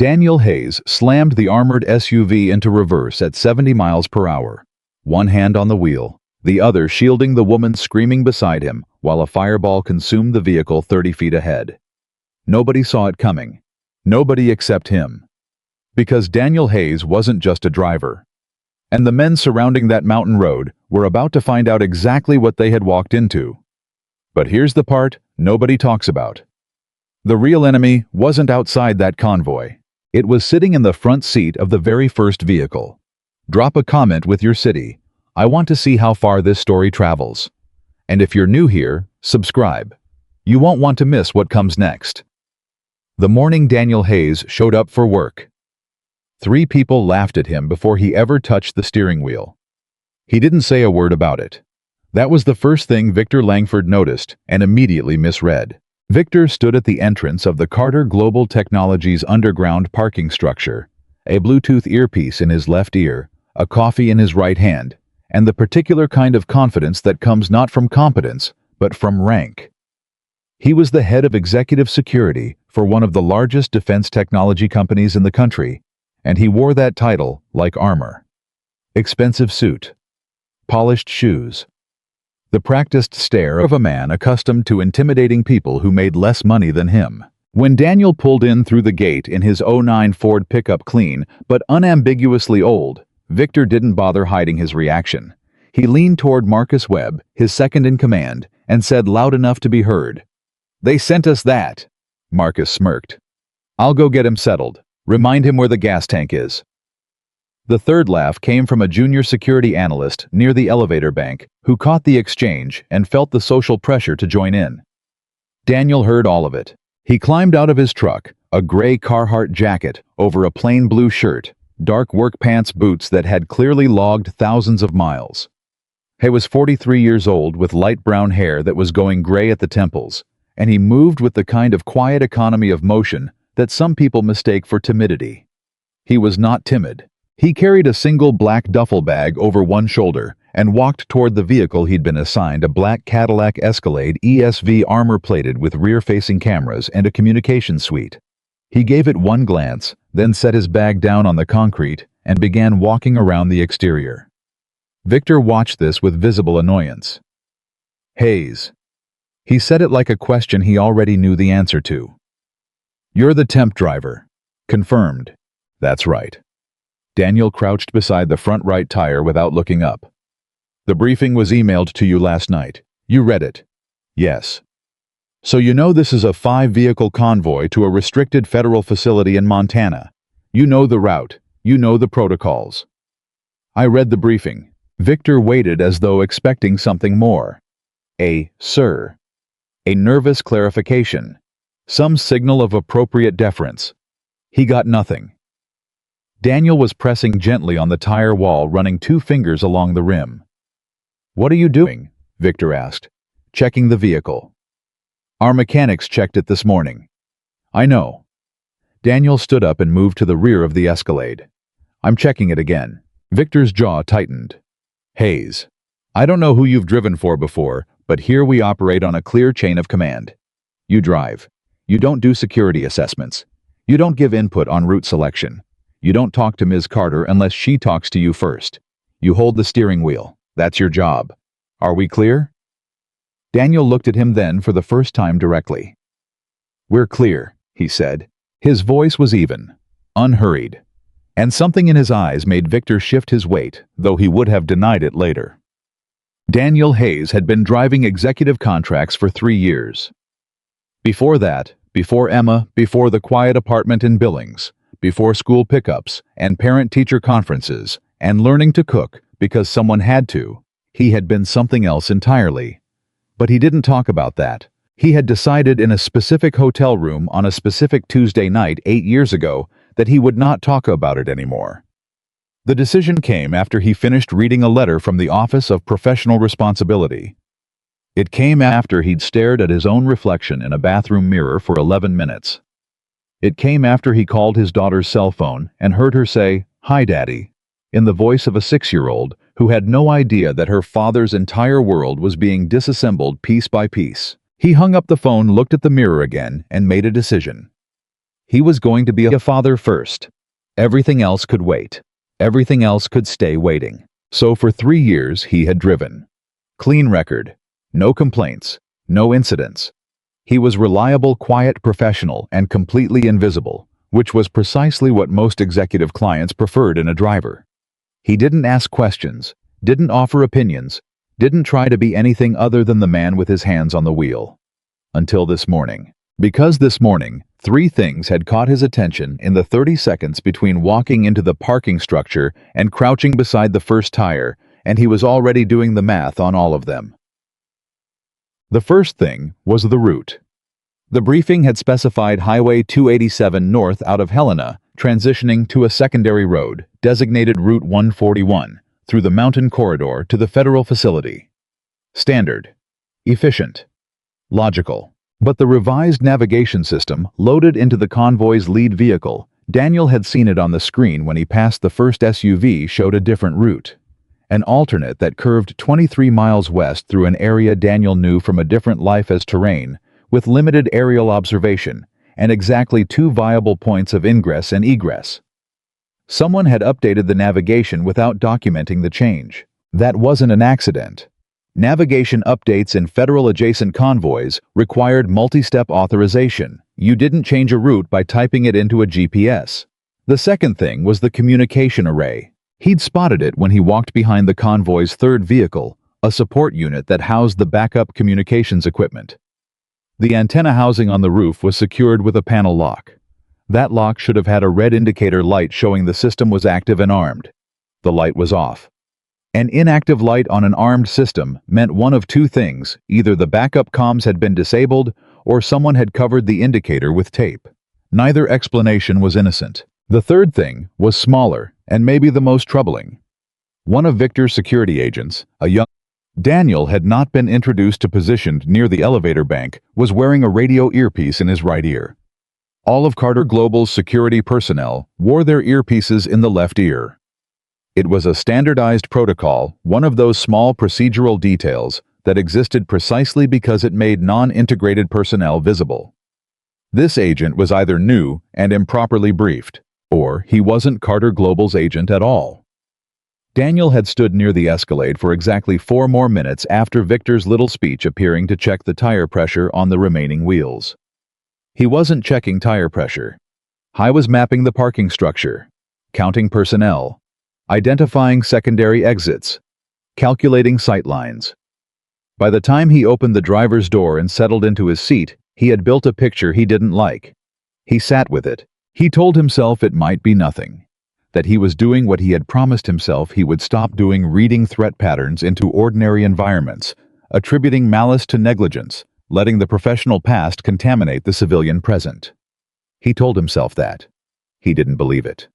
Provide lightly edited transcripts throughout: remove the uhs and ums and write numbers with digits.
Daniel Hayes slammed the armored SUV into reverse at 70 miles per hour, one hand on the wheel, the other shielding the woman screaming beside him while a fireball consumed the vehicle 30 feet ahead. Nobody saw it coming. Nobody except him. Because Daniel Hayes wasn't just a driver. And the men surrounding that mountain road were about to find out exactly what they had walked into. But here's the part nobody talks about. The real enemy wasn't outside that convoy. It was sitting in the front seat of the very first vehicle. Drop a comment with your city. I want to see how far this story travels. And if you're new here, subscribe. You won't want to miss what comes next. The morning Daniel Hayes showed up for work. 3 people laughed at him before he ever touched the steering wheel. He didn't say a word about it. That was the first thing Victor Langford noticed and immediately misread. Victor stood at the entrance of the Carter Global Technologies underground parking structure, a Bluetooth earpiece in his left ear, a coffee in his right hand, and the particular kind of confidence that comes not from competence, but from rank. He was the head of executive security for one of the largest defense technology companies in the country, and he wore that title like armor. Expensive suit. Polished shoes. The practiced stare of a man accustomed to intimidating people who made less money than him. When Daniel pulled in through the gate in his '09 Ford pickup, clean but unambiguously old, Victor didn't bother hiding his reaction. He leaned toward Marcus Webb, his second in command, and said loud enough to be heard, "They sent us that." Marcus smirked. "I'll go get him settled. Remind him where the gas tank is." The third laugh came from a junior security analyst near the elevator bank who caught the exchange and felt the social pressure to join in. Daniel heard all of it. He climbed out of his truck, a gray Carhartt jacket over a plain blue shirt, dark work pants, boots that had clearly logged thousands of miles. He was 43 years old with light brown hair that was going gray at the temples, and he moved with the kind of quiet economy of motion that some people mistake for timidity. He was not timid. He carried a single black duffel bag over one shoulder and walked toward the vehicle he'd been assigned, a black Cadillac Escalade ESV armor-plated with rear-facing cameras and a communication suite. He gave it one glance, then set his bag down on the concrete and began walking around the exterior. Victor watched this with visible annoyance. "Hayes." He said it like a question he already knew the answer to. "You're the temp driver." "Confirmed." "That's right." Daniel crouched beside the front right tire without looking up. "The briefing was emailed to you last night. You read it?" "Yes." "So you know this is a 5-vehicle convoy to a restricted federal facility in Montana. You know the route. You know the protocols." "I read the briefing." Victor waited as though expecting something more. Sir. A nervous clarification. Some signal of appropriate deference. He got nothing. Daniel was pressing gently on the tire wall, running 2 fingers along the rim. "What are you doing?" Victor asked. "Checking the vehicle." "Our mechanics checked it this morning." "I know." Daniel stood up and moved to the rear of the Escalade. "I'm checking it again." Victor's jaw tightened. "Hayes, I don't know who you've driven for before, but here we operate on a clear chain of command. You drive. You don't do security assessments. You don't give input on route selection. You don't talk to Ms. Carter unless she talks to you first. You hold the steering wheel. That's your job. Are we clear?" Daniel looked at him then for the first time directly. "We're clear," he said. His voice was even, unhurried, and something in his eyes made Victor shift his weight, though he would have denied it later. Daniel Hayes had been driving executive contracts for 3 years. Before that, before Emma, before the quiet apartment in Billings, before school pickups and parent-teacher conferences, and learning to cook because someone had to, he had been something else entirely. But he didn't talk about that. He had decided in a specific hotel room on a specific Tuesday night 8 years ago that he would not talk about it anymore. The decision came after he finished reading a letter from the Office of Professional Responsibility. It came after he'd stared at his own reflection in a bathroom mirror for 11 minutes. It came after he called his daughter's cell phone and heard her say, "Hi, Daddy," in the voice of a 6-year-old who had no idea that her father's entire world was being disassembled piece by piece. He hung up the phone, looked at the mirror again, and made a decision. He was going to be a father first. Everything else could wait. Everything else could stay waiting. So for 3 years he had driven. Clean record. No complaints. No incidents. He was reliable, quiet professional, and completely invisible, which was precisely what most executive clients preferred in a driver. He didn't ask questions, didn't offer opinions, didn't try to be anything other than the man with his hands on the wheel. Until this morning. Because this morning, 3 things had caught his attention in the 30 seconds between walking into the parking structure and crouching beside the first tire, and he was already doing the math on all of them. The first thing was the route. The briefing had specified Highway 287 north out of Helena, transitioning to a secondary road, designated Route 141, through the mountain corridor to the federal facility. Standard. Efficient. Logical. But the revised navigation system, loaded into the convoy's lead vehicle, Daniel had seen it on the screen when he passed the first SUV, showed a different route. An alternate that curved 23 miles west through an area Daniel knew from a different life as terrain, with limited aerial observation, and exactly 2 viable points of ingress and egress. Someone had updated the navigation without documenting the change. That wasn't an accident. Navigation updates in federal adjacent convoys required multi-step authorization. You didn't change a route by typing it into a GPS. The second thing was the communication array. He'd spotted it when he walked behind the convoy's third vehicle, a support unit that housed the backup communications equipment. The antenna housing on the roof was secured with a panel lock. That lock should have had a red indicator light showing the system was active and armed. The light was off. An inactive light on an armed system meant one of 2 things: either the backup comms had been disabled or someone had covered the indicator with tape. Neither explanation was innocent. The third thing was smaller and maybe the most troubling. One of Victor's security agents, a young Daniel had not been introduced to positioned near the elevator bank, was wearing a radio earpiece in his right ear. All of Carter Global's security personnel wore their earpieces in the left ear. It was a standardized protocol, one of those small procedural details that existed precisely because it made non-integrated personnel visible. This agent was either new and improperly briefed, or he wasn't Carter Global's agent at all. Daniel had stood near the Escalade for exactly 4 more minutes after Victor's little speech, appearing to check the tire pressure on the remaining wheels. He wasn't checking tire pressure. He was mapping the parking structure, counting personnel, identifying secondary exits, calculating sight lines. By the time he opened the driver's door and settled into his seat, he had built a picture he didn't like. He sat with it. He told himself it might be nothing, that he was doing what he had promised himself he would stop doing, reading threat patterns into ordinary environments, attributing malice to negligence, letting the professional past contaminate the civilian present. He told himself that. He didn't believe it.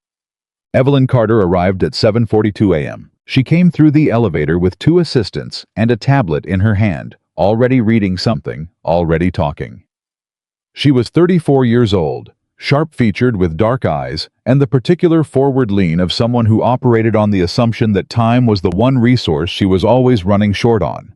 Evelyn Carter arrived at 7:42 a.m. She came through the elevator with 2 assistants and a tablet in her hand, already reading something, already talking. She was 34 years old, sharp-featured with dark eyes, and the particular forward lean of someone who operated on the assumption that time was the one resource she was always running short on.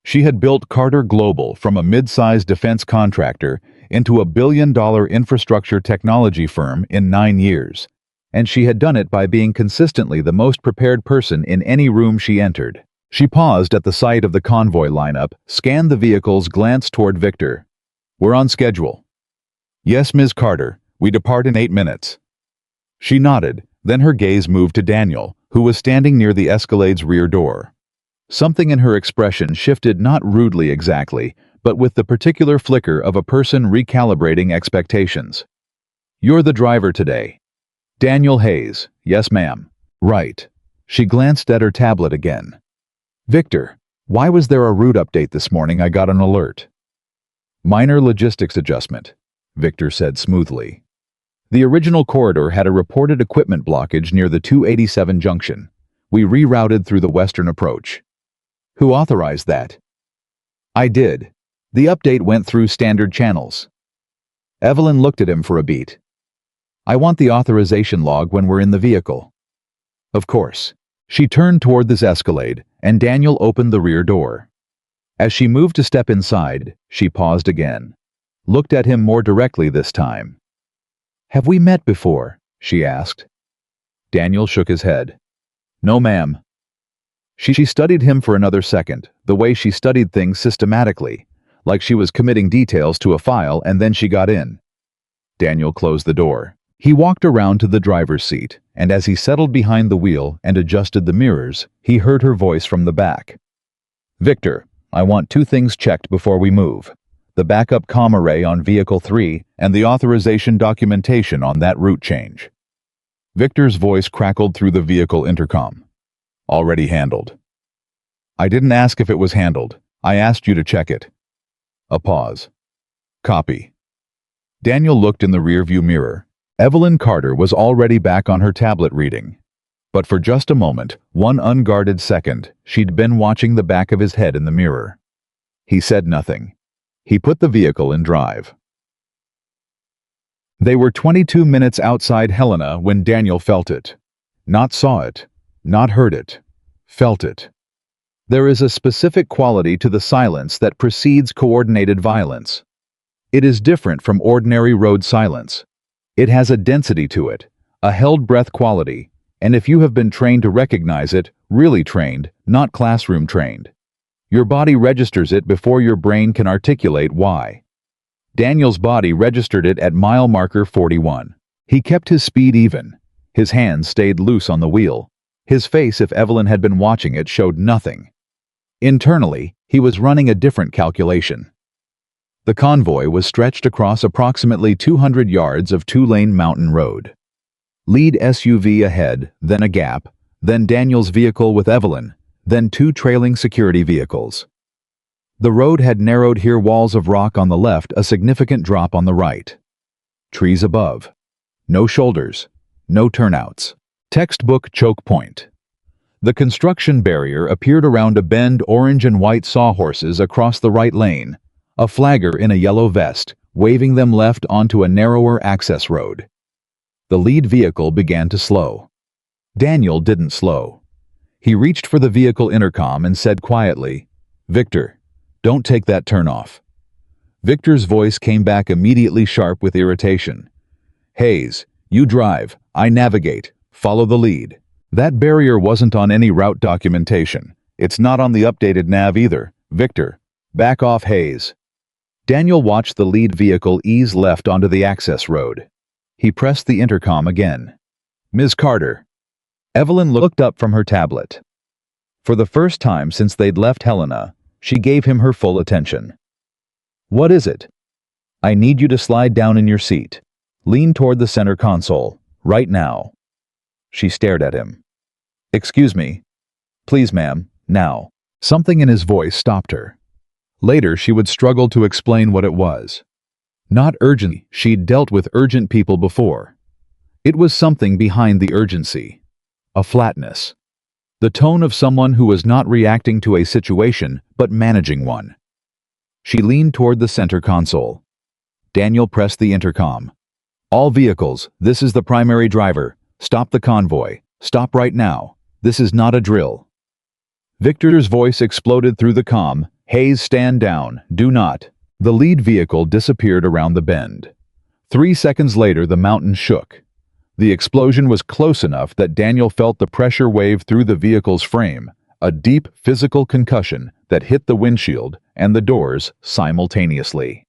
She had built Carter Global from a mid-sized defense contractor into a billion-dollar infrastructure technology firm in 9 years, and she had done it by being consistently the most prepared person in any room she entered. She paused at the sight of the convoy lineup, scanned the vehicles, glanced toward Victor. "We're on schedule." "Yes, Ms. Carter. We depart in 8 minutes." She nodded, then her gaze moved to Daniel, who was standing near the Escalade's rear door. Something in her expression shifted, not rudely exactly, but with the particular flicker of a person recalibrating expectations. "You're the driver today." "Daniel Hayes." "Yes, ma'am." "Right." She glanced at her tablet again. "Victor, why was there a route update this morning? I got an alert." "Minor logistics adjustment," Victor said smoothly. "The original corridor had a reported equipment blockage near the 287 junction. We rerouted through the western approach." "Who authorized that?" "I did. The update went through standard channels." Evelyn looked at him for a beat. "I want the authorization log when we're in the vehicle." "Of course." She turned toward this Escalade, and Daniel opened the rear door. As she moved to step inside, she paused again. Looked at him more directly this time. "Have we met before?" she asked. Daniel shook his head. "No, ma'am." She studied him for another second, the way she studied things systematically, like she was committing details to a file, and then she got in. Daniel closed the door. He walked around to the driver's seat, and as he settled behind the wheel and adjusted the mirrors, he heard her voice from the back. "Victor, I want 2 things checked before we move. The backup comm array on Vehicle 3 and the authorization documentation on that route change." Victor's voice crackled through the vehicle intercom. "Already handled." "I didn't ask if it was handled. I asked you to check it." A pause. "Copy." Daniel looked in the rearview mirror. Evelyn Carter was already back on her tablet reading. But for just a moment, one unguarded second, she'd been watching the back of his head in the mirror. He said nothing. He put the vehicle in drive. They were 22 minutes outside Helena when Daniel felt it. Not saw it, not heard it, felt it. There is a specific quality to the silence that precedes coordinated violence. It is different from ordinary road silence. It has a density to it, a held breath quality, and if you have been trained to recognize it, really trained, not classroom trained, your body registers it before your brain can articulate why. Daniel's body registered it at mile marker 41. He kept his speed even. His hands stayed loose on the wheel. His face, if Evelyn had been watching it, showed nothing. Internally, he was running a different calculation. The convoy was stretched across approximately 200 yards of 2-lane mountain road. Lead SUV ahead, then a gap, then Daniel's vehicle with Evelyn, then 2 trailing security vehicles. The road had narrowed here, walls of rock on the left, a significant drop on the right. Trees above. No shoulders. No turnouts. Textbook choke point. The construction barrier appeared around a bend, orange and white sawhorses across the right lane, a flagger in a yellow vest, waving them left onto a narrower access road. The lead vehicle began to slow. Daniel didn't slow. He reached for the vehicle intercom and said quietly, "Victor, don't take that turn off." Victor's voice came back immediately, sharp with irritation. "Hayes, you drive, I navigate, follow the lead." That barrier wasn't on any route documentation. It's not on the updated nav either. "Victor, back off, Hayes." Daniel watched the lead vehicle ease left onto the access road. He pressed the intercom again. "Ms. Carter." Evelyn looked up from her tablet. For the first time since they'd left Helena, she gave him her full attention. "What is it?" "I need you to slide down in your seat. Lean toward the center console, right now." She stared at him. "Excuse me." "Please, ma'am, now." Something in his voice stopped her. Later, she would struggle to explain what it was. Not urgent. She'd dealt with urgent people before. It was something behind the urgency. A flatness. The tone of someone who was not reacting to a situation, but managing one. She leaned toward the center console. Daniel pressed the intercom. "All vehicles, this is the primary driver. Stop the convoy. Stop right now. This is not a drill." Victor's voice exploded through the comm. "Hayes, stand down. Do not." The lead vehicle disappeared around the bend. 3 seconds later, the mountain shook. The explosion was close enough that Daniel felt the pressure wave through the vehicle's frame, a deep physical concussion that hit the windshield and the doors simultaneously.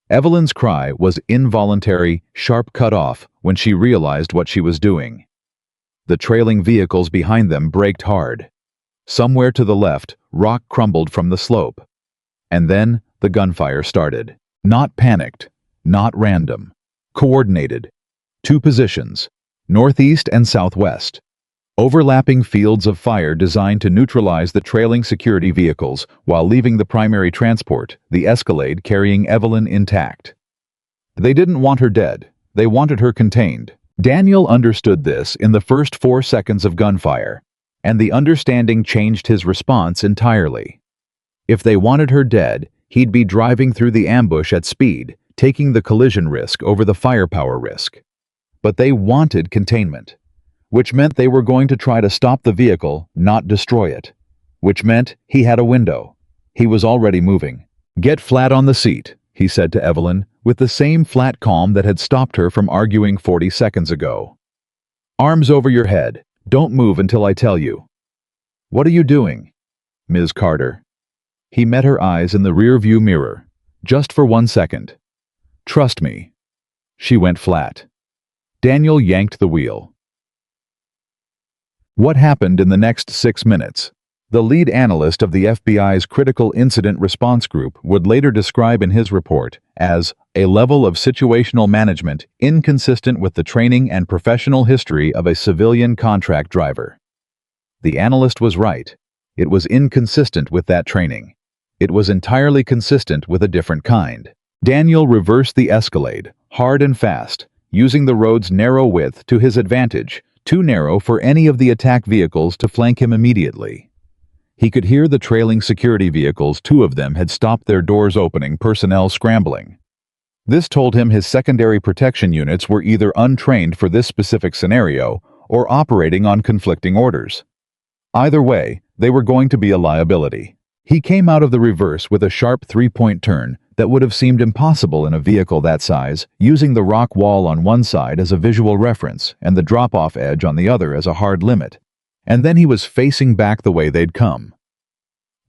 Evelyn's cry was involuntary, sharp cut off when she realized what she was doing. The trailing vehicles behind them braked hard. Somewhere to the left, rock crumbled from the slope. And then the gunfire started. Not panicked, not random. Coordinated. 2 positions, northeast and southwest. Overlapping fields of fire designed to neutralize the trailing security vehicles while leaving the primary transport, the Escalade, carrying Evelyn, intact. They didn't want her dead. They wanted her contained. Daniel understood this in the first 4 seconds of gunfire, and the understanding changed his response entirely. If they wanted her dead, he'd be driving through the ambush at speed, taking the collision risk over the firepower risk. But they wanted containment, which meant they were going to try to stop the vehicle, not destroy it, which meant he had a window. He was already moving. "Get flat on the seat. he said to Evelyn, with the same flat calm that had stopped her from arguing 40 seconds ago. "Arms over your head. Don't move until I tell you." "What are you doing, Ms. Carter?" He met her eyes in the rear-view mirror. "Just for 1 second. Trust me." She went flat. Daniel yanked the wheel. What happened in the next 6 minutes? The lead analyst of the FBI's Critical Incident Response Group would later describe in his report as a level of situational management inconsistent with the training and professional history of a civilian contract driver. The analyst was right. It was inconsistent with that training. It was entirely consistent with a different kind. Daniel reversed the Escalade, hard and fast, using the road's narrow width to his advantage, too narrow for any of the attack vehicles to flank him immediately. He could hear the trailing security vehicles. 2 of them had stopped their doors opening, personnel scrambling. This told him his secondary protection units were either untrained for this specific scenario or operating on conflicting orders. Either way, they were going to be a liability. He came out of the reverse with a sharp 3-point turn that would have seemed impossible in a vehicle that size, using the rock wall on one side as a visual reference and the drop-off edge on the other as a hard limit. And then he was facing back the way they'd come.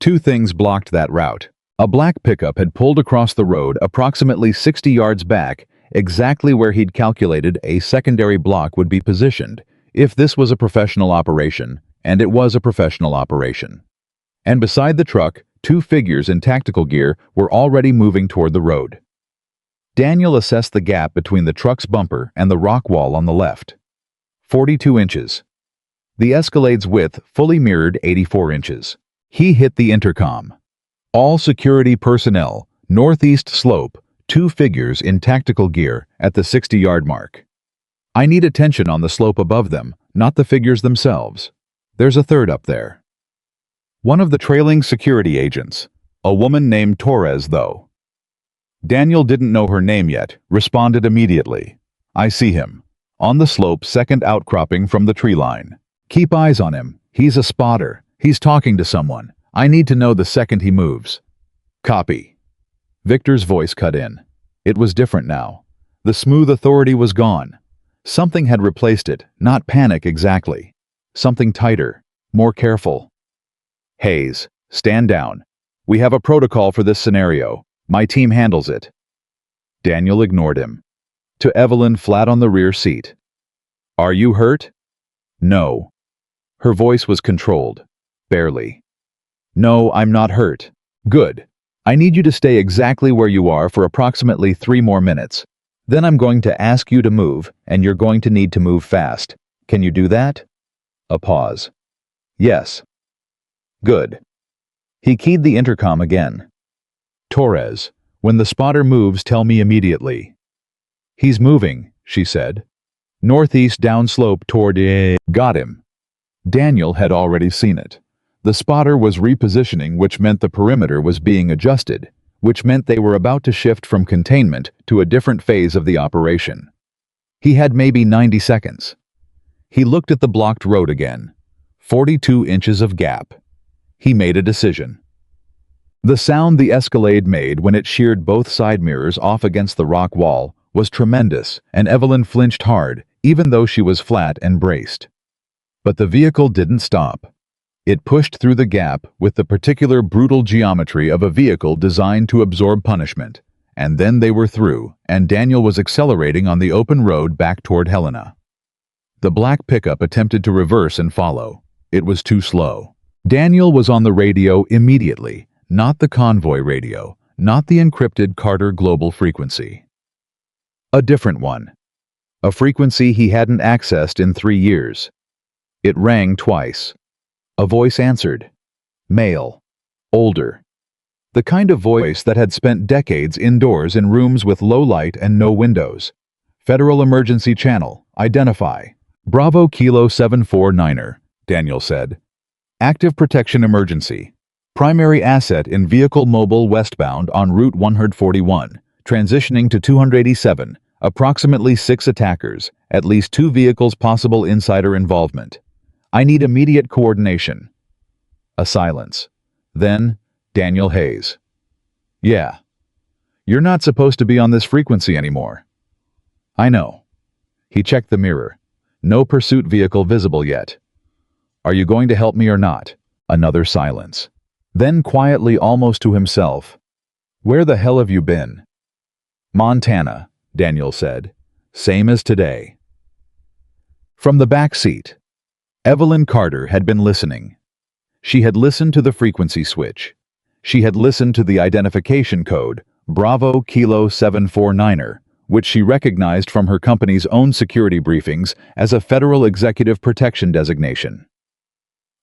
2 things blocked that route. A black pickup had pulled across the road approximately 60 yards back, exactly where he'd calculated a secondary block would be positioned, if this was a professional operation, and it was a professional operation. And beside the truck, 2 figures in tactical gear were already moving toward the road. Daniel assessed the gap between the truck's bumper and the rock wall on the left. 42 inches. The Escalade's width fully mirrored 84 inches. He hit the intercom. "All security personnel, northeast slope, 2 figures in tactical gear at the 60-yard mark. I need attention on the slope above them, not the figures themselves. There's a third up there." One of the trailing security agents, a woman named Torres, though. Daniel didn't know her name yet, responded immediately. "I see him. On the slope, second outcropping from the tree line. Keep eyes on him. He's a spotter. He's talking to someone. I need to know the second he moves." "Copy." Victor's voice cut in. It was different now. The smooth authority was gone. Something had replaced it, not panic exactly. Something tighter, more careful. "Hayes, stand down. We have a protocol for this scenario. My team handles it." Daniel ignored him. To Evelyn, flat on the rear seat. "Are you hurt?" "No." Her voice was controlled. Barely. "No, I'm not hurt." "Good. I need you to stay exactly where you are for approximately 3 more minutes. Then I'm going to ask you to move, and you're going to need to move fast. Can you do that?" A pause. "Yes." "Good." He keyed the intercom again. "Torres, when the spotter moves, tell me immediately." "He's moving," she said. "Northeast downslope toward a..." "Got him." Daniel had already seen it. The spotter was repositioning, which meant the perimeter was being adjusted, which meant they were about to shift from containment to a different phase of the operation. He had maybe 90 seconds. He looked at the blocked road again. 42 inches of gap. He made a decision. The sound the Escalade made when it sheared both side mirrors off against the rock wall was tremendous, and Evelyn flinched hard, even though she was flat and braced. But the vehicle didn't stop. It pushed through the gap with the particular brutal geometry of a vehicle designed to absorb punishment. And then they were through, and Daniel was accelerating on the open road back toward Helena. The black pickup attempted to reverse and follow. It was too slow. Daniel was on the radio immediately, not the Convoy radio, not the encrypted Carter global frequency. A different one. A frequency he hadn't accessed in 3 years. It rang twice. A voice answered. Male. Older. The kind of voice that had spent decades indoors in rooms with low light and no windows. Federal Emergency Channel. Identify. Bravo Kilo 749er, Daniel said. Active protection emergency. Primary asset in vehicle mobile westbound on Route 141, transitioning to 287, approximately 6 attackers, at least 2 vehicles possible insider involvement. I need immediate coordination. A silence. Then, Daniel Hayes. Yeah. You're not supposed to be on this frequency anymore. I know. He checked the mirror. No pursuit vehicle visible yet. Are you going to help me or not? Another silence. Then quietly, almost to himself, Where the hell have you been? Montana, Daniel said. Same as today. From the back seat, Evelyn Carter had been listening. She had listened to the frequency switch. She had listened to the identification code, Bravo Kilo 749er, which she recognized from her company's own security briefings as a federal executive protection designation.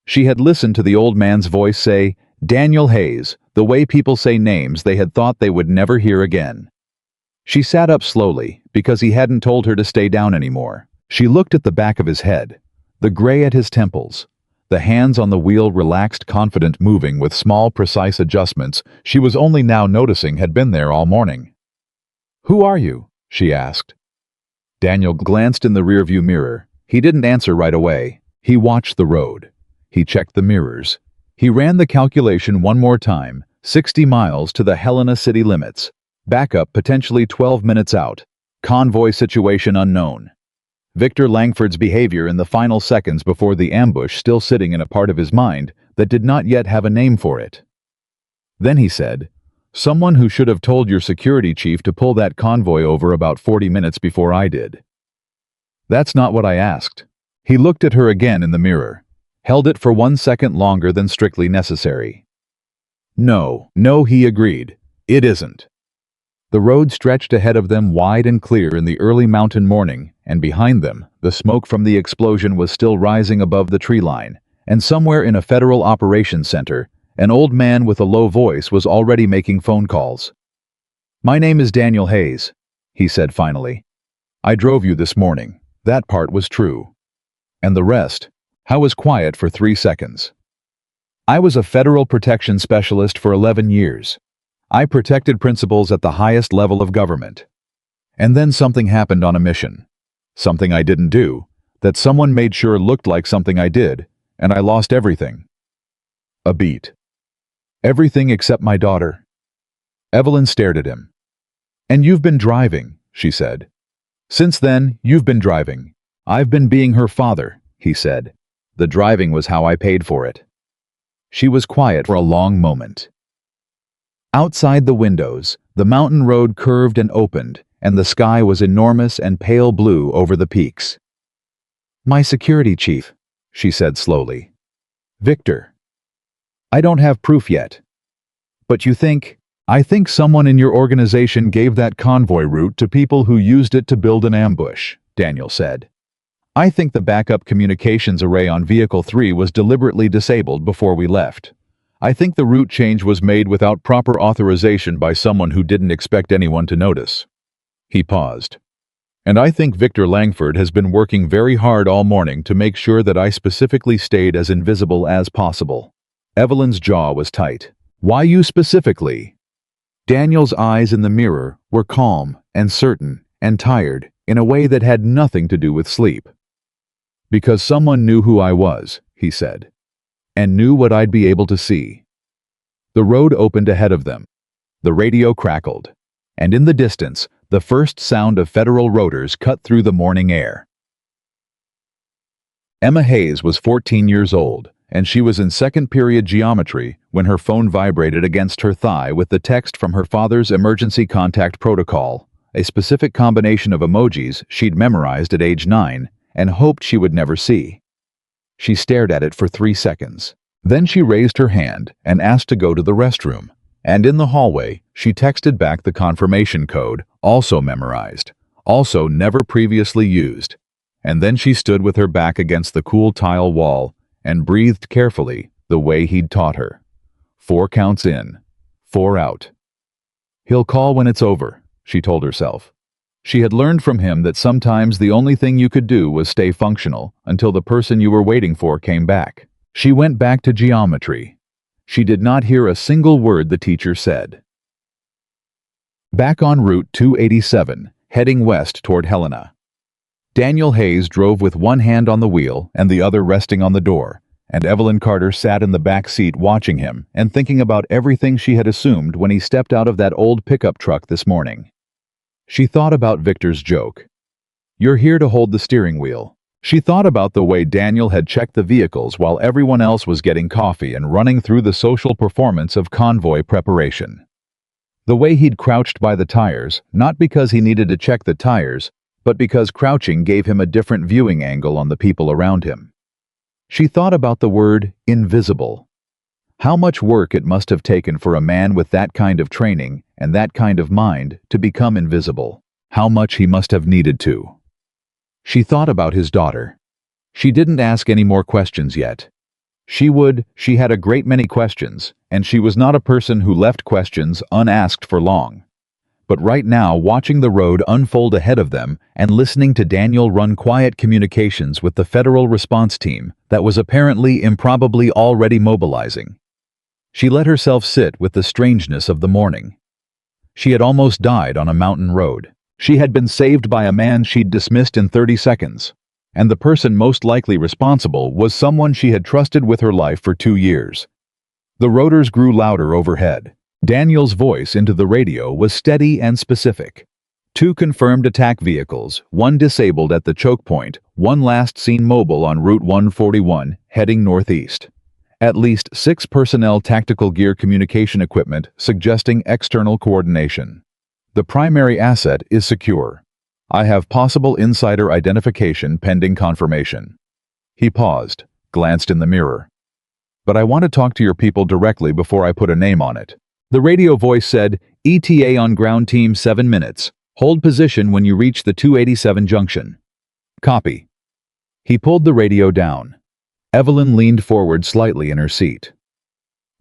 She had listened to the old man's voice say, Daniel Hayes, the way people say names they had thought they would never hear again. She sat up slowly, because he hadn't told her to stay down anymore. She looked at the back of his head, the gray at his temples, the hands on the wheel relaxed, confident, moving with small, precise adjustments she was only now noticing had been there all morning. Who are you? She asked. Daniel glanced in the rearview mirror. He didn't answer right away. He watched the road. He checked the mirrors. He ran the calculation one more time, 60 miles to the Helena city limits. Backup potentially 12 minutes out. Convoy situation unknown. Victor Langford's behavior in the final seconds before the ambush still sitting in a part of his mind that did not yet have a name for it. Then he said, Someone who should have told your security chief to pull that convoy over about 40 minutes before I did. That's not what I asked. He looked at her again in the mirror, held it for 1 second longer than strictly necessary. No, he agreed. It isn't. The road stretched ahead of them wide and clear in the early mountain morning, and behind them, the smoke from the explosion was still rising above the tree line, and somewhere in a federal operations center, an old man with a low voice was already making phone calls. My name is Daniel Hayes, he said finally. I drove you this morning. That part was true. And the rest, I was quiet for 3 seconds. I was a federal protection specialist for 11 years. I protected principals at the highest level of government. And then something happened on a mission. Something I didn't do, that someone made sure looked like something I did, and I lost everything. A beat. Everything except my daughter. Evelyn stared at him. And you've been driving, she said. Since then, you've been driving. I've been being her father, he said. The driving was how I paid for it. She was quiet for a long moment. Outside the windows, the mountain road curved and opened, and the sky was enormous and pale blue over the peaks. My security chief, she said slowly. Victor. I don't have proof yet. But you think? I think someone in your organization gave that convoy route to people who used it to build an ambush, Daniel said. I think the backup communications array on Vehicle 3 was deliberately disabled before we left. I think the route change was made without proper authorization by someone who didn't expect anyone to notice. He paused. And I think Victor Langford has been working very hard all morning to make sure that I specifically stayed as invisible as possible. Evelyn's jaw was tight. Why you specifically? Daniel's eyes in the mirror were calm and certain and tired in a way that had nothing to do with sleep. Because someone knew who I was, he said. And knew what I'd be able to see. The road opened ahead of them. The radio crackled. And in the distance, the first sound of federal rotors cut through the morning air. Emma Hayes was 14 years old, and she was in second-period geometry when her phone vibrated against her thigh with the text from her father's emergency contact protocol, a specific combination of emojis she'd memorized at age 9 and hoped she would never see. She stared at it for 3 seconds. Then she raised her hand and asked to go to the restroom. And in the hallway, she texted back the confirmation code, also memorized, also never previously used. And then she stood with her back against the cool tile wall and breathed carefully the way he'd taught her. 4 counts in, 4 out. He'll call when it's over, she told herself. She had learned from him that sometimes the only thing you could do was stay functional until the person you were waiting for came back. She went back to geometry. She did not hear a single word the teacher said. Back on Route 287, heading west toward Helena. Daniel Hayes drove with one hand on the wheel and the other resting on the door, and Evelyn Carter sat in the back seat watching him and thinking about everything she had assumed when he stepped out of that old pickup truck this morning. She thought about Victor's joke. "You're here to hold the steering wheel." She thought about the way Daniel had checked the vehicles while everyone else was getting coffee and running through the social performance of convoy preparation. The way he'd crouched by the tires, not because he needed to check the tires, but because crouching gave him a different viewing angle on the people around him. She thought about the word invisible. How much work it must have taken for a man with that kind of training and that kind of mind to become invisible. How much he must have needed to. She thought about his daughter. She didn't ask any more questions yet. She had a great many questions, and she was not a person who left questions unasked for long. But right now, watching the road unfold ahead of them and listening to Daniel run quiet communications with the federal response team that was apparently improbably already mobilizing, she let herself sit with the strangeness of the morning. She had almost died on a mountain road. She had been saved by a man she'd dismissed in 30 seconds, and the person most likely responsible was someone she had trusted with her life for 2 years. The rotors grew louder overhead. Daniel's voice into the radio was steady and specific. 2 confirmed attack vehicles, 1 disabled at the choke point, 1 last seen mobile on Route 141, heading northeast. At least 6 personnel tactical gear communication equipment suggesting external coordination. The primary asset is secure. I have possible insider identification pending confirmation. He paused, glanced in the mirror. But I want to talk to your people directly before I put a name on it. The radio voice said, ETA on ground team 7 minutes. Hold position when you reach the 287 junction. Copy. He pulled the radio down. Evelyn leaned forward slightly in her seat.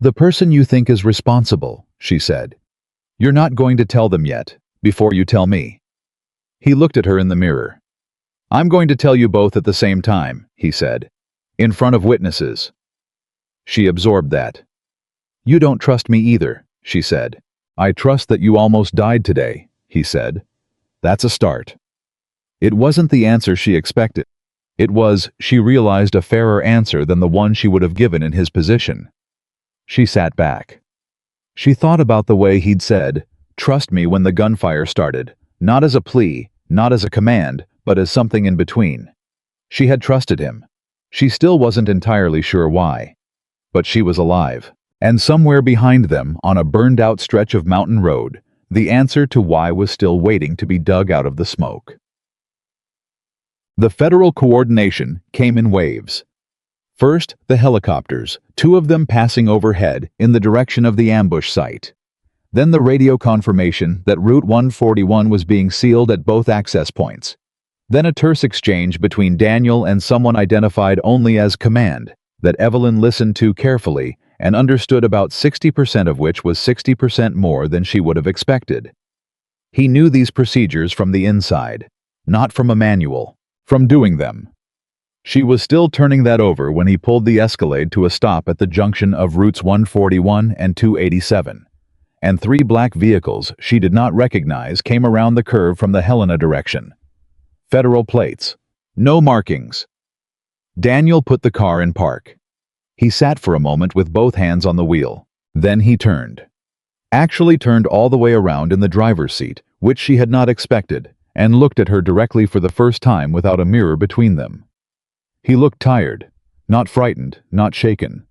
The person you think is responsible, she said. You're not going to tell them yet, before you tell me. He looked at her in the mirror. I'm going to tell you both at the same time, he said. In front of witnesses. She absorbed that. You don't trust me either, she said. I trust that you almost died today, he said. That's a start. It wasn't the answer she expected. It was, she realized, a fairer answer than the one she would have given in his position. She sat back. She thought about the way he'd said, trust me when the gunfire started, not as a plea, not as a command, but as something in between. She had trusted him. She still wasn't entirely sure why. But she was alive. And somewhere behind them, on a burned-out stretch of mountain road, the answer to why was still waiting to be dug out of the smoke. The federal coordination came in waves. First, the helicopters, 2 of them passing overhead in the direction of the ambush site. Then the radio confirmation that Route 141 was being sealed at both access points. Then a terse exchange between Daniel and someone identified only as command, that Evelyn listened to carefully and understood about 60% of which was 60% more than she would have expected. He knew these procedures from the inside, not from a manual, from doing them. She was still turning that over when he pulled the Escalade to a stop at the junction of routes 141 and 287, and 3 black vehicles she did not recognize came around the curve from the Helena direction. Federal plates. No markings. Daniel put the car in park. He sat for a moment with both hands on the wheel. Then he turned. Actually turned all the way around in the driver's seat, which she had not expected, and looked at her directly for the first time without a mirror between them. He looked tired, not frightened, not shaken,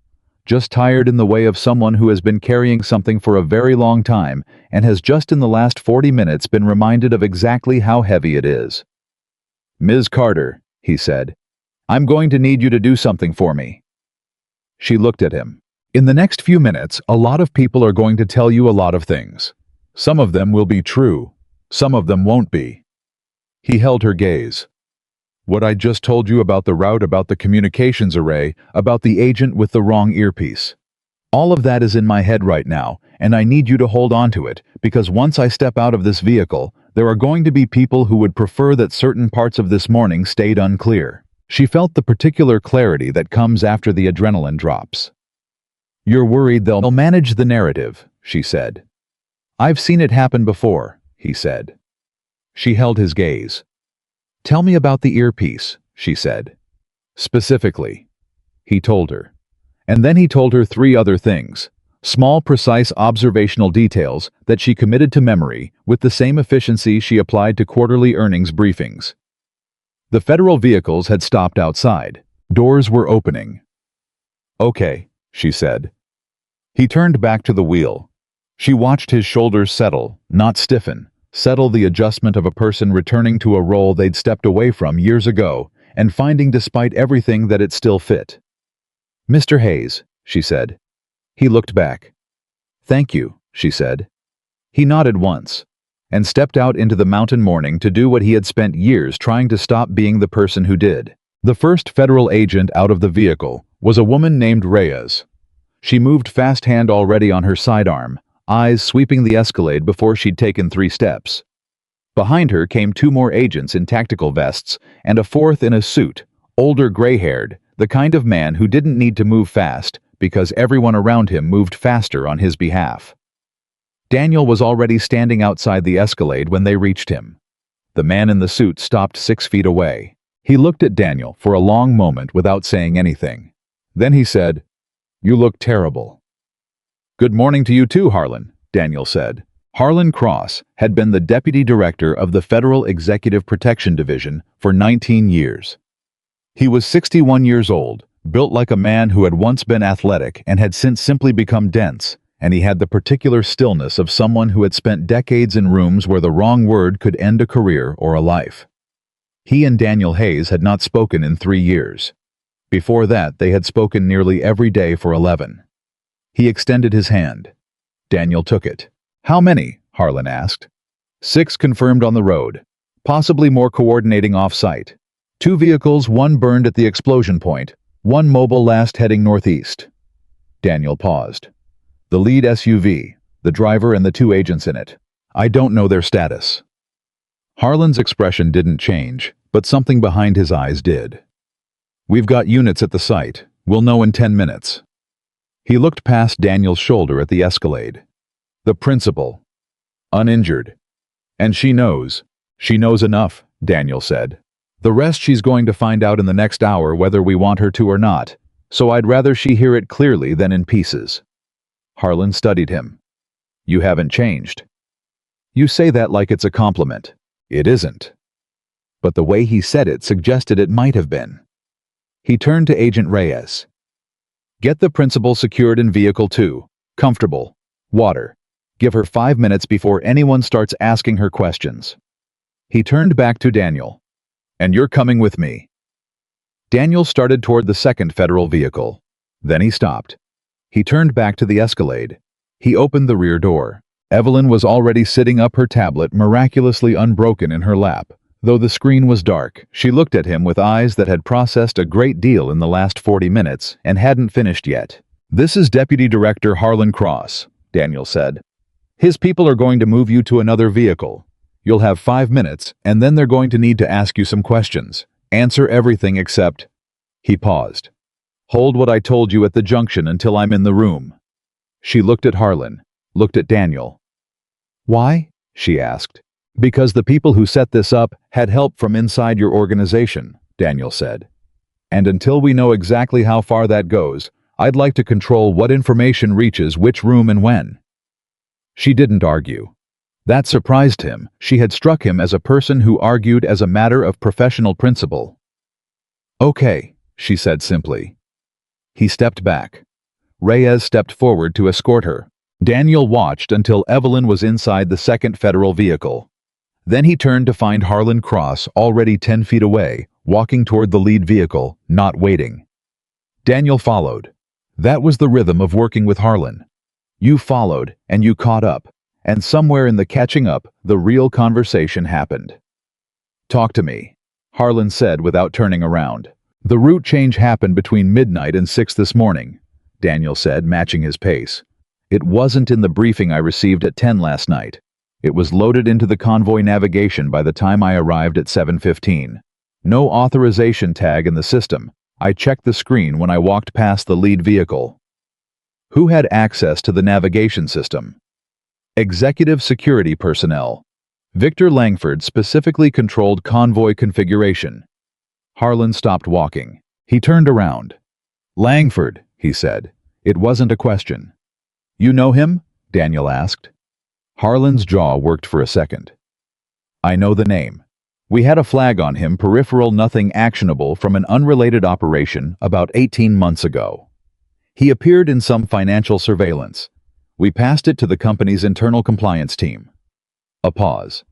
just tired in the way of someone who has been carrying something for a very long time and has just in the last 40 minutes been reminded of exactly how heavy it is. Ms. Carter, he said, I'm going to need you to do something for me. She looked at him. In the next few minutes, a lot of people are going to tell you a lot of things. Some of them will be true. Some of them won't be. He held her gaze. What I just told you about the route, about the communications array, about the agent with the wrong earpiece. All of that is in my head right now, and I need you to hold on to it, because once I step out of this vehicle, there are going to be people who would prefer that certain parts of this morning stayed unclear. She felt the particular clarity that comes after the adrenaline drops. You're worried they'll manage the narrative, she said. I've seen it happen before, he said. She held his gaze. Tell me about the earpiece, she said. Specifically. he told her. And then he told her 3 other things. Small, precise observational details that she committed to memory with the same efficiency she applied to quarterly earnings briefings. The federal vehicles had stopped outside. Doors were opening. "Okay," she said. He turned back to the wheel. She watched his shoulders settle, not stiffen, settle the adjustment of a person returning to a role they'd stepped away from years ago and finding despite everything that it still fit. "Mr. Hayes," she said. He looked back. "Thank you," she said. He nodded once and stepped out into the mountain morning to do what he had spent years trying to stop being the person who did. The first federal agent out of the vehicle was a woman named Reyes. She moved fast, hand already on her sidearm, eyes sweeping the Escalade before she'd taken 3 steps. Behind her came 2 more agents in tactical vests and a 4th in a suit, older, gray-haired, the kind of man who didn't need to move fast because everyone around him moved faster on his behalf. Daniel was already standing outside the Escalade when they reached him. The man in the suit stopped 6 feet away. He looked at Daniel for a long moment without saying anything. Then he said, "You look terrible." "Good morning to you too, Harlan," Daniel said. Harlan Cross had been the deputy director of the Federal Executive Protection Division for 19 years. He was 61 years old, built like a man who had once been athletic and had since simply become dense, and he had the particular stillness of someone who had spent decades in rooms where the wrong word could end a career or a life. He and Daniel Hayes had not spoken in 3 years. Before that, they had spoken nearly every day for 11. He extended his hand. Daniel took it. "How many?" Harlan asked. 6 confirmed on the road, possibly more coordinating off-site. 2 vehicles, 1 burned at the explosion point, 1 mobile last heading northeast. Daniel paused. "The lead SUV, the driver and the 2 agents in it. I don't know their status." Harlan's expression didn't change, but something behind his eyes did. "We've got units at the site. We'll know in 10 minutes. He looked past Daniel's shoulder at the Escalade. "The principal. Uninjured. And she knows. She knows enough," Daniel said. "The rest she's going to find out in the next hour whether we want her to or not, so I'd rather she hear it clearly than in pieces." Harlan studied him. "You haven't changed." "You say that like it's a compliment. It isn't." But the way he said it suggested it might have been. He turned to Agent Reyes. "Get the principal secured in Vehicle 2. Comfortable. Water. Give her 5 minutes before anyone starts asking her questions." He turned back to Daniel. "And you're coming with me." Daniel started toward the second federal vehicle. Then he stopped. He turned back to the Escalade. He opened the rear door. Evelyn was already sitting up, her tablet miraculously unbroken in her lap. Though the screen was dark, she looked at him with eyes that had processed a great deal in the last 40 minutes and hadn't finished yet. "This is Deputy Director Harlan Cross," Daniel said. "His people are going to move you to another vehicle. You'll have 5 minutes, and then they're going to need to ask you some questions. Answer everything except..." He paused. "Hold what I told you at the junction until I'm in the room." She looked at Harlan, looked at Daniel. "Why?" she asked. "Because the people who set this up had help from inside your organization," Daniel said. "And until we know exactly how far that goes, I'd like to control what information reaches which room and when." She didn't argue. That surprised him. She had struck him as a person who argued as a matter of professional principle. "Okay," she said simply. He stepped back. Reyes stepped forward to escort her. Daniel watched until Evelyn was inside the second federal vehicle. Then he turned to find Harlan Cross already 10 feet away, walking toward the lead vehicle, not waiting. Daniel followed. That was the rhythm of working with Harlan. You followed, and you caught up, and somewhere in the catching up, the real conversation happened. "Talk to me," Harlan said without turning around. "The route change happened between midnight and 6 this morning," Daniel said, matching his pace. "It wasn't in the briefing I received at 10 last night. It was loaded into the Convoy navigation by the time I arrived at 7:15. No authorization tag in the system. I checked the screen when I walked past the lead vehicle." Who had access to the navigation system? Executive security personnel. Victor Langford specifically controlled Convoy configuration. Harlan stopped walking. He turned around. Langford, he said. It wasn't a question. You know him? Daniel asked. Harlan's jaw worked for a second. I know the name. We had a flag on him, peripheral, nothing actionable, from an unrelated operation about 18 months ago. He appeared in some financial surveillance. We passed it to the company's internal compliance team. A pause.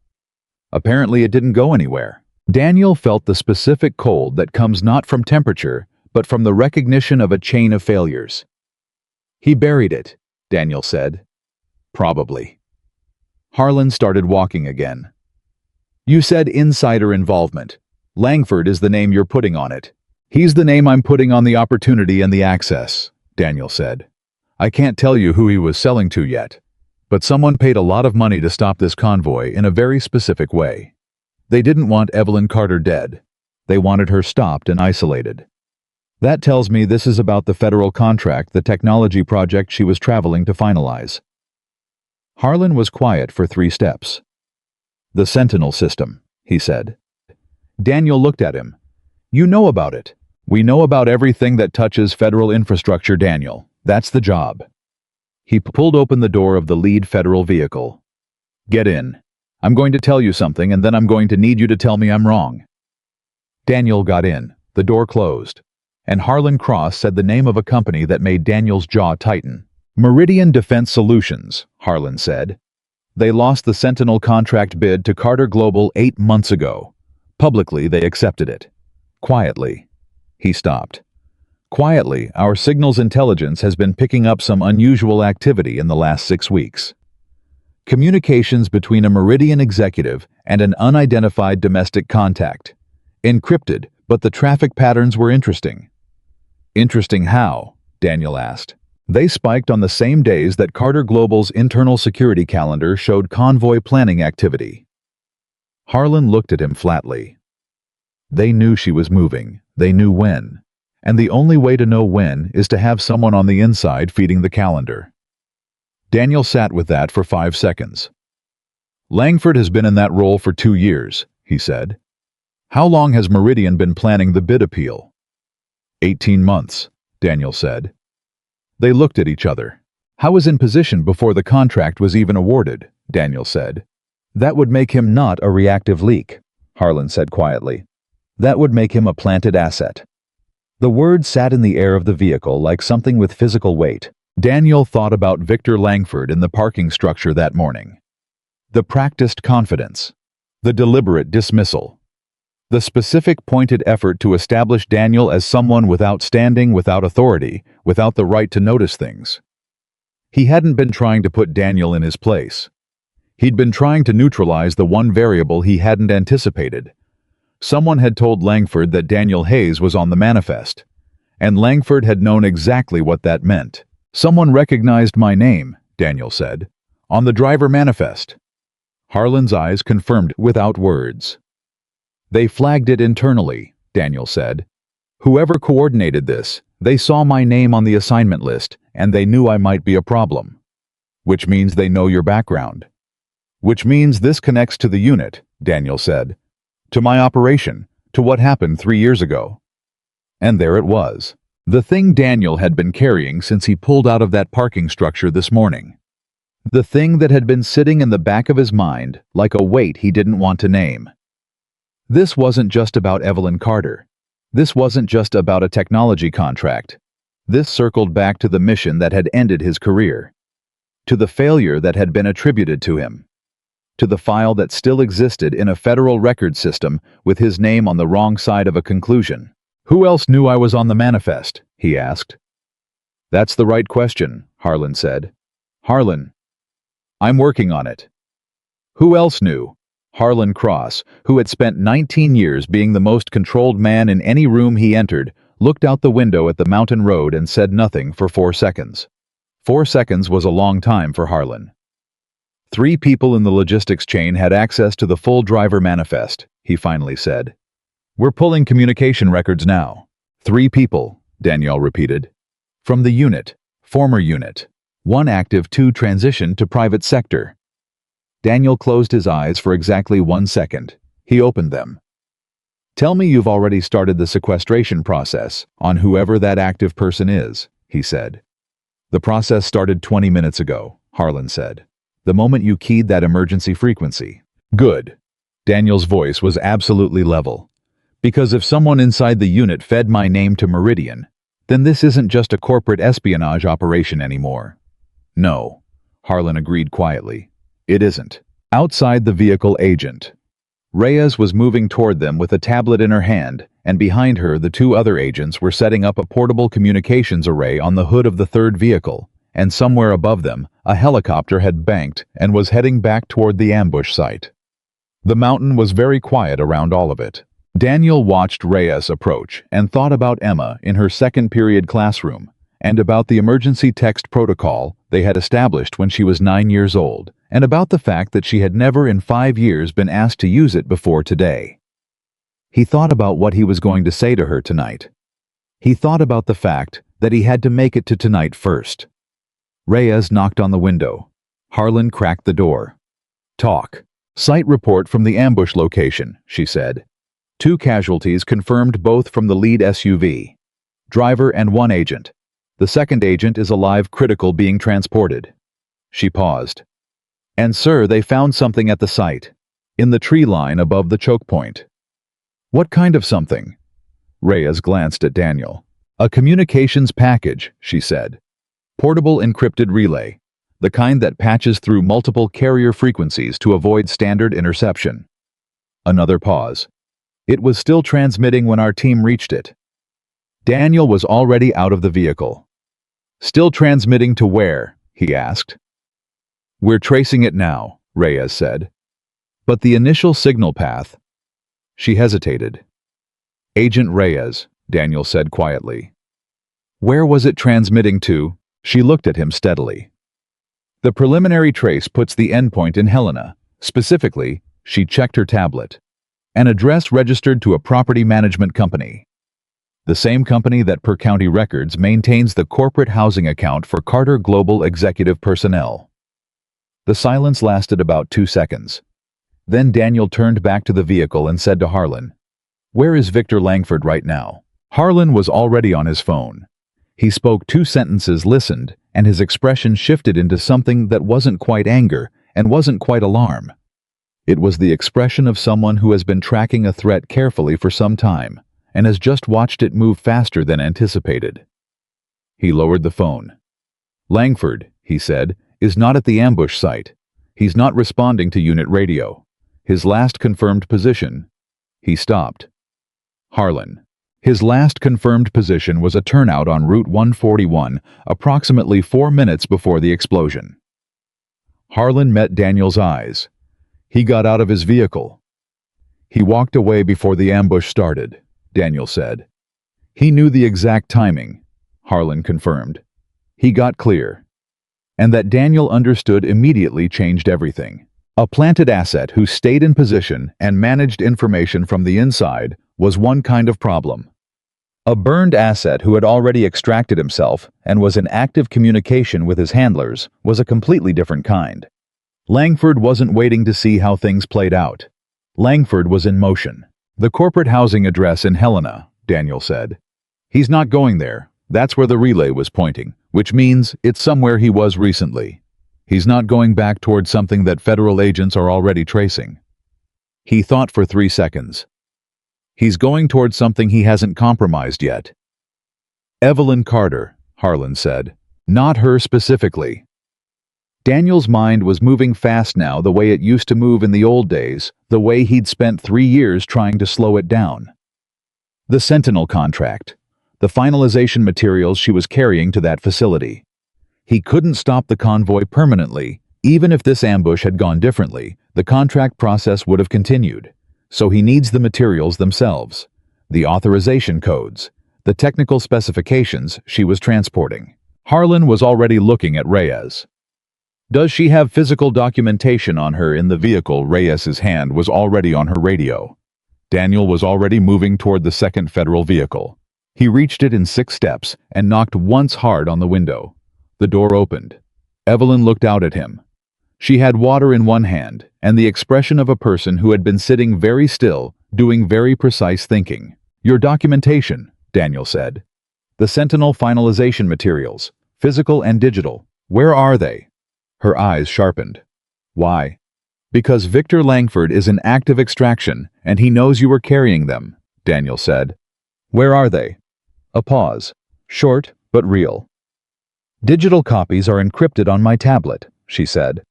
Apparently it didn't go anywhere. Daniel felt the specific cold that comes not from temperature, but from the recognition of a chain of failures. He buried it, Daniel said. Probably. Harlan started walking again. You said insider involvement. Langford is the name you're putting on it. He's the name I'm putting on the opportunity and the access, Daniel said. I can't tell you who he was selling to yet, but someone paid a lot of money to stop this convoy in a very specific way. They didn't want Evelyn Carter dead. They wanted her stopped and isolated. That tells me this is about the federal contract, the technology project she was traveling to finalize. Harlan was quiet for 3 steps. The Sentinel system, he said. Daniel looked at him. You know about it. We know about everything that touches federal infrastructure, Daniel. That's the job. He pulled open the door of the lead federal vehicle. Get in. I'm going to tell you something, and then I'm going to need you to tell me I'm wrong. Daniel got in. The door closed. And Harlan Cross said the name of a company that made Daniel's jaw tighten. Meridian Defense Solutions, Harlan said. They lost the Sentinel contract bid to Carter Global 8 months ago. Publicly, they accepted it. Quietly. He stopped. Quietly, our signals intelligence has been picking up some unusual activity in the last 6 weeks. Communications between a Meridian executive and an unidentified domestic contact. Encrypted, but the traffic patterns were interesting. Interesting how? Daniel asked. They spiked on the same days that Carter Global's internal security calendar showed convoy planning activity. Harlan looked at him flatly. They knew she was moving. They knew when. And the only way to know when is to have someone on the inside feeding the calendar. Daniel sat with that for 5 seconds. Langford has been in that role for 2 years, he said. How long has Meridian been planning the bid appeal? 18 months, Daniel said. They looked at each other. How was in position before the contract was even awarded, Daniel said. That would make him not a reactive leak, Harlan said quietly. That would make him a planted asset. The word sat in the air of the vehicle like something with physical weight. Daniel thought about Victor Langford in the parking structure that morning. The practiced confidence. The deliberate dismissal. The specific pointed effort to establish Daniel as someone without standing, without authority, without the right to notice things. He hadn't been trying to put Daniel in his place. He'd been trying to neutralize the one variable he hadn't anticipated. Someone had told Langford that Daniel Hayes was on the manifest, and Langford had known exactly what that meant. Someone recognized my name, Daniel said, on the driver manifest. Harlan's eyes confirmed without words. They flagged it internally, Daniel said. Whoever coordinated this, they saw my name on the assignment list, and they knew I might be a problem. Which means they know your background. Which means this connects to the unit, Daniel said. To my operation, to what happened 3 years ago. And there it was. The thing Daniel had been carrying since he pulled out of that parking structure this morning. The thing that had been sitting in the back of his mind like a weight he didn't want to name. This wasn't just about Evelyn Carter. This wasn't just about a technology contract. This circled back to the mission that had ended his career. To the failure that had been attributed to him. To the file that still existed in a federal record system with his name on the wrong side of a conclusion. Who else knew I was on the manifest? He asked. That's the right question, Harlan said. Harlan. I'm working on it. Who else knew? Harlan Cross, who had spent 19 years being the most controlled man in any room he entered, looked out the window at the mountain road and said nothing for 4 seconds. 4 seconds was a long time for Harlan. 3 people in the logistics chain had access to the full driver manifest, he finally said. We're pulling communication records now. 3 people, Danielle repeated. From the unit, former unit. 1 active, 2 transitioned to private sector. Daniel closed his eyes for exactly 1 second. He opened them. "Tell me you've already started the sequestration process on whoever that active person is," he said. "The process started 20 minutes ago," Harlan said. "The moment you keyed that emergency frequency." "Good." Daniel's voice was absolutely level. "Because if someone inside the unit fed my name to Meridian, then this isn't just a corporate espionage operation anymore." "No," Harlan agreed quietly. "It isn't." Outside the vehicle, Agent Reyes was moving toward them with a tablet in her hand, and behind her the two other agents were setting up a portable communications array on the hood of the third vehicle, and somewhere above them, a helicopter had banked and was heading back toward the ambush site. The mountain was very quiet around all of it. Daniel watched Reyes approach and thought about Emma in her second-period classroom, and about the emergency text protocol they had established when she was 9 years old, and about the fact that she had never in 5 years been asked to use it before today. He thought about what he was going to say to her tonight. He thought about the fact that he had to make it to tonight first. Reyes knocked on the window. Harlan cracked the door. "Talk." "Site report from the ambush location," she said. "2 casualties confirmed, both from the lead SUV. Driver and 1 agent. The second agent is alive, critical, being transported." She paused. "And sir, they found something at the site, in the tree line above the choke point." "What kind of something?" Reyes glanced at Daniel. "A communications package," she said. "Portable encrypted relay, the kind that patches through multiple carrier frequencies to avoid standard interception." Another pause. "It was still transmitting when our team reached it." Daniel was already out of the vehicle. "Still transmitting to where?" he asked. "We're tracing it now," Reyes said. "But the initial signal path—" She hesitated. "Agent Reyes," Daniel said quietly. "Where was it transmitting to?" She looked at him steadily. "The preliminary trace puts the endpoint in Helena. Specifically," she checked her tablet, "an address registered to a property management company. The same company that per county records maintains the corporate housing account for Carter Global executive personnel." The silence lasted about 2 seconds. Then Daniel turned back to the vehicle and said to Harlan, "Where is Victor Langford right now?" Harlan was already on his phone. He spoke 2 sentences, listened, and his expression shifted into something that wasn't quite anger and wasn't quite alarm. It was the expression of someone who has been tracking a threat carefully for some time and has just watched it move faster than anticipated. He lowered the phone. "Langford," he said, "is not at the ambush site. He's not responding to unit radio. His last confirmed position—" He stopped. "Harlan. His last confirmed position was a turnout on Route 141, approximately 4 minutes before the explosion." Harlan met Daniel's eyes. "He got out of his vehicle." "He walked away before the ambush started," Daniel said. "He knew the exact timing," Harlan confirmed. "He got clear." And that Daniel understood immediately changed everything. A planted asset who stayed in position and managed information from the inside was one kind of problem. A burned asset who had already extracted himself and was in active communication with his handlers was a completely different kind. Langford wasn't waiting to see how things played out. Langford was in motion. "The corporate housing address in Helena," Daniel said. "He's not going there. That's where the relay was pointing, which means it's somewhere he was recently. He's not going back toward something that federal agents are already tracing." He thought for 3 seconds. "He's going toward something he hasn't compromised yet." "Evelyn Carter," Harlan said. "Not her specifically." Daniel's mind was moving fast now, the way it used to move in the old days, the way he'd spent 3 years trying to slow it down. The Sentinel contract. The finalization materials she was carrying to that facility. He couldn't stop the convoy permanently. Even if this ambush had gone differently, the contract process would have continued. So he needs the materials themselves, the authorization codes, the technical specifications she was transporting. Harlan was already looking at Reyes. "Does she have physical documentation on her in the vehicle?" Reyes's hand was already on her radio. Daniel was already moving toward the second federal vehicle. He reached it in 6 steps and knocked once hard on the window. The door opened. Evelyn looked out at him. She had water in one hand and the expression of a person who had been sitting very still doing very precise thinking. Your documentation, Daniel said. The Sentinel finalization materials, physical and digital. Where are they? Her eyes sharpened. Why? Because Victor Langford is in active extraction, and he knows you were carrying them, Daniel said. Where are they? A pause. Short, but real. Digital copies are encrypted on my tablet, she said.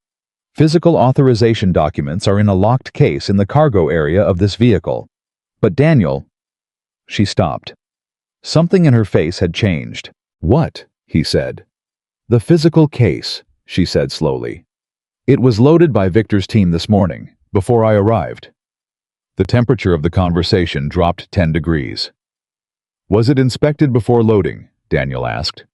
Physical authorization documents are in a locked case in the cargo area of this vehicle. But Daniel... She stopped. Something in her face had changed. What? He said. The physical case, she said slowly. It was loaded by Victor's team this morning, before I arrived. The temperature of the conversation dropped 10 degrees. Was it inspected before loading? Daniel asked.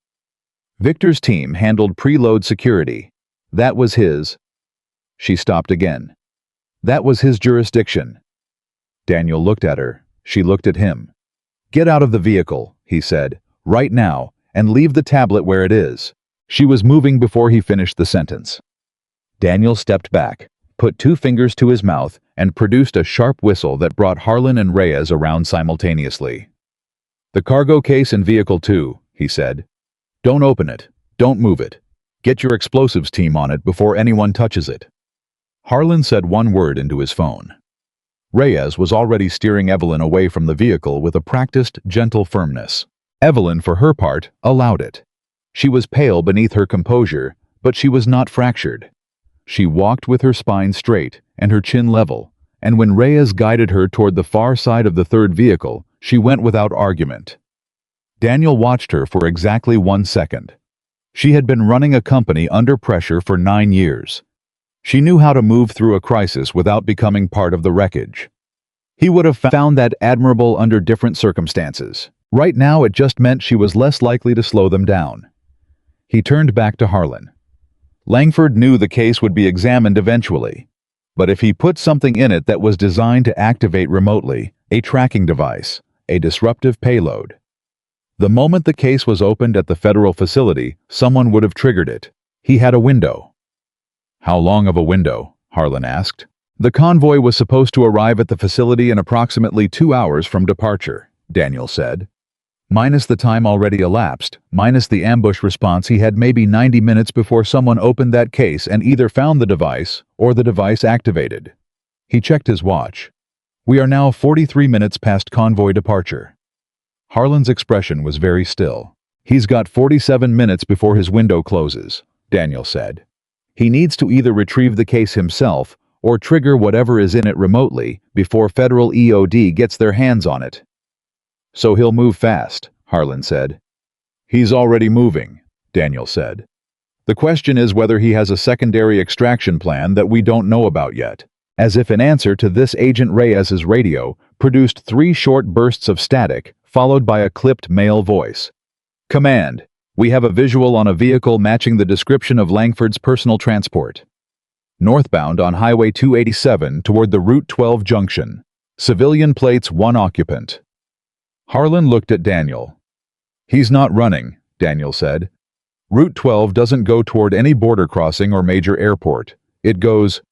Victor's team handled preload security. That was his... She stopped again. That was his jurisdiction. Daniel looked at her. She looked at him. Get out of the vehicle, he said, right now, and leave the tablet where it is. She was moving before he finished the sentence. Daniel stepped back, put 2 fingers to his mouth, and produced a sharp whistle that brought Harlan and Reyes around simultaneously. The cargo case in Vehicle 2, he said. Don't open it. Don't move it. Get your explosives team on it before anyone touches it. Harlan said one word into his phone. Reyes was already steering Evelyn away from the vehicle with a practiced, gentle firmness. Evelyn, for her part, allowed it. She was pale beneath her composure, but she was not fractured. She walked with her spine straight and her chin level, and when Reyes guided her toward the far side of the third vehicle, she went without argument. Daniel watched her for exactly 1 second. She had been running a company under pressure for 9 years. She knew how to move through a crisis without becoming part of the wreckage. He would have found that admirable under different circumstances. Right now it just meant she was less likely to slow them down. He turned back to Harlan. Langford knew the case would be examined eventually. But if he put something in it that was designed to activate remotely, a tracking device, a disruptive payload. The moment the case was opened at the federal facility, someone would have triggered it. He had a window. How long of a window? Harlan asked. The convoy was supposed to arrive at the facility in approximately 2 hours from departure, Daniel said. Minus the time already elapsed, minus the ambush response, he had maybe 90 minutes before someone opened that case and either found the device or the device activated. He checked his watch. We are now 43 minutes past convoy departure. Harlan's expression was very still. He's got 47 minutes before his window closes, Daniel said. He needs to either retrieve the case himself or trigger whatever is in it remotely before federal EOD gets their hands on it. So he'll move fast, Harlan said. He's already moving, Daniel said. The question is whether he has a secondary extraction plan that we don't know about yet. As if in answer to this, Agent Reyes's radio produced 3 short bursts of static, followed by a clipped male voice. Command. We have a visual on a vehicle matching the description of Langford's personal transport. Northbound on Highway 287 toward the Route 12 junction. Civilian plates 1 occupant. Harlan looked at Daniel. He's not running, Daniel said. Route 12 doesn't go toward any border crossing or major airport. It goes...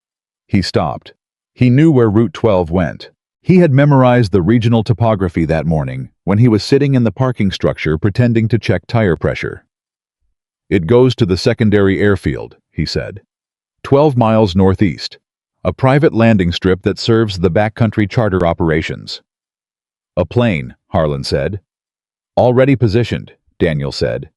He stopped. He knew where Route 12 went. He had memorized the regional topography that morning when he was sitting in the parking structure pretending to check tire pressure. It goes to the secondary airfield, he said. 12 miles northeast. A private landing strip that serves the backcountry charter operations. A plane, Harlan said. Already positioned, Daniel said.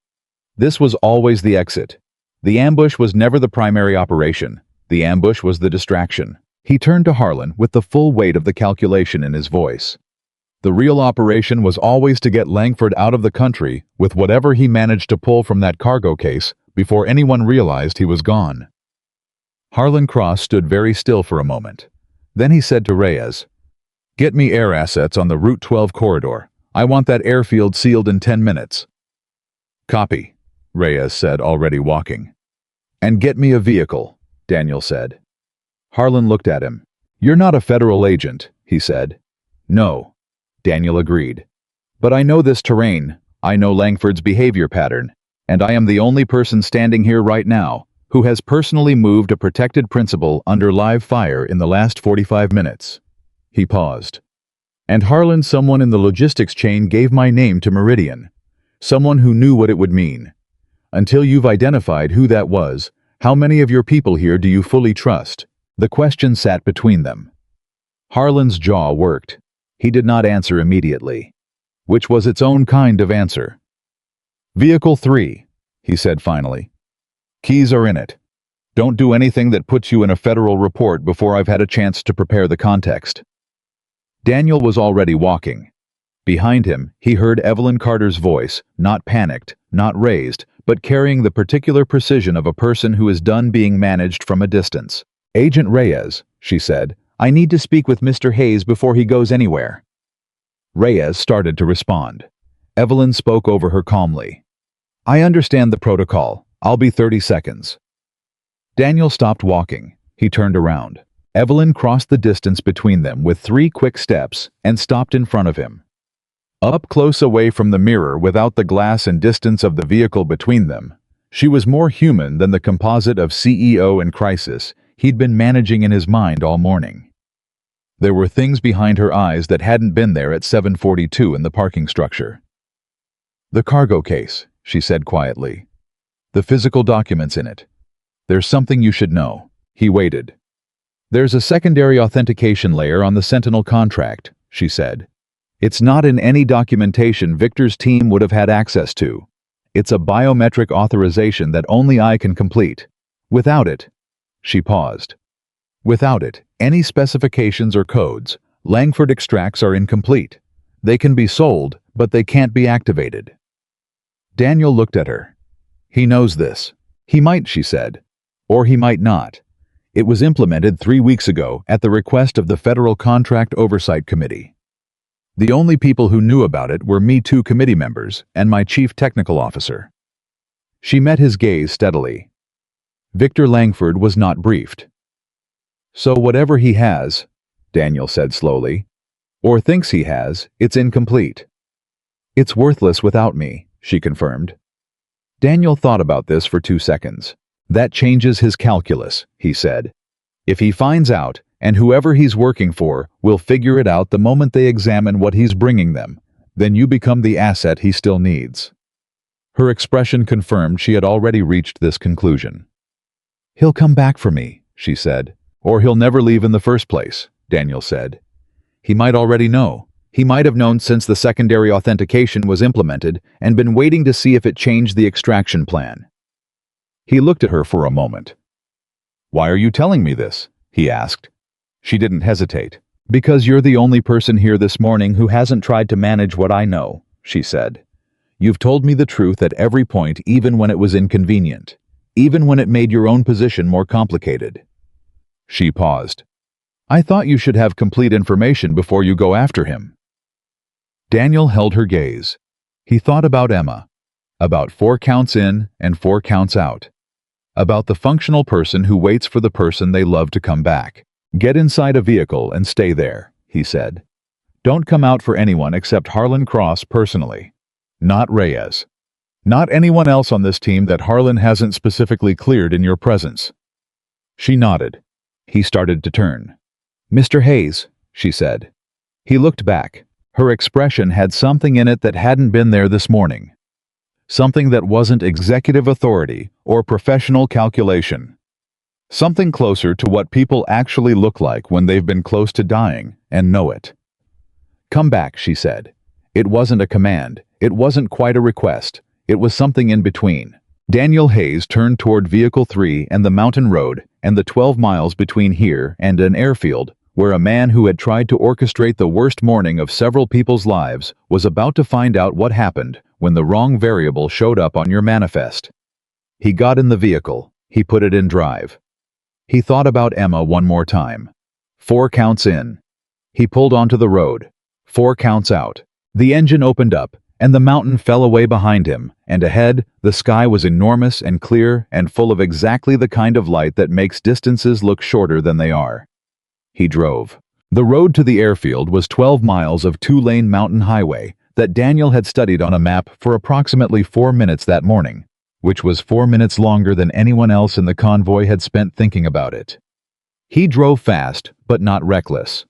This was always the exit. The ambush was never the primary operation. The ambush was the distraction. He turned to Harlan with the full weight of the calculation in his voice. The real operation was always to get Langford out of the country with whatever he managed to pull from that cargo case before anyone realized he was gone. Harlan Cross stood very still for a moment. Then he said to Reyes, "Get me air assets on the Route 12 corridor. I want that airfield sealed in 10 minutes. Copy, Reyes said, already walking. And get me a vehicle, Daniel said. Harlan looked at him. You're not a federal agent, he said. No, Daniel agreed. But I know this terrain, I know Langford's behavior pattern, and I am the only person standing here right now who has personally moved a protected principal under live fire in the last 45 minutes. He paused. And Harlan, someone in the logistics chain, gave my name to Meridian. Someone who knew what it would mean. Until you've identified who that was, how many of your people here do you fully trust? The question sat between them. Harlan's jaw worked. He did not answer immediately, which was its own kind of answer. Vehicle 3, he said finally. Keys are in it. Don't do anything that puts you in a federal report before I've had a chance to prepare the context. Daniel was already walking. Behind him, he heard Evelyn Carter's voice, not panicked, not raised, but carrying the particular precision of a person who is done being managed from a distance. Agent Reyes, she said, I need to speak with Mr. Hayes before he goes anywhere. Reyes started to respond. Evelyn spoke over her calmly. I understand the protocol. I'll be 30 seconds. Daniel stopped walking. He turned around. Evelyn crossed the distance between them with 3 quick steps and stopped in front of him. Up close away from the mirror without the glass and distance of the vehicle between them, she was more human than the composite of CEO and crisis he'd been managing in his mind all morning. There were things behind her eyes that hadn't been there at 7:42 in the parking structure. The cargo case, she said quietly. The physical documents in it. There's something you should know. He waited. There's a secondary authentication layer on the Sentinel contract, she said. It's not in any documentation Victor's team would have had access to. It's a biometric authorization that only I can complete. Without it, she paused. Without it, any specifications or codes, Langford extracts are incomplete. They can be sold, but they can't be activated. Daniel looked at her. He knows this. He might, she said. Or he might not. It was implemented 3 weeks ago at the request of the Federal Contract Oversight Committee. The only people who knew about it were Me Too committee members and my chief technical officer. She met his gaze steadily. Victor Langford was not briefed. So whatever he has, Daniel said slowly, or thinks he has, it's incomplete. It's worthless without me, she confirmed. Daniel thought about this for 2 seconds. That changes his calculus, he said. If he finds out, and whoever he's working for will figure it out the moment they examine what he's bringing them, then you become the asset he still needs. Her expression confirmed she had already reached this conclusion. He'll come back for me, she said. Or he'll never leave in the first place, Daniel said. He might already know. He might have known since the secondary authentication was implemented and been waiting to see if it changed the extraction plan. He looked at her for a moment. Why are you telling me this? He asked. She didn't hesitate. Because you're the only person here this morning who hasn't tried to manage what I know, she said. You've told me the truth at every point, even when it was inconvenient, even when it made your own position more complicated. She paused. I thought you should have complete information before you go after him. Daniel held her gaze. He thought about Emma, about 4 counts in and 4 counts out, about the functional person who waits for the person they love to come back. Get inside a vehicle and stay there, he said. Don't come out for anyone except Harlan Cross personally. Not Reyes. Not anyone else on this team that Harlan hasn't specifically cleared in your presence. She nodded. He started to turn. Mr. Hayes, she said. He looked back. Her expression had something in it that hadn't been there this morning. Something that wasn't executive authority or professional calculation. Something closer to what people actually look like when they've been close to dying and know it. Come back, she said. It wasn't a command. It wasn't quite a request. It was something in between. Daniel Hayes turned toward Vehicle 3 and the mountain road and the 12 miles between here and an airfield where a man who had tried to orchestrate the worst morning of several people's lives was about to find out what happened when the wrong variable showed up on your manifest. He got in the vehicle. He put it in drive. He thought about Emma one more time. 4 counts in. He pulled onto the road. 4 counts out. The engine opened up, and the mountain fell away behind him, and ahead, the sky was enormous and clear and full of exactly the kind of light that makes distances look shorter than they are. He drove. The road to the airfield was 12 miles of 2-lane mountain highway that Daniel had studied on a map for approximately 4 minutes that morning, which was 4 minutes longer than anyone else in the convoy had spent thinking about it. He drove fast, but not reckless.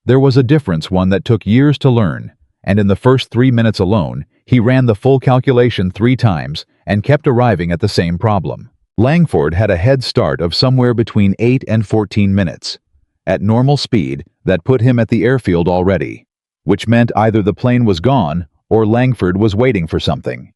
There was a difference, one that took years to learn, and in the first 3 minutes alone, he ran the full calculation 3 times and kept arriving at the same problem. Langford had a head start of somewhere between 8 and 14 minutes. At normal speed, that put him at the airfield already, which meant either the plane was gone or Langford was waiting for something.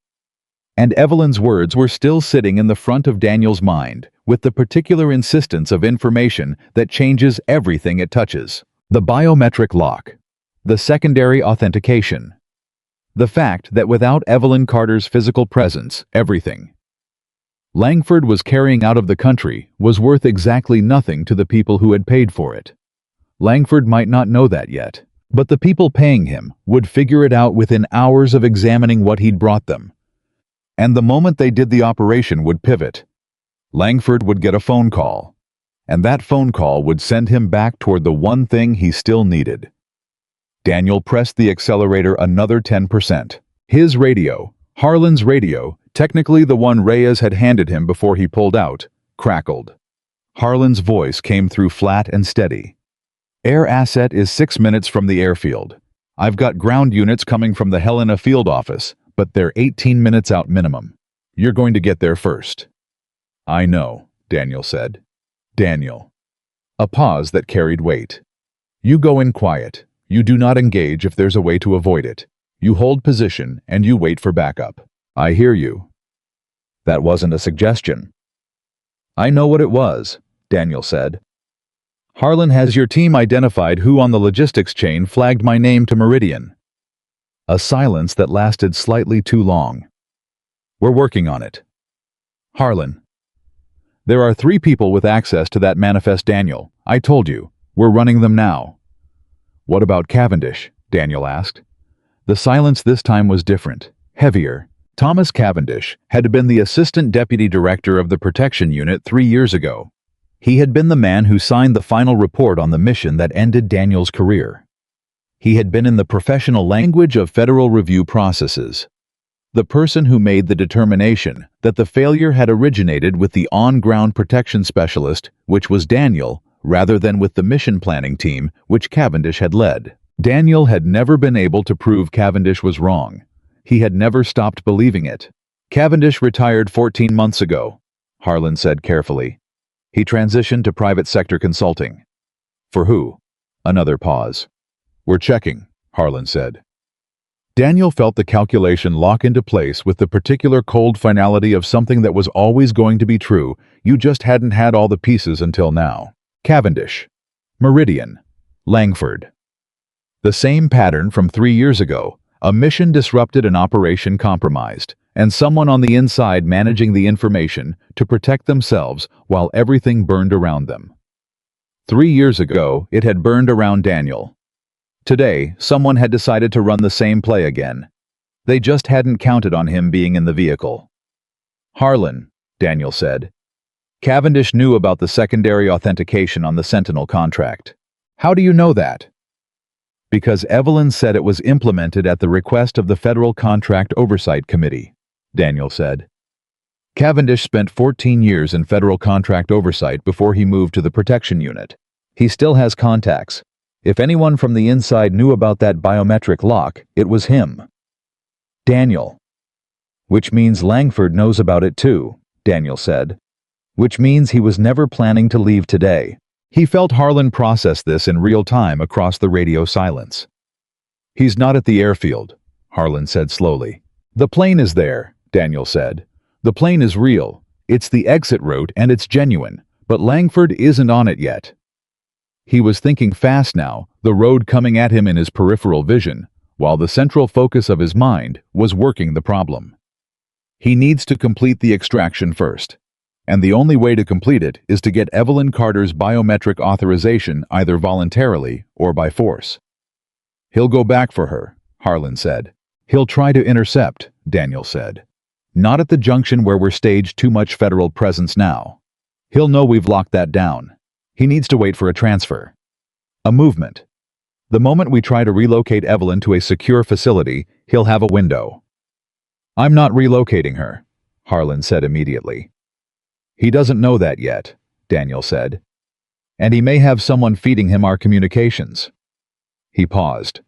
And Evelyn's words were still sitting in the front of Daniel's mind, with the particular insistence of information that changes everything it touches. The biometric lock. The secondary authentication. The fact that without Evelyn Carter's physical presence, everything Langford was carrying out of the country was worth exactly nothing to the people who had paid for it. Langford might not know that yet, but the people paying him would figure it out within hours of examining what he'd brought them. And the moment they did, the operation would pivot. Langford would get a phone call, and that phone call would send him back toward the one thing he still needed. Daniel pressed the accelerator another 10%. His radio, Harlan's radio, technically the one Reyes had handed him before he pulled out, crackled. Harlan's voice came through flat and steady. Air asset is 6 minutes from the airfield. I've got ground units coming from the Helena field office, but they're 18 minutes out minimum. You're going to get there first. I know, Daniel said. Daniel. A pause that carried weight. You go in quiet. You do not engage if there's a way to avoid it. You hold position and you wait for backup. I hear you. That wasn't a suggestion. I know what it was, Daniel said. Harlan has your team identified who on the logistics chain flagged my name to Meridian. A silence that lasted slightly too long. We're working on it. Harlan. There are 3 people with access to that manifest, Daniel. I told you. We're running them now. What about Cavendish? Daniel asked. The silence this time was different, heavier. Thomas Cavendish had been the assistant deputy director of the protection unit 3 years ago. He had been the man who signed the final report on the mission that ended Daniel's career. He had been in the professional language of federal review processes. The person who made the determination that the failure had originated with the on-ground protection specialist, which was Daniel, rather than with the mission planning team, which Cavendish had led. Daniel had never been able to prove Cavendish was wrong. He had never stopped believing it. Cavendish retired 14 months ago, Harlan said carefully. He transitioned to private sector consulting. For who? Another pause. We're checking, Harlan said. Daniel felt the calculation lock into place with the particular cold finality of something that was always going to be true. You just hadn't had all the pieces until now. Cavendish. Meridian. Langford. The same pattern from 3 years ago. A mission disrupted, an operation compromised, and someone on the inside managing the information to protect themselves while everything burned around them. 3 years ago, it had burned around Daniel. Today, someone had decided to run the same play again. They just hadn't counted on him being in the vehicle. Harlan, Daniel said. Cavendish knew about the secondary authentication on the Sentinel contract. How do you know that? Because Evelyn said it was implemented at the request of the Federal Contract Oversight Committee, Daniel said. Cavendish spent 14 years in federal contract oversight before he moved to the protection unit. He still has contacts. If anyone from the inside knew about that biometric lock, it was him. Daniel. Which means Langford knows about it too, Daniel said. Which means he was never planning to leave today. He felt Harlan process this in real time across the radio silence. He's not at the airfield, Harlan said slowly. The plane is there, Daniel said. The plane is real. It's the exit route and it's genuine, but Langford isn't on it yet. He was thinking fast now, the road coming at him in his peripheral vision, while the central focus of his mind was working the problem. He needs to complete the extraction first. And the only way to complete it is to get Evelyn Carter's biometric authorization either voluntarily or by force. He'll go back for her, Harlan said. He'll try to intercept, Daniel said. Not at the junction where we're staged too much federal presence now. He'll know we've locked that down. He needs to wait for a transfer. A movement. The moment we try to relocate Evelyn to a secure facility, he'll have a window. I'm not relocating her, Harlan said immediately. He doesn't know that yet, Daniel said. And he may have someone feeding him our communications. He paused.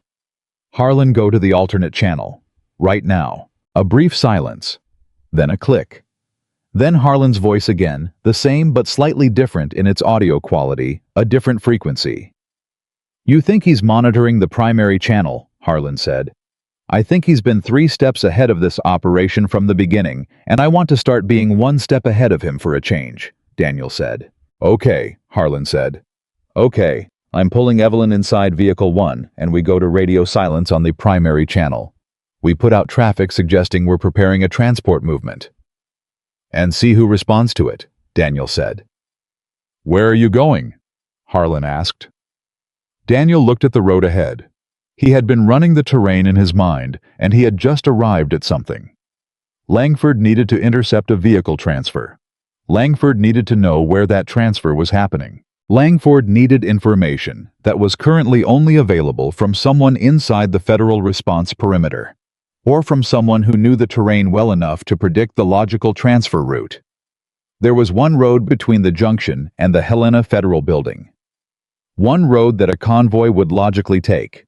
Harlan, go to the alternate channel. Right now. A brief silence. Then a click. Then Harlan's voice again, the same but slightly different in its audio quality, a different frequency. You think he's monitoring the primary channel, Harlan said. I think he's been 3 steps ahead of this operation from the beginning, and I want to start being 1 step ahead of him for a change, Daniel said. Okay, Harlan said. Okay, I'm pulling Evelyn inside Vehicle 1, and we go to radio silence on the primary channel. We put out traffic suggesting we're preparing a transport movement. And see who responds to it, Daniel said. Where are you going? Harlan asked. Daniel looked at the road ahead. He had been running the terrain in his mind, and he had just arrived at something. Langford needed to intercept a vehicle transfer. Langford needed to know where that transfer was happening. Langford needed information that was currently only available from someone inside the federal response perimeter, or from someone who knew the terrain well enough to predict the logical transfer route. There was one road between the junction and the Helena Federal Building. One road that a convoy would logically take.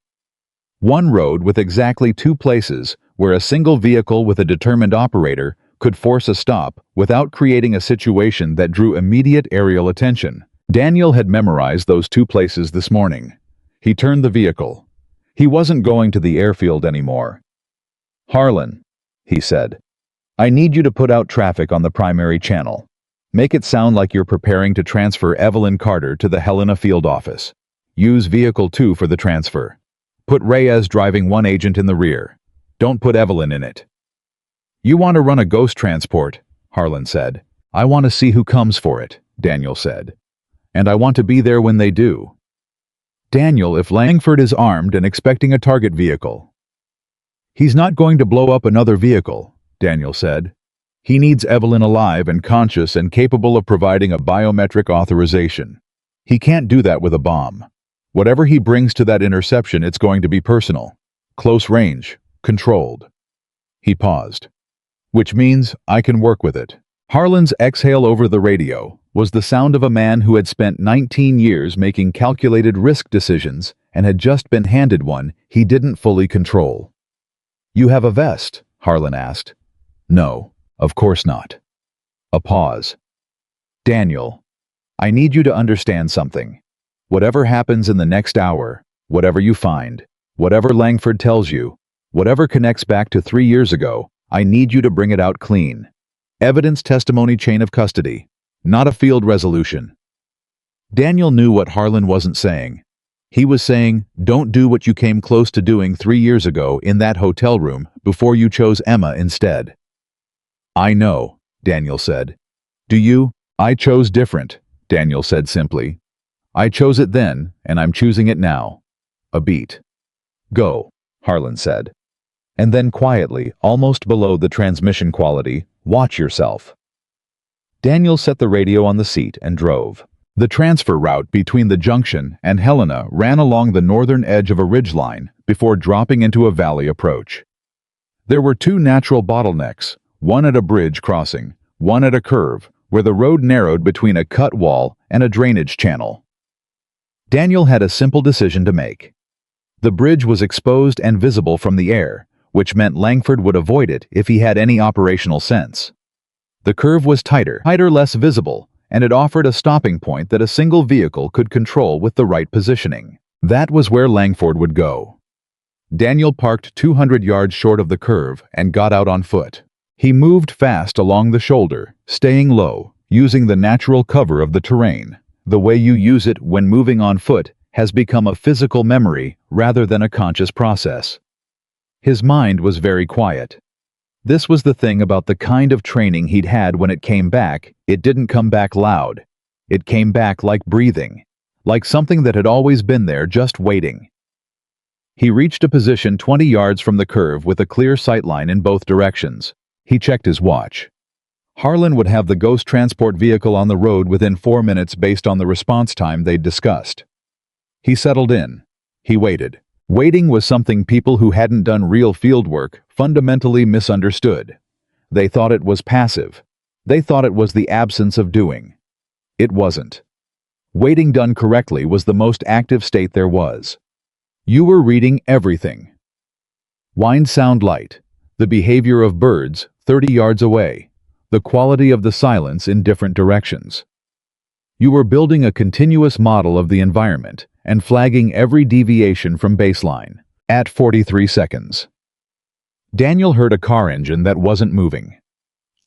One road with exactly 2 places where a single vehicle with a determined operator could force a stop without creating a situation that drew immediate aerial attention. Daniel had memorized those 2 places this morning. He turned the vehicle. He wasn't going to the airfield anymore. Harlan, he said, I need you to put out traffic on the primary channel. Make it sound like you're preparing to transfer Evelyn Carter to the Helena field office. Use Vehicle 2 for the transfer. Put Reyes driving 1 agent in the rear. Don't put Evelyn in it. You want to run a ghost transport, Harlan said. I want to see who comes for it, Daniel said. And I want to be there when they do. Daniel, if Langford is armed and expecting a target vehicle. He's not going to blow up another vehicle, Daniel said. He needs Evelyn alive and conscious and capable of providing a biometric authorization. He can't do that with a bomb. Whatever he brings to that interception, it's going to be personal, close range, controlled. He paused. Which means I can work with it. Harlan's exhale over the radio was the sound of a man who had spent 19 years making calculated risk decisions and had just been handed one he didn't fully control. You have a vest? Harlan asked. No, of course not. A pause. Daniel, I need you to understand something. Whatever happens in the next hour, whatever you find, whatever Langford tells you, whatever connects back to 3 years ago, I need you to bring it out clean. Evidence, testimony, chain of custody, not a field resolution. Daniel knew what Harlan wasn't saying. He was saying, don't do what you came close to doing 3 years ago in that hotel room before you chose Emma instead. I know, Daniel said. Do you? I chose different, Daniel said simply. I chose it then, and I'm choosing it now. A beat. Go, Harlan said. And then quietly, almost below the transmission quality, watch yourself. Daniel set the radio on the seat and drove. The transfer route between the junction and Helena ran along the northern edge of a ridgeline before dropping into a valley approach. There were 2 natural bottlenecks, one at a bridge crossing, one at a curve, where the road narrowed between a cut wall and a drainage channel. Daniel had a simple decision to make. The bridge was exposed and visible from the air, which meant Langford would avoid it if he had any operational sense. The curve was tighter, less visible, and it offered a stopping point that a single vehicle could control with the right positioning. That was where Langford would go. Daniel parked 200 yards short of the curve and got out on foot. He moved fast along the shoulder, staying low, using the natural cover of the terrain. The way you use it when moving on foot has become a physical memory rather than a conscious process. His mind was very quiet. This was the thing about the kind of training he'd had when it came back. It didn't come back loud. It came back like breathing, like something that had always been there just waiting. He reached a position 20 yards from the curve with a clear sightline in both directions. He checked his watch. Harlan would have the ghost transport vehicle on the road within 4 minutes based on the response time they'd discussed. He settled in. He waited. Waiting was something people who hadn't done real field work fundamentally misunderstood. They thought it was passive. They thought it was the absence of doing. It wasn't. Waiting done correctly was the most active state there was. You were reading everything. Wind sound light, the behavior of birds 30 yards away, the quality of the silence in different directions. You were building a continuous model of the environment and flagging every deviation from baseline. At 43 seconds. Daniel heard a car engine that wasn't moving.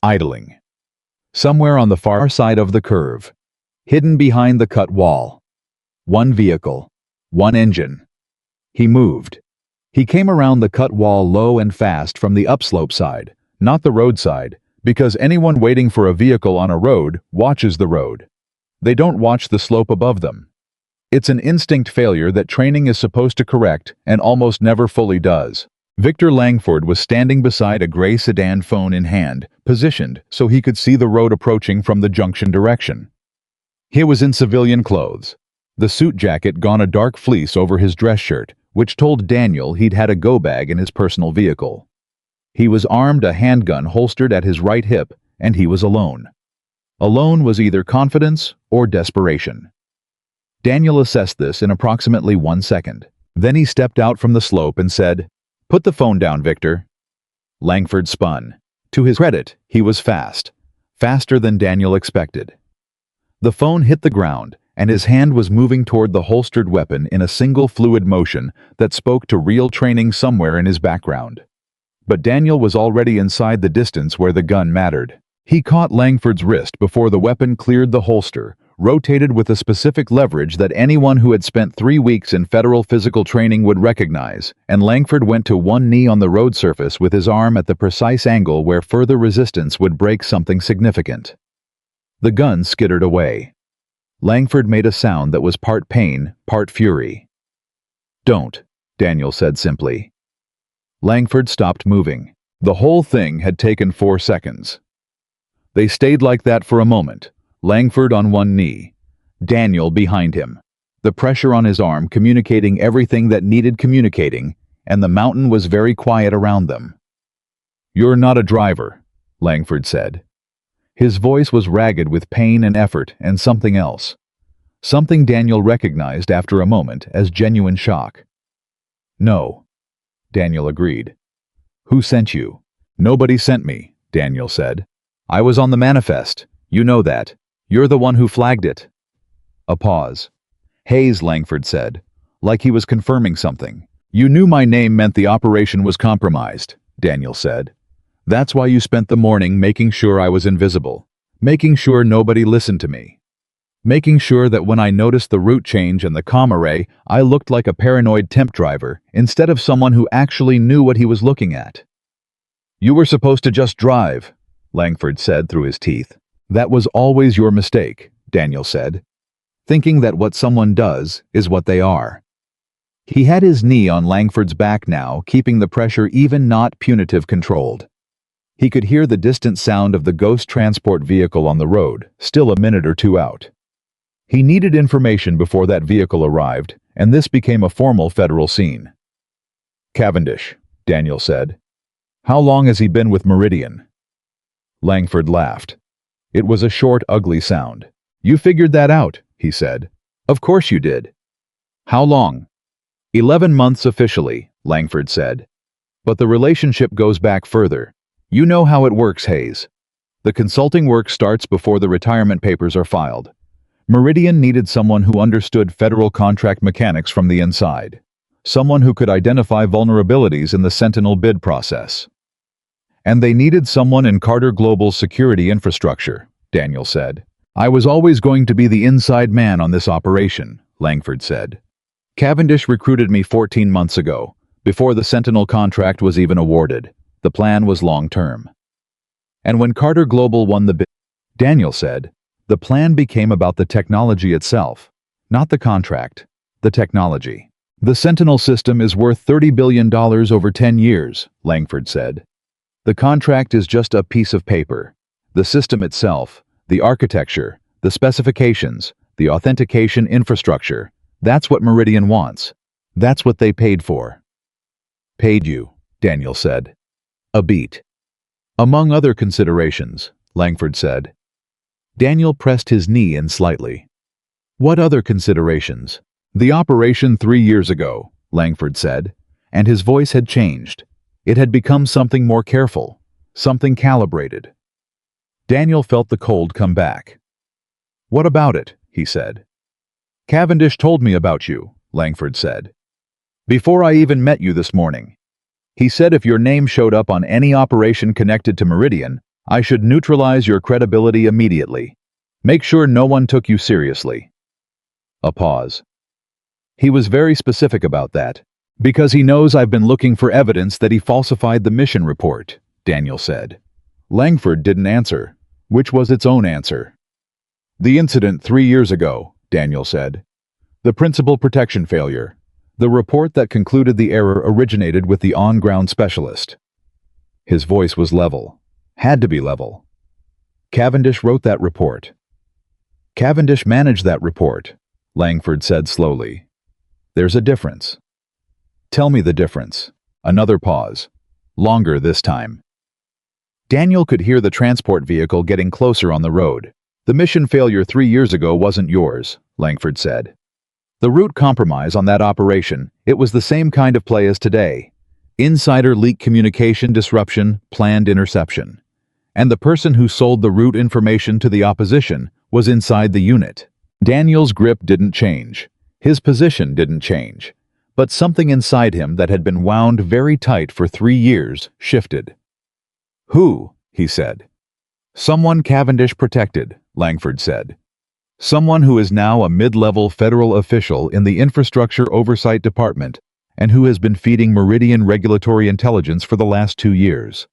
Idling. Somewhere on the far side of the curve. Hidden behind the cut wall. One vehicle. One engine. He moved. He came around the cut wall low and fast from the upslope side, not the roadside, because anyone waiting for a vehicle on a road watches the road. They don't watch the slope above them. It's an instinct failure that training is supposed to correct and almost never fully does. Victor Langford was standing beside a gray sedan, phone in hand, positioned so he could see the road approaching from the junction direction. He was in civilian clothes. The suit jacket gone a dark fleece over his dress shirt, which told Daniel he'd had a go bag in his personal vehicle. He was armed, a handgun holstered at his right hip, and he was alone. Alone was either confidence or desperation. Daniel assessed this in approximately 1 second. Then he stepped out from the slope and said, "Put the phone down, Victor." Langford spun. To his credit, he was fast. Faster than Daniel expected. The phone hit the ground, and his hand was moving toward the holstered weapon in a single fluid motion that spoke to real training somewhere in his background. But Daniel was already inside the distance where the gun mattered. He caught Langford's wrist before the weapon cleared the holster, rotated with a specific leverage that anyone who had spent 3 weeks in federal physical training would recognize, and Langford went to one knee on the road surface with his arm at the precise angle where further resistance would break something significant. The gun skittered away. Langford made a sound that was part pain, part fury. "Don't," Daniel said simply. Langford stopped moving. The whole thing had taken 4 seconds. They stayed like that for a moment. Langford on one knee, Daniel behind him, the pressure on his arm communicating everything that needed communicating, and the mountain was very quiet around them. "You're not a driver," Langford said. His voice was ragged with pain and effort and something else. Something Daniel recognized after a moment as genuine shock. "No," Daniel agreed. "Who sent you?" "Nobody sent me," Daniel said. "I was on the manifest. You know that. You're the one who flagged it." A pause. "Hayes," Langford said, like he was confirming something. "You knew my name meant the operation was compromised," Daniel said. "That's why you spent the morning making sure I was invisible, making sure nobody listened to me, making sure that when I noticed the route change and the comm array, I looked like a paranoid temp driver instead of someone who actually knew what he was looking at." "You were supposed to just drive," Langford said through his teeth. "That was always your mistake," Daniel said, thinking that what someone does is what they are. He had his knee on Langford's back now, keeping the pressure even, not punitive, controlled. He could hear the distant sound of the ghost transport vehicle on the road, still a minute or two out. He needed information before that vehicle arrived, and this became a formal federal scene. "Cavendish," Daniel said. "How long has he been with Meridian?" Langford laughed. It was a short, ugly sound. "You figured that out," he said. "Of course you did." "How long?" 11 months officially, Langford said. "But the relationship goes back further. You know how it works, Hayes. The consulting work starts before the retirement papers are filed. Meridian needed someone who understood federal contract mechanics from the inside. Someone who could identify vulnerabilities in the Sentinel bid process. And they needed someone in Carter Global's security infrastructure," Daniel said. "I was always going to be the inside man on this operation," Langford said. "Cavendish recruited me 14 months ago, before the Sentinel contract was even awarded. The plan was long-term. And when Carter Global won the bid," Daniel said, "the plan became about the technology itself, not the contract, the technology. The Sentinel system is worth $30 billion over 10 years, Langford said. The contract is just a piece of paper. The system itself, the architecture, the specifications, the authentication infrastructure, that's what Meridian wants. That's what they paid for." "Paid you," Daniel said. "A beat." "Among other considerations," Langford said. Daniel pressed his knee in slightly. "What other considerations?" "The operation 3 years ago," Langford said, and his voice had changed. It had become something more careful, something calibrated. Daniel felt the cold come back. "What about it?" he said. "Cavendish told me about you," Langford said. "Before I even met you this morning. He said if your name showed up on any operation connected to Meridian, I should neutralize your credibility immediately. Make sure no one took you seriously." A pause. "He was very specific about that, because he knows I've been looking for evidence that he falsified the mission report," Daniel said. Langford didn't answer, which was its own answer. "The incident 3 years ago," Daniel said. "The principal protection failure. The report that concluded the error originated with the on-ground specialist." His voice was level. Had to be level. "Cavendish wrote that report." "Cavendish managed that report," Langford said slowly. "There's a difference." "Tell me the difference." Another pause. Longer this time. Daniel could hear the transport vehicle getting closer on the road. "The mission failure 3 years ago wasn't yours," Langford said. "The route compromise on that operation, it was the same kind of play as today. Insider leak communication disruption, planned interception. And the person who sold the route information to the opposition was inside the unit." Daniel's grip didn't change. His position didn't change. But something inside him that had been wound very tight for 3 years shifted. "Who?" he said. "Someone Cavendish protected," Langford said. "Someone who is now a mid-level federal official in the Infrastructure Oversight Department and who has been feeding Meridian regulatory intelligence for the last 2 years."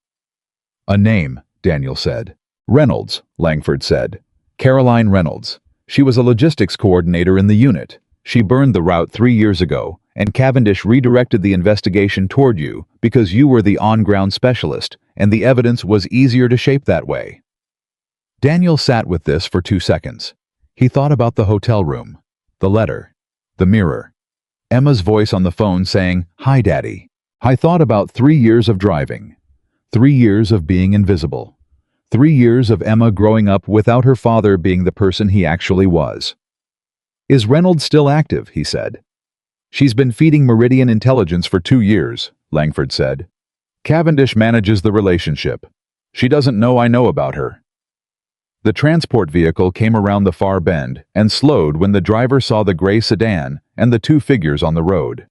"A name," Daniel said. "Reynolds," Langford said. "Caroline Reynolds. She was a logistics coordinator in the unit. She burned the route 3 years ago, and Cavendish redirected the investigation toward you because you were the on-ground specialist, and the evidence was easier to shape that way." Daniel sat with this for 2 seconds. He thought about the hotel room, the letter, the mirror, Emma's voice on the phone saying, "Hi, Daddy." I thought about 3 years of driving, 3 years of being invisible, 3 years of Emma growing up without her father being the person he actually was. "Is Reynolds still active?" he said. "She's been feeding Meridian intelligence for 2 years, Langford said. "Cavendish manages the relationship. She doesn't know I know about her." The transport vehicle came around the far bend and slowed when the driver saw the gray sedan and the 2 figures on the road.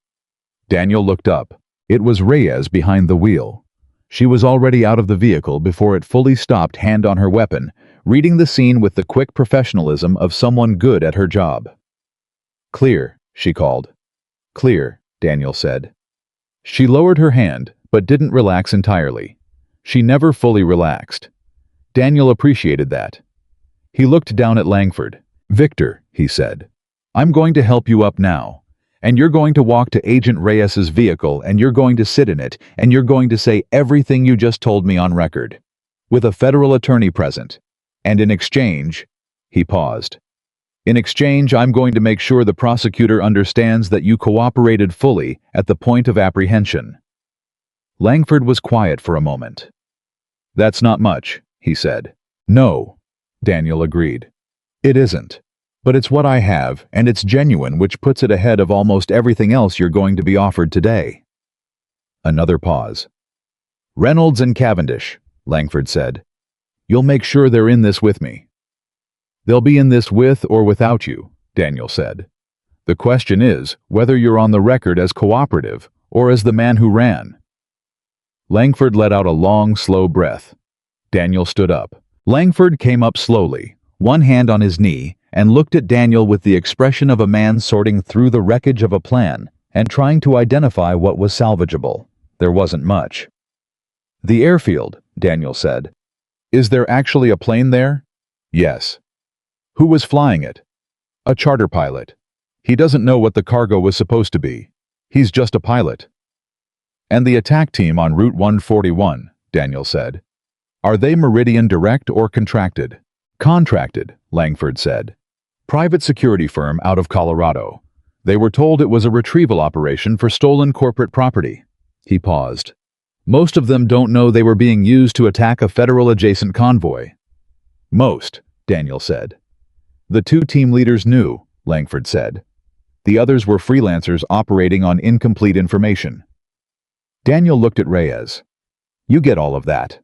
Daniel looked up. It was Reyes behind the wheel. She was already out of the vehicle before it fully stopped, hand on her weapon, reading the scene with the quick professionalism of someone good at her job. "Clear," she called. "Clear," Daniel said. She lowered her hand, but didn't relax entirely. She never fully relaxed. Daniel appreciated that. He looked down at Langford. "Victor," he said, "I'm going to help you up now. And you're going to walk to Agent Reyes's vehicle, and you're going to sit in it, and you're going to say everything you just told me on record. With a federal attorney present. And in exchange," he paused. "In exchange, I'm going to make sure the prosecutor understands that you cooperated fully at the point of apprehension." Langford was quiet for a moment. "That's not much," he said. "No," Daniel agreed. "It isn't. But it's what I have, and it's genuine, which puts it ahead of almost everything else you're going to be offered today." Another pause. "Reynolds and Cavendish," Langford said. "You'll make sure they're in this with me." "They'll be in this with or without you," Daniel said. "The question is whether you're on the record as cooperative or as the man who ran." Langford let out a long, slow breath. Daniel stood up. Langford came up slowly, one hand on his knee, and looked at Daniel with the expression of a man sorting through the wreckage of a plan and trying to identify what was salvageable. There wasn't much. "The airfield," Daniel said. "Is there actually a plane there?" "Yes." "Who was flying it?" "A charter pilot. He doesn't know what the cargo was supposed to be. He's just a pilot." "And the attack team on Route 141, Daniel said. "Are they Meridian direct or contracted?" "Contracted," Langford said. "Private security firm out of Colorado. They were told it was a retrieval operation for stolen corporate property." He paused. "Most of them don't know they were being used to attack a federal-adjacent convoy." "Most," Daniel said. "The 2 team leaders knew," Langford said. The others were freelancers operating on incomplete information. Daniel looked at Reyes. "You get all of that."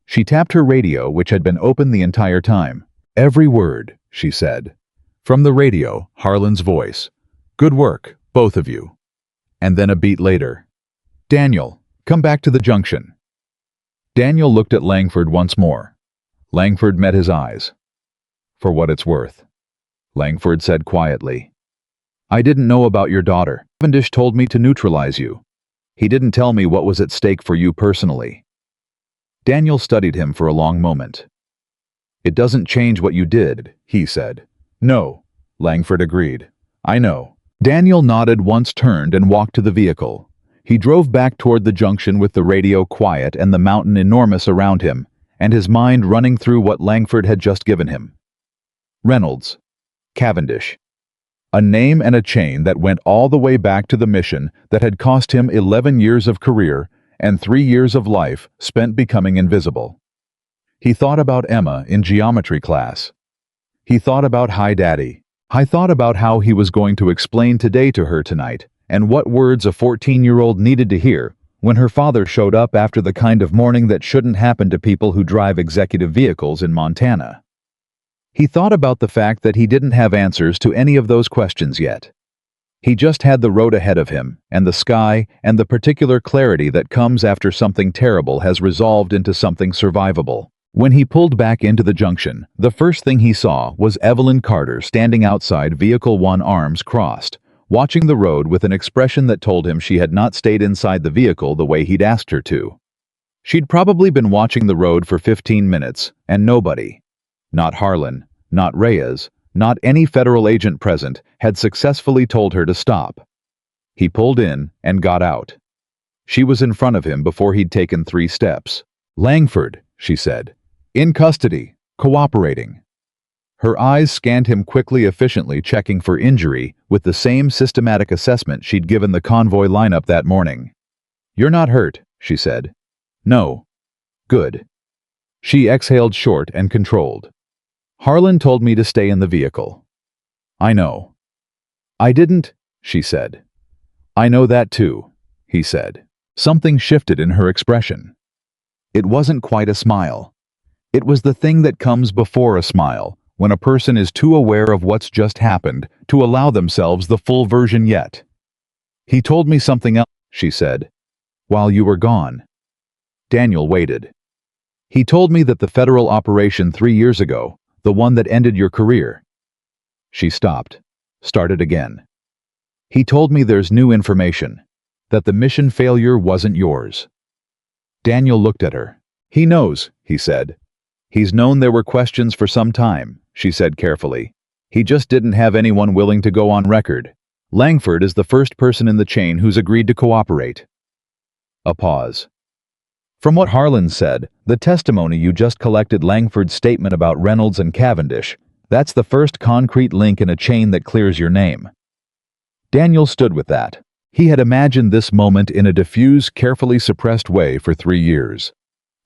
She tapped her radio, which had been open the entire time. "Every word," she said. From the radio, Harlan's voice. "Good work, both of you." And then a beat later. "Daniel, come back to the junction." Daniel looked at Langford once more. Langford met his eyes. "For what it's worth," Langford said quietly. "I didn't know about your daughter. Cavendish told me to neutralize you. He didn't tell me what was at stake for you personally." Daniel studied him for a long moment. "It doesn't change what you did," he said. "No," Langford agreed. "I know." Daniel nodded once, turned and walked to the vehicle. He drove back toward the junction with the radio quiet and the mountain enormous around him, and his mind running through what Langford had just given him. Reynolds. Cavendish. A name and a chain that went all the way back to the mission that had cost him 11 years of career and 3 years of life spent becoming invisible. He thought about Emma in geometry class. He thought about Hi Daddy. I thought about how he was going to explain today to her tonight, and what words a 14-year-old needed to hear when her father showed up after the kind of morning that shouldn't happen to people who drive executive vehicles in Montana. He thought about the fact that he didn't have answers to any of those questions yet. He just had the road ahead of him, and the sky, and the particular clarity that comes after something terrible has resolved into something survivable. When he pulled back into the junction, the first thing he saw was Evelyn Carter standing outside Vehicle 1, arms crossed, watching the road with an expression that told him she had not stayed inside the vehicle the way he'd asked her to. She'd probably been watching the road for 15 minutes, and nobody, not Harlan, not Reyes, not any federal agent present, had successfully told her to stop. He pulled in and got out. She was in front of him before he'd taken 3 steps. "Langford," she said. "In custody, cooperating." Her eyes scanned him quickly, efficiently checking for injury with the same systematic assessment she'd given the convoy lineup that morning. "You're not hurt," she said. "No." "Good." She exhaled short and controlled. "Harlan told me to stay in the vehicle." "I know." "I didn't," she said. "I know that too," he said. Something shifted in her expression. It wasn't quite a smile. It was the thing that comes before a smile, when a person is too aware of what's just happened to allow themselves the full version yet. "He told me something else," she said, "while you were gone." Daniel waited. "He told me that the federal operation 3 years ago, the one that ended your career." She stopped, started again. "He told me there's new information, that the mission failure wasn't yours." Daniel looked at her. "He knows," he said. "He's known there were questions for some time," she said carefully. "He just didn't have anyone willing to go on record. Langford is the first person in the chain who's agreed to cooperate." A pause. "From what Harlan said, the testimony you just collected, Langford's statement about Reynolds and Cavendish, that's the first concrete link in a chain that clears your name." Daniel stood with that. He had imagined this moment in a diffuse, carefully suppressed way for 3 years.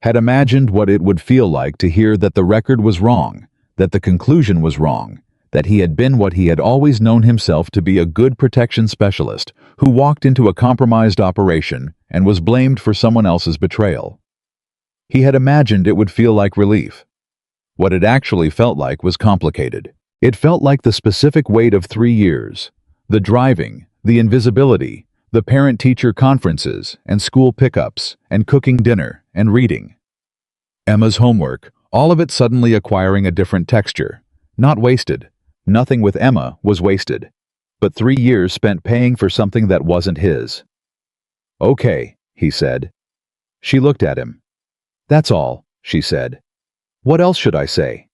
Had imagined what it would feel like to hear that the record was wrong, that the conclusion was wrong, that he had been what he had always known himself to be, a good protection specialist who walked into a compromised operation and was blamed for someone else's betrayal. He had imagined it would feel like relief. What it actually felt like was complicated. It felt like the specific weight of 3 years, the driving, the invisibility, the parent-teacher conferences and school pickups and cooking dinner and reading. Emma's homework, all of it suddenly acquiring a different texture. Not wasted. Nothing with Emma was wasted. But 3 years spent paying for something that wasn't his. "Okay," he said. She looked at him. "That's all," she said. "What else should I say?"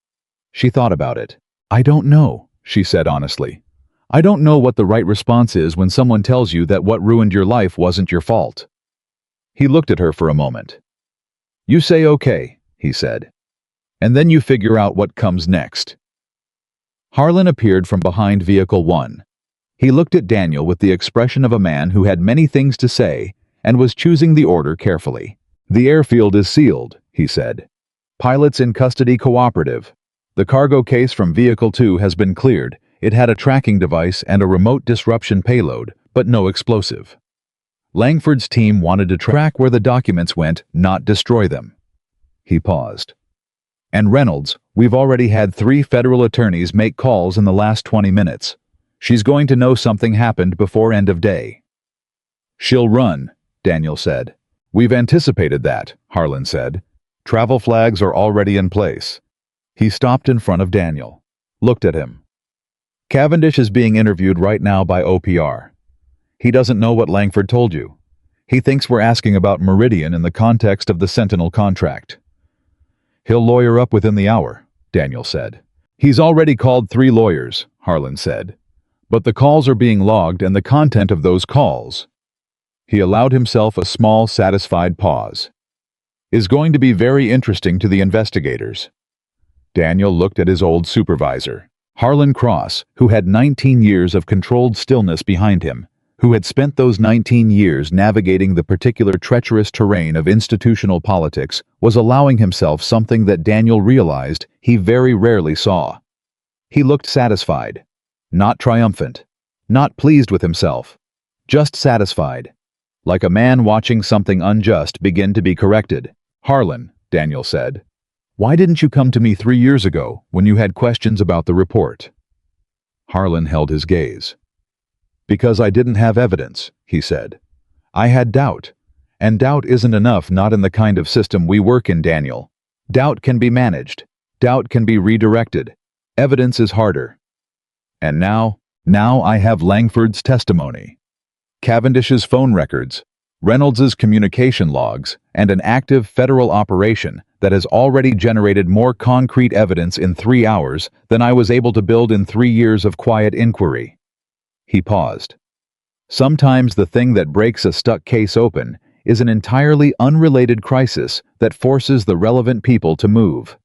She thought about it. "I don't know," she said honestly. "I don't know what the right response is when someone tells you that what ruined your life wasn't your fault." He looked at her for a moment. "You say okay," he said. "And then you figure out what comes next." Harlan appeared from behind Vehicle 1. He looked at Daniel with the expression of a man who had many things to say and was choosing the order carefully. "The airfield is sealed," he said. "Pilots in custody cooperative. The cargo case from Vehicle 2 has been cleared, It had a tracking device and a remote disruption payload, but no explosive. Langford's team wanted to track where the documents went, not destroy them. He paused. And Reynolds, we've already had 3 federal attorneys make calls in the last 20 minutes. She's going to know something happened before end of day. She'll run, Daniel said. We've anticipated that, Harlan said. Travel flags are already in place. He stopped in front of Daniel. Looked at him. Cavendish is being interviewed right now by OPR. He doesn't know what Langford told you. He thinks we're asking about Meridian in the context of the Sentinel contract. He'll lawyer up within the hour, Daniel said. He's already called 3 lawyers, Harlan said. But the calls are being logged and the content of those calls. He allowed himself a small, satisfied pause. Is going to be very interesting to the investigators. Daniel looked at his old supervisor, Harlan Cross, who had 19 years of controlled stillness behind him, who had spent those 19 years navigating the particular treacherous terrain of institutional politics, was allowing himself something that Daniel realized he very rarely saw. He looked satisfied, not triumphant, not pleased with himself, just satisfied, like a man watching something unjust begin to be corrected. Harlan, Daniel said, why didn't you come to me 3 years ago when you had questions about the report? Harlan held his gaze. Because I didn't have evidence, he said. I had doubt. And doubt isn't enough, not in the kind of system we work in, Daniel. Doubt can be managed. Doubt can be redirected. Evidence is harder. And now I have Langford's testimony. Cavendish's phone records, Reynolds's communication logs, and an active federal operation that has already generated more concrete evidence in 3 hours than I was able to build in 3 years of quiet inquiry. He paused. Sometimes the thing that breaks a stuck case open is an entirely unrelated crisis that forces the relevant people to move.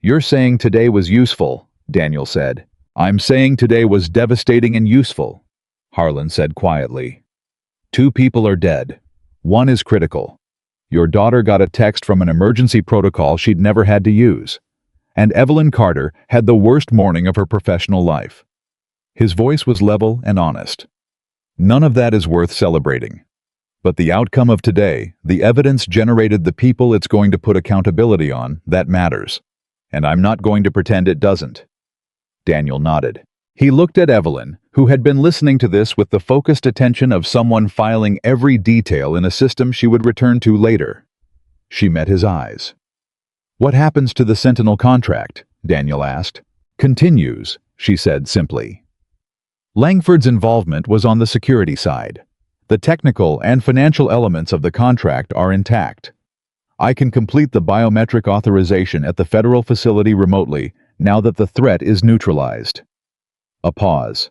You're saying today was useful, Daniel said. I'm saying today was devastating and useful, Harlan said quietly. 2 people are dead. 1 is critical. Your daughter got a text from an emergency protocol she'd never had to use. And Evelyn Carter had the worst morning of her professional life. His voice was level and honest. None of that is worth celebrating. But the outcome of today, the evidence generated, the people it's going to put accountability on, that matters. And I'm not going to pretend it doesn't. Daniel nodded. He looked at Evelyn, who had been listening to this with the focused attention of someone filing every detail in a system she would return to later. She met his eyes. What happens to the Sentinel contract? Daniel asked. Continues, she said simply. Langford's involvement was on the security side. The technical and financial elements of the contract are intact. I can complete the biometric authorization at the federal facility remotely now that the threat is neutralized. A pause.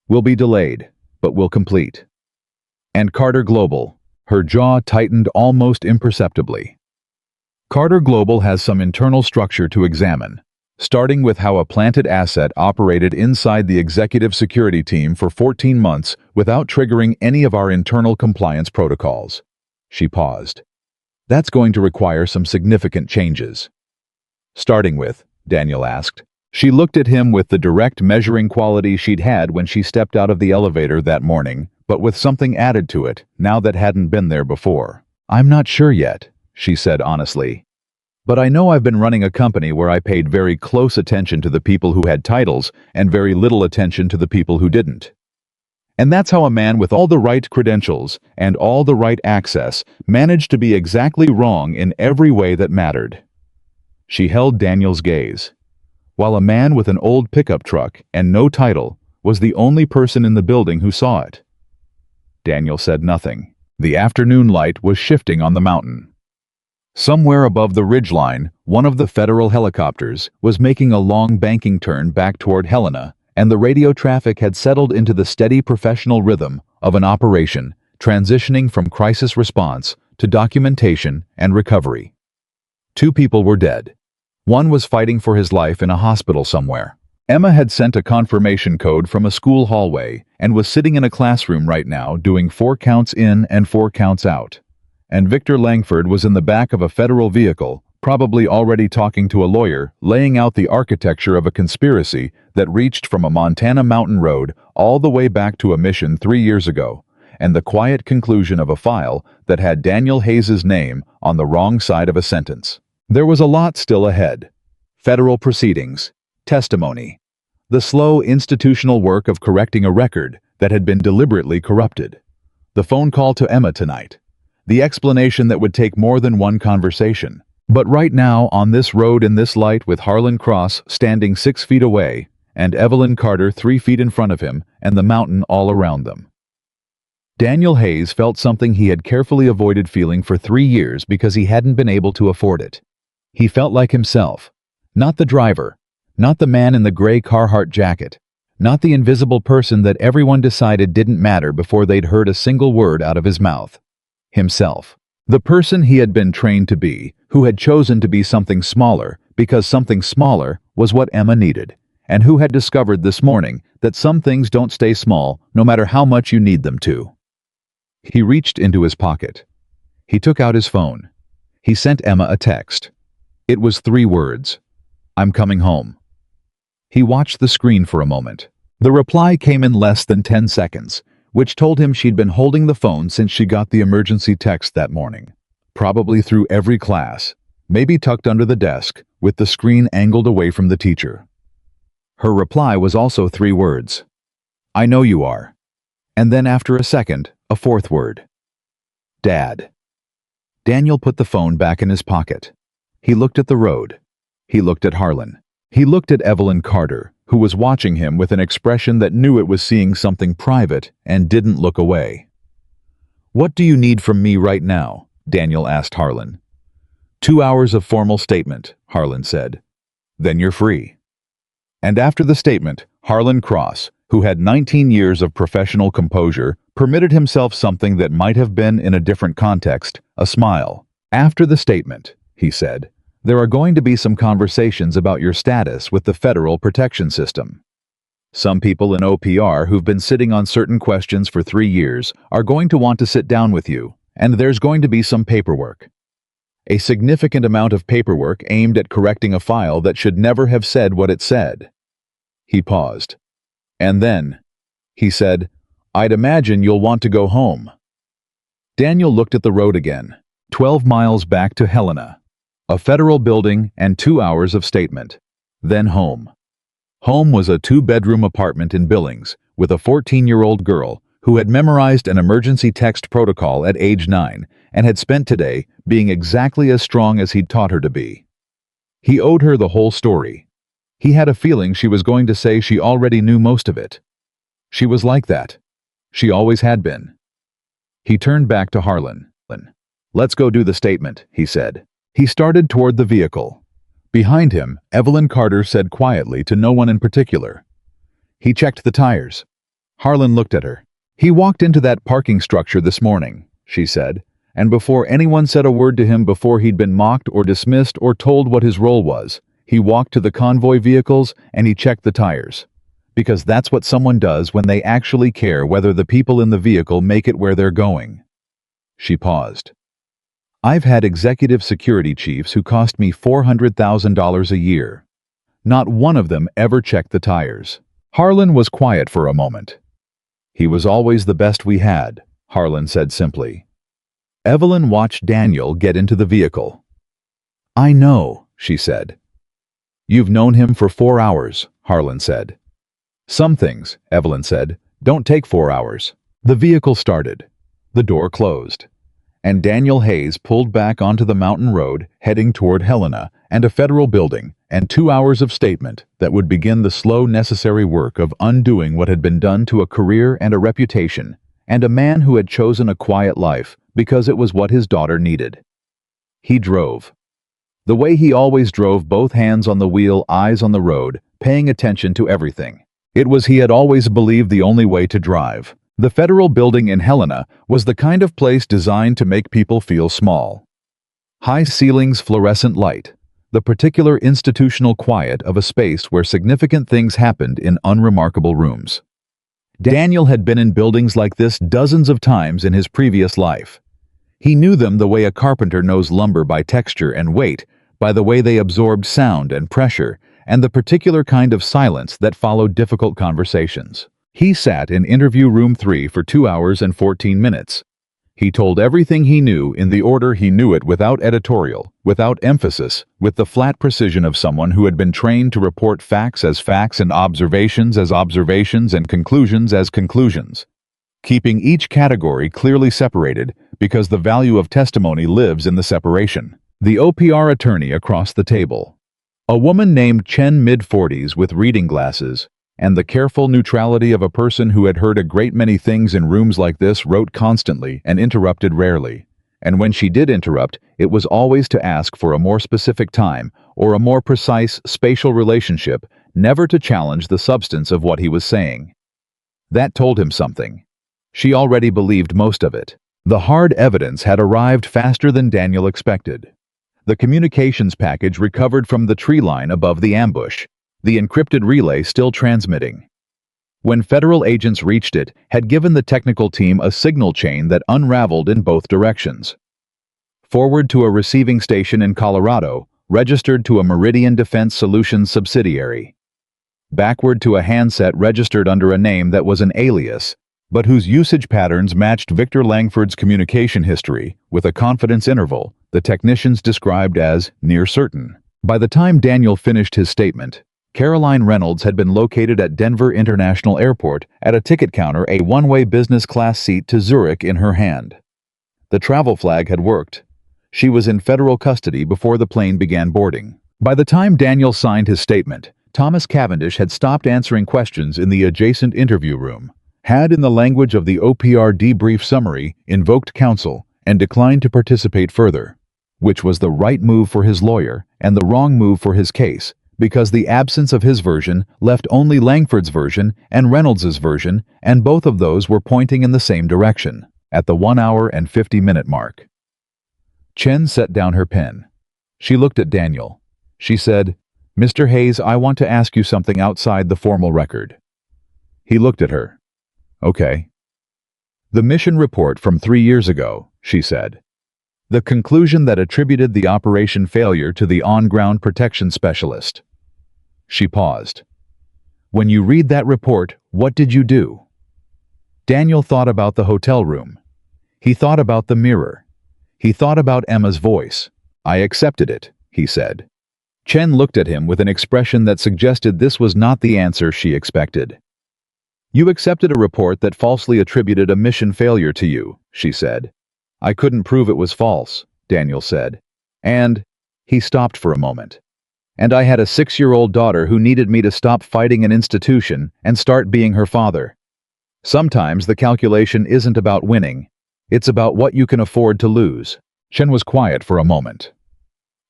Will be delayed, but will complete. And Carter Global. Her jaw tightened almost imperceptibly. Carter Global has some internal structure to examine, starting with how a planted asset operated inside the executive security team for 14 months without triggering any of our internal compliance protocols. She paused. That's going to require some significant changes. Starting with, Daniel asked. She looked at him with the direct measuring quality she'd had when she stepped out of the elevator that morning, but with something added to it, now that hadn't been there before. I'm not sure yet, she said honestly. But I know I've been running a company where I paid very close attention to the people who had titles and very little attention to the people who didn't. And that's how a man with all the right credentials and all the right access managed to be exactly wrong in every way that mattered. She held Daniel's gaze, while a man with an old pickup truck and no title was the only person in the building who saw it. Daniel said nothing. The afternoon light was shifting on the mountain. Somewhere above the ridgeline, one of the federal helicopters was making a long banking turn back toward Helena, and the radio traffic had settled into the steady professional rhythm of an operation transitioning from crisis response to documentation and recovery. 2 people were dead. 1 was fighting for his life in a hospital somewhere. Emma had sent a confirmation code from a school hallway and was sitting in a classroom right now doing 4 counts in and 4 counts out. And Victor Langford was in the back of a federal vehicle, probably already talking to a lawyer, laying out the architecture of a conspiracy that reached from a Montana mountain road all the way back to a mission 3 years ago, and the quiet conclusion of a file that had Daniel Hayes's name on the wrong side of a sentence. There was a lot still ahead. Federal proceedings, testimony, the slow institutional work of correcting a record that had been deliberately corrupted, the phone call to Emma tonight, the explanation that would take more than one conversation. But right now, on this road in this light with Harlan Cross standing 6 feet away, and Evelyn Carter 3 feet in front of him, and the mountain all around them. Daniel Hayes felt something he had carefully avoided feeling for 3 years because he hadn't been able to afford it. He felt like himself. Not the driver, not the man in the gray Carhartt jacket, not the invisible person that everyone decided didn't matter before they'd heard a single word out of his mouth. Himself. The person he had been trained to be, who had chosen to be something smaller because something smaller was what Emma needed, and who had discovered this morning that some things don't stay small no matter how much you need them to. He reached into his pocket. He took out his phone. He sent Emma a text. It was 3 words. I'm coming home. He watched the screen for a moment. The reply came in less than 10 seconds, which told him she'd been holding the phone since she got the emergency text that morning. Probably through every class, maybe tucked under the desk, with the screen angled away from the teacher. Her reply was also 3 words. I know you are. And then after a second, a 4th word. Dad. Daniel put the phone back in his pocket. He looked at the road. He looked at Harlan. He looked at Evelyn Carter, who was watching him with an expression that knew it was seeing something private and didn't look away. What do you need from me right now? Daniel asked Harlan. 2 hours of formal statement, Harlan said. Then you're free. And after the statement, Harlan Cross, who had 19 years of professional composure, permitted himself something that might have been in a different context, a smile. After the statement, he said, there are going to be some conversations about your status with the federal protection system. Some people in OPR who've been sitting on certain questions for 3 years are going to want to sit down with you, and there's going to be some paperwork. A significant amount of paperwork aimed at correcting a file that should never have said what it said. He paused. And then, he said, I'd imagine you'll want to go home. Daniel looked at the road again, 12 miles back to Helena. A federal building and 2 hours of statement. Then home. Home was a 2-bedroom apartment in Billings with a 14-year-old girl who had memorized an emergency text protocol at age 9 and had spent today being exactly as strong as he'd taught her to be. He owed her the whole story. He had a feeling she was going to say she already knew most of it. She was like that. She always had been. He turned back to Harlan. Let's go do the statement, he said. He started toward the vehicle. Behind him, Evelyn Carter said quietly to no one in particular. He checked the tires. Harlan looked at her. He walked into that parking structure this morning, she said, and before anyone said a word to him before he'd been mocked or dismissed or told what his role was, he walked to the convoy vehicles and he checked the tires. Because that's what someone does when they actually care whether the people in the vehicle make it where they're going. She paused. I've had executive security chiefs who cost me $400,000 a year. Not one of them ever checked the tires. Harlan was quiet for a moment. He was always the best we had, Harlan said simply. Evelyn watched Daniel get into the vehicle. I know, she said. You've known him for 4 hours, Harlan said. Some things, Evelyn said, don't take 4 hours. The vehicle started. The door closed. And Daniel Hayes pulled back onto the mountain road, heading toward Helena and a federal building, and 2 hours of statement that would begin the slow, necessary work of undoing what had been done to a career and a reputation, and a man who had chosen a quiet life because it was what his daughter needed. He drove. The way he always drove, both hands on the wheel, eyes on the road, paying attention to everything. It was he had always believed the only way to drive. The federal building in Helena was the kind of place designed to make people feel small. High ceilings, fluorescent light, the particular institutional quiet of a space where significant things happened in unremarkable rooms. Daniel had been in buildings like this dozens of times in his previous life. He knew them the way a carpenter knows lumber by texture and weight, by the way they absorbed sound and pressure, and the particular kind of silence that followed difficult conversations. He sat in interview room 3 for 2 hours and 14 minutes. He told everything he knew in the order he knew it, without editorial, without emphasis, with the flat precision of someone who had been trained to report facts as facts and observations as observations and conclusions as conclusions, keeping each category clearly separated because the value of testimony lives in the separation. The OPR attorney across the table, a woman named Chen, mid-40s, with reading glasses, and the careful neutrality of a person who had heard a great many things in rooms like this, wrote constantly and interrupted rarely. And when she did interrupt, it was always to ask for a more specific time or a more precise spatial relationship, never to challenge the substance of what he was saying. That told him something. She already believed most of it. The hard evidence had arrived faster than Daniel expected. The communications package recovered from the tree line above the ambush, the encrypted relay still transmitting. When federal agents reached it, had given the technical team a signal chain that unraveled in both directions. Forward to a receiving station in Colorado, registered to a Meridian Defense Solutions subsidiary. Backward to a handset registered under a name that was an alias, but whose usage patterns matched Victor Langford's communication history with a confidence interval the technicians described as near certain. By the time Daniel finished his statement, Caroline Reynolds had been located at Denver International Airport at a ticket counter, a one-way business class seat to Zurich in her hand. The travel flag had worked. She was in federal custody before the plane began boarding. By the time Daniel signed his statement, Thomas Cavendish had stopped answering questions in the adjacent interview room, had, in the language of the OPR debrief summary, invoked counsel, and declined to participate further, which was the right move for his lawyer and the wrong move for his case, because the absence of his version left only Langford's version and Reynolds's version, and both of those were pointing in the same direction, at the 1 hour and 50-minute mark. Chen set down her pen. She looked at Daniel. She said, "Mr. Hayes, I want to ask you something outside the formal record." He looked at her. "Okay." "The mission report from 3 years ago," she said. "The conclusion that attributed the operation failure to the on-ground protection specialist." She paused. "When you read that report, what did you do?" Daniel thought about the hotel room. He thought about the mirror. He thought about Emma's voice. "I accepted it," he said. Chen looked at him with an expression that suggested this was not the answer she expected. "You accepted a report that falsely attributed a mission failure to you," she said. "I couldn't prove it was false," Daniel said. "And," he stopped for a moment, "and I had a 6-year-old daughter who needed me to stop fighting an institution and start being her father. Sometimes the calculation isn't about winning. It's about what you can afford to lose." Chen was quiet for a moment.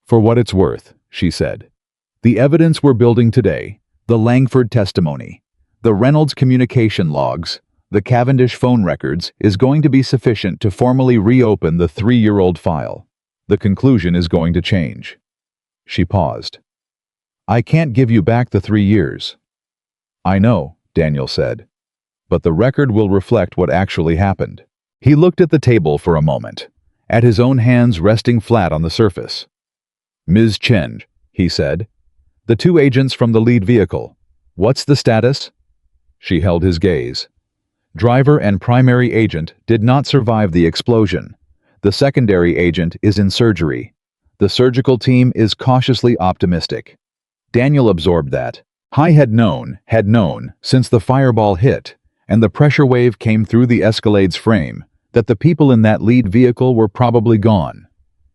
"For what it's worth," she said, "the evidence we're building today, the Langford testimony, the Reynolds communication logs, the Cavendish phone records, is going to be sufficient to formally reopen the 3-year-old file. The conclusion is going to change." She paused. "I can't give you back the 3 years." "I know," Daniel said. "But the record will reflect what actually happened." He looked at the table for a moment, at his own hands resting flat on the surface. "Ms. Chen," he said, "the 2 agents from the lead vehicle, what's the status?" She held his gaze. "Driver and primary agent did not survive the explosion. The secondary agent is in surgery. The surgical team is cautiously optimistic." Daniel absorbed that. He had known, since the fireball hit, and the pressure wave came through the Escalade's frame, that the people in that lead vehicle were probably gone.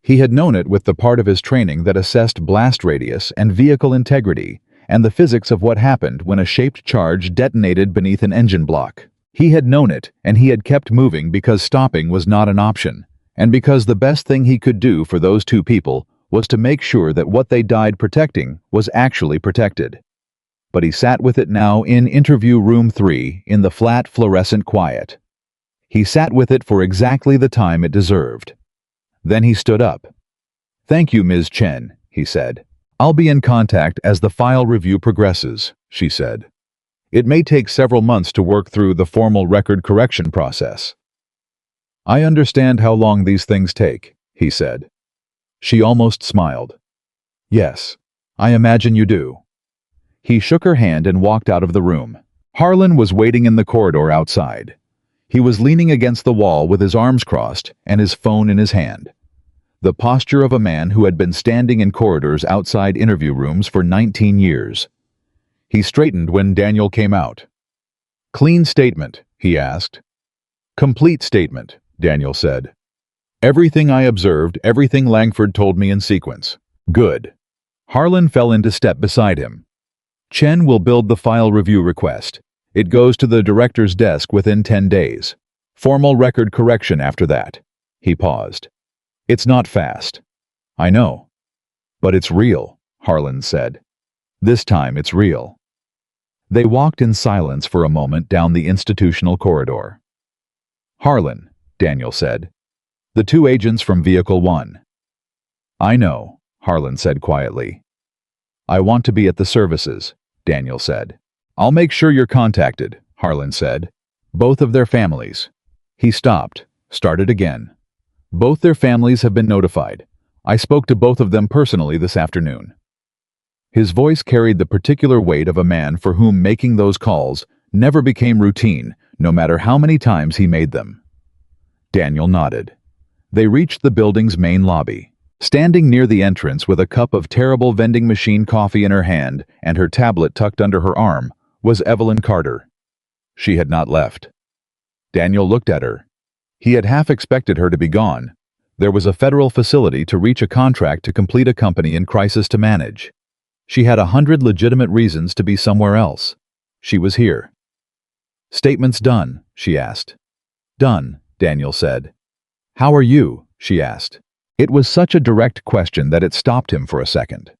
He had known it with the part of his training that assessed blast radius and vehicle integrity, and the physics of what happened when a shaped charge detonated beneath an engine block. He had known it, and he had kept moving because stopping was not an option, and because the best thing he could do for those 2 people was to make sure that what they died protecting was actually protected. But he sat with it now in interview room 3 in the flat fluorescent quiet. He sat with it for exactly the time it deserved. Then he stood up. "Thank you, Ms. Chen," he said. "I'll be in contact as the file review progresses," she said. "It may take several months to work through the formal record correction process." "I understand how long these things take," he said. She almost smiled. Yes, I imagine you do. He shook her hand and walked out of the room. Harlan was waiting in the corridor outside. He was leaning against the wall with his arms crossed and his phone in his hand. The posture of a man who had been standing in corridors outside interview rooms for 19 years. He straightened when Daniel came out. "Clean statement," he asked. "Complete statement," Daniel said. "Everything I observed, everything Langford told me in sequence." "Good." Harlan fell into step beside him. "Chen will build the file review request. It goes to the director's desk within 10 days. Formal record correction after that." He paused. "It's not fast." "I know. But it's real," Harlan said. "This time it's real." They walked in silence for a moment down the institutional corridor. "Harlan," Daniel said. "The two agents from Vehicle 1. "I know," Harlan said quietly. "I want to be at the services," Daniel said. "I'll make sure you're contacted," Harlan said. "Both of their families." He stopped, started again. "Both their families have been notified. I spoke to both of them personally this afternoon." His voice carried the particular weight of a man for whom making those calls never became routine, no matter how many times he made them. Daniel nodded. They reached the building's main lobby. Standing near the entrance with a cup of terrible vending machine coffee in her hand and her tablet tucked under her arm was Evelyn Carter. She had not left. Daniel looked at her. He had half expected her to be gone. There was a federal facility to reach a contract to complete a company in crisis to manage. She had 100 legitimate reasons to be somewhere else. She was here. "Statements done?" she asked. "Done," Daniel said. "How are you?" she asked. It was such a direct question that it stopped him for a second.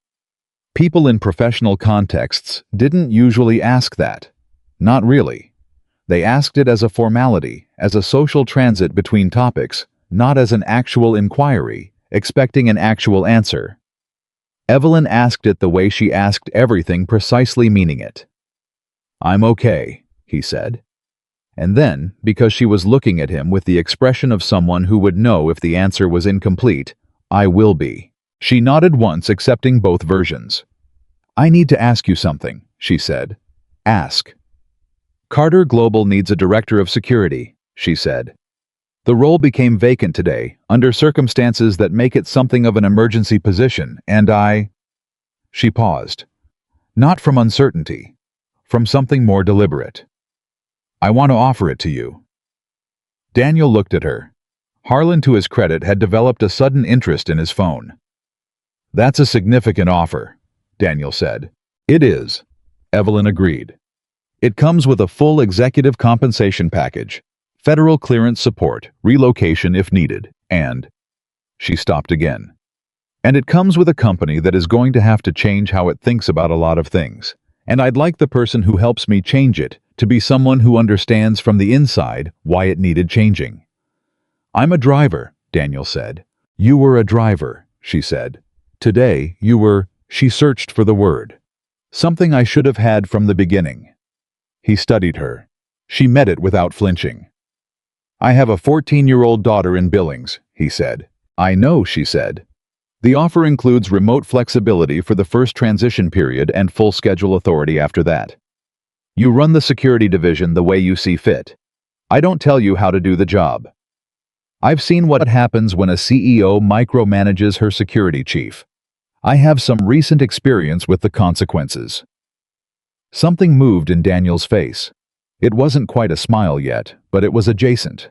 People in professional contexts didn't usually ask that. Not really. They asked it as a formality, as a social transit between topics, not as an actual inquiry, expecting an actual answer. Evelyn asked it the way she asked everything, precisely meaning it. "I'm okay," he said. And then, because she was looking at him with the expression of someone who would know if the answer was incomplete, "I will be." She nodded once, accepting both versions. "I need to ask you something," she said. "Ask." "Carter Global needs a director of security," she said. "The role became vacant today, under circumstances that make it something of an emergency position, and She paused. "Not from uncertainty. From something more deliberate. I want to offer it to you." Daniel looked at her. Harlan, to his credit, had developed a sudden interest in his phone. "That's a significant offer," Daniel said. "It is," Evelyn agreed. "It comes with a full executive compensation package, federal clearance support, relocation if needed, and—" She stopped again. "And it comes with a company that is going to have to change how it thinks about a lot of things. And I'd like the person who helps me change it to be someone who understands from the inside why it needed changing." "I'm a driver," Daniel said. "You were a driver," she said. "Today, you were—" She searched for the word. "Something I should have had from the beginning." He studied her. She met it without flinching. "I have a 14-year-old daughter in Billings," he said. "I know," she said. "The offer includes remote flexibility for the first transition period and full schedule authority after that. You run the security division the way you see fit. I don't tell you how to do the job. I've seen what happens when a CEO micromanages her security chief. I have some recent experience with the consequences." Something moved in Daniel's face. It wasn't quite a smile yet, but it was adjacent.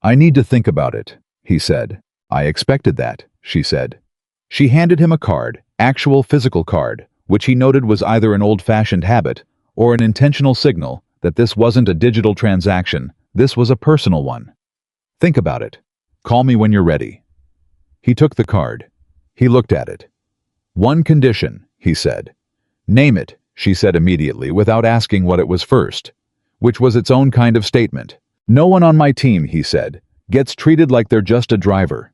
"I need to think about it," he said. "I expected that," she said. She handed him a card, actual physical card, which he noted was either an old-fashioned habit or an intentional signal that this wasn't a digital transaction, this was a personal one. "Think about it. Call me when you're ready." He took the card. He looked at it. "One condition," he said. "Name it," she said immediately, without asking what it was first, which was its own kind of statement. "No one on my team," he said, "gets treated like they're just a driver."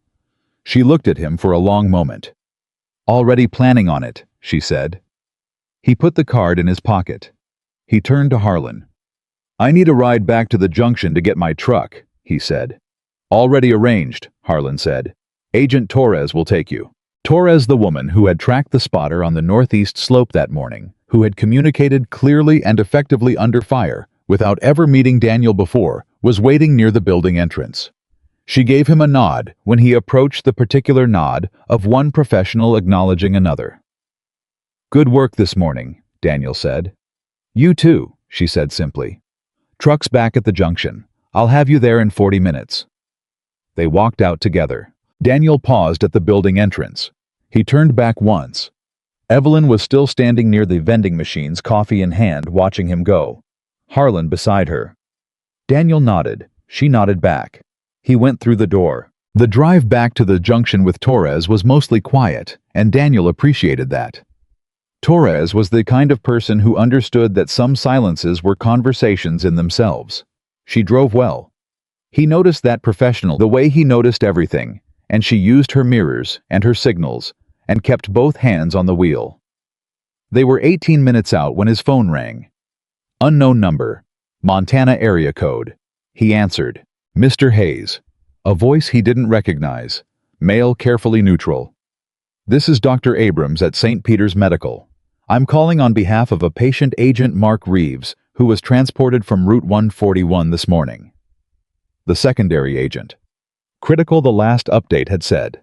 She looked at him for a long moment. "Already planning on it," she said. He put the card in his pocket. He turned to Harlan. "I need a ride back to the junction to get my truck," he said. "Already arranged," Harlan said. "Agent Torres will take you." Torres, the woman who had tracked the spotter on the northeast slope that morning, who had communicated clearly and effectively under fire, without ever meeting Daniel before, was waiting near the building entrance. She gave him a nod when he approached, the particular nod of one professional acknowledging another. "Good work this morning," Daniel said. "You too," she said simply. "Truck's back at the junction. I'll have you there in 40 minutes. They walked out together. Daniel paused at the building entrance. He turned back once. Evelyn was still standing near the vending machines, coffee in hand, watching him go. Harlan beside her. Daniel nodded. She nodded back. He went through the door. The drive back to the junction with Torres was mostly quiet, and Daniel appreciated that. Torres was the kind of person who understood that some silences were conversations in themselves. She drove well. He noticed that professional the way he noticed everything, and she used her mirrors and her signals and kept both hands on the wheel. They were 18 minutes out when his phone rang. Unknown number. Montana area code. He answered. Mr. Hayes. A voice he didn't recognize. Male, carefully neutral. This is Dr. Abrams at St. Peter's Medical. I'm calling on behalf of a patient, Agent Mark Reeves, who was transported from Route 141 this morning. The secondary agent. Critical, the last update had said.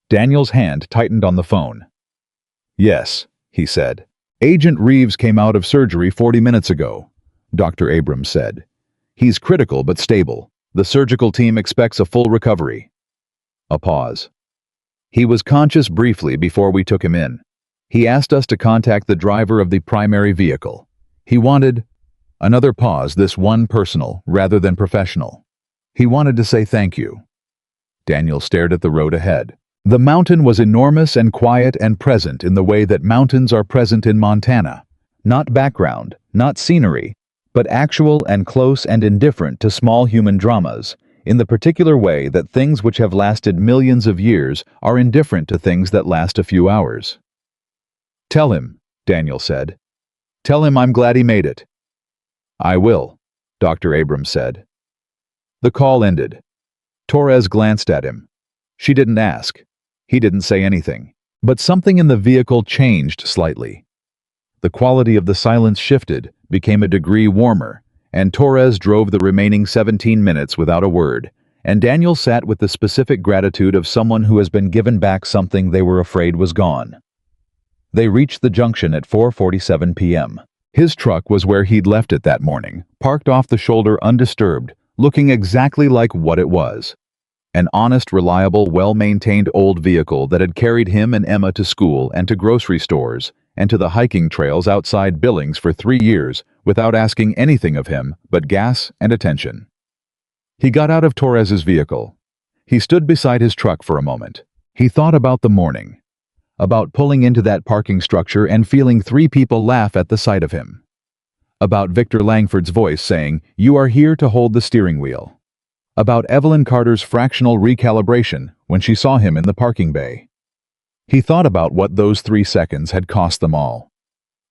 Daniel's hand tightened on the phone. Yes, he said. Agent Reeves came out of surgery 40 minutes ago, Dr. Abrams said. He's critical but stable. The surgical team expects a full recovery. A pause. He was conscious briefly before we took him in. He asked us to contact the driver of the primary vehicle. He wanted... Another pause, this one personal rather than professional. He wanted to say thank you. Daniel stared at the road ahead. The mountain was enormous and quiet and present in the way that mountains are present in Montana. Not background, not scenery, but actual and close and indifferent to small human dramas, in the particular way that things which have lasted millions of years are indifferent to things that last a few hours. Tell him, Daniel said. Tell him I'm glad he made it. I will, Dr. Abrams said. The call ended. Torres glanced at him. She didn't ask. He didn't say anything. But something in the vehicle changed slightly. The quality of the silence shifted, became a degree warmer, and Torres drove the remaining 17 minutes without a word, and Daniel sat with the specific gratitude of someone who has been given back something they were afraid was gone. They reached the junction at 4:47 p.m. His truck was where he'd left it that morning, parked off the shoulder undisturbed, looking exactly like what it was. An honest, reliable, well-maintained old vehicle that had carried him and Emma to school and to grocery stores and to the hiking trails outside Billings for 3 years without asking anything of him but gas and attention. He got out of Torres's vehicle. He stood beside his truck for a moment. He thought about the morning, about pulling into that parking structure and feeling 3 people laugh at the sight of him, about Victor Langford's voice saying, "You are here to hold the steering wheel," about Evelyn Carter's fractional recalibration when she saw him in the parking bay. He thought about what those 3 seconds had cost them all.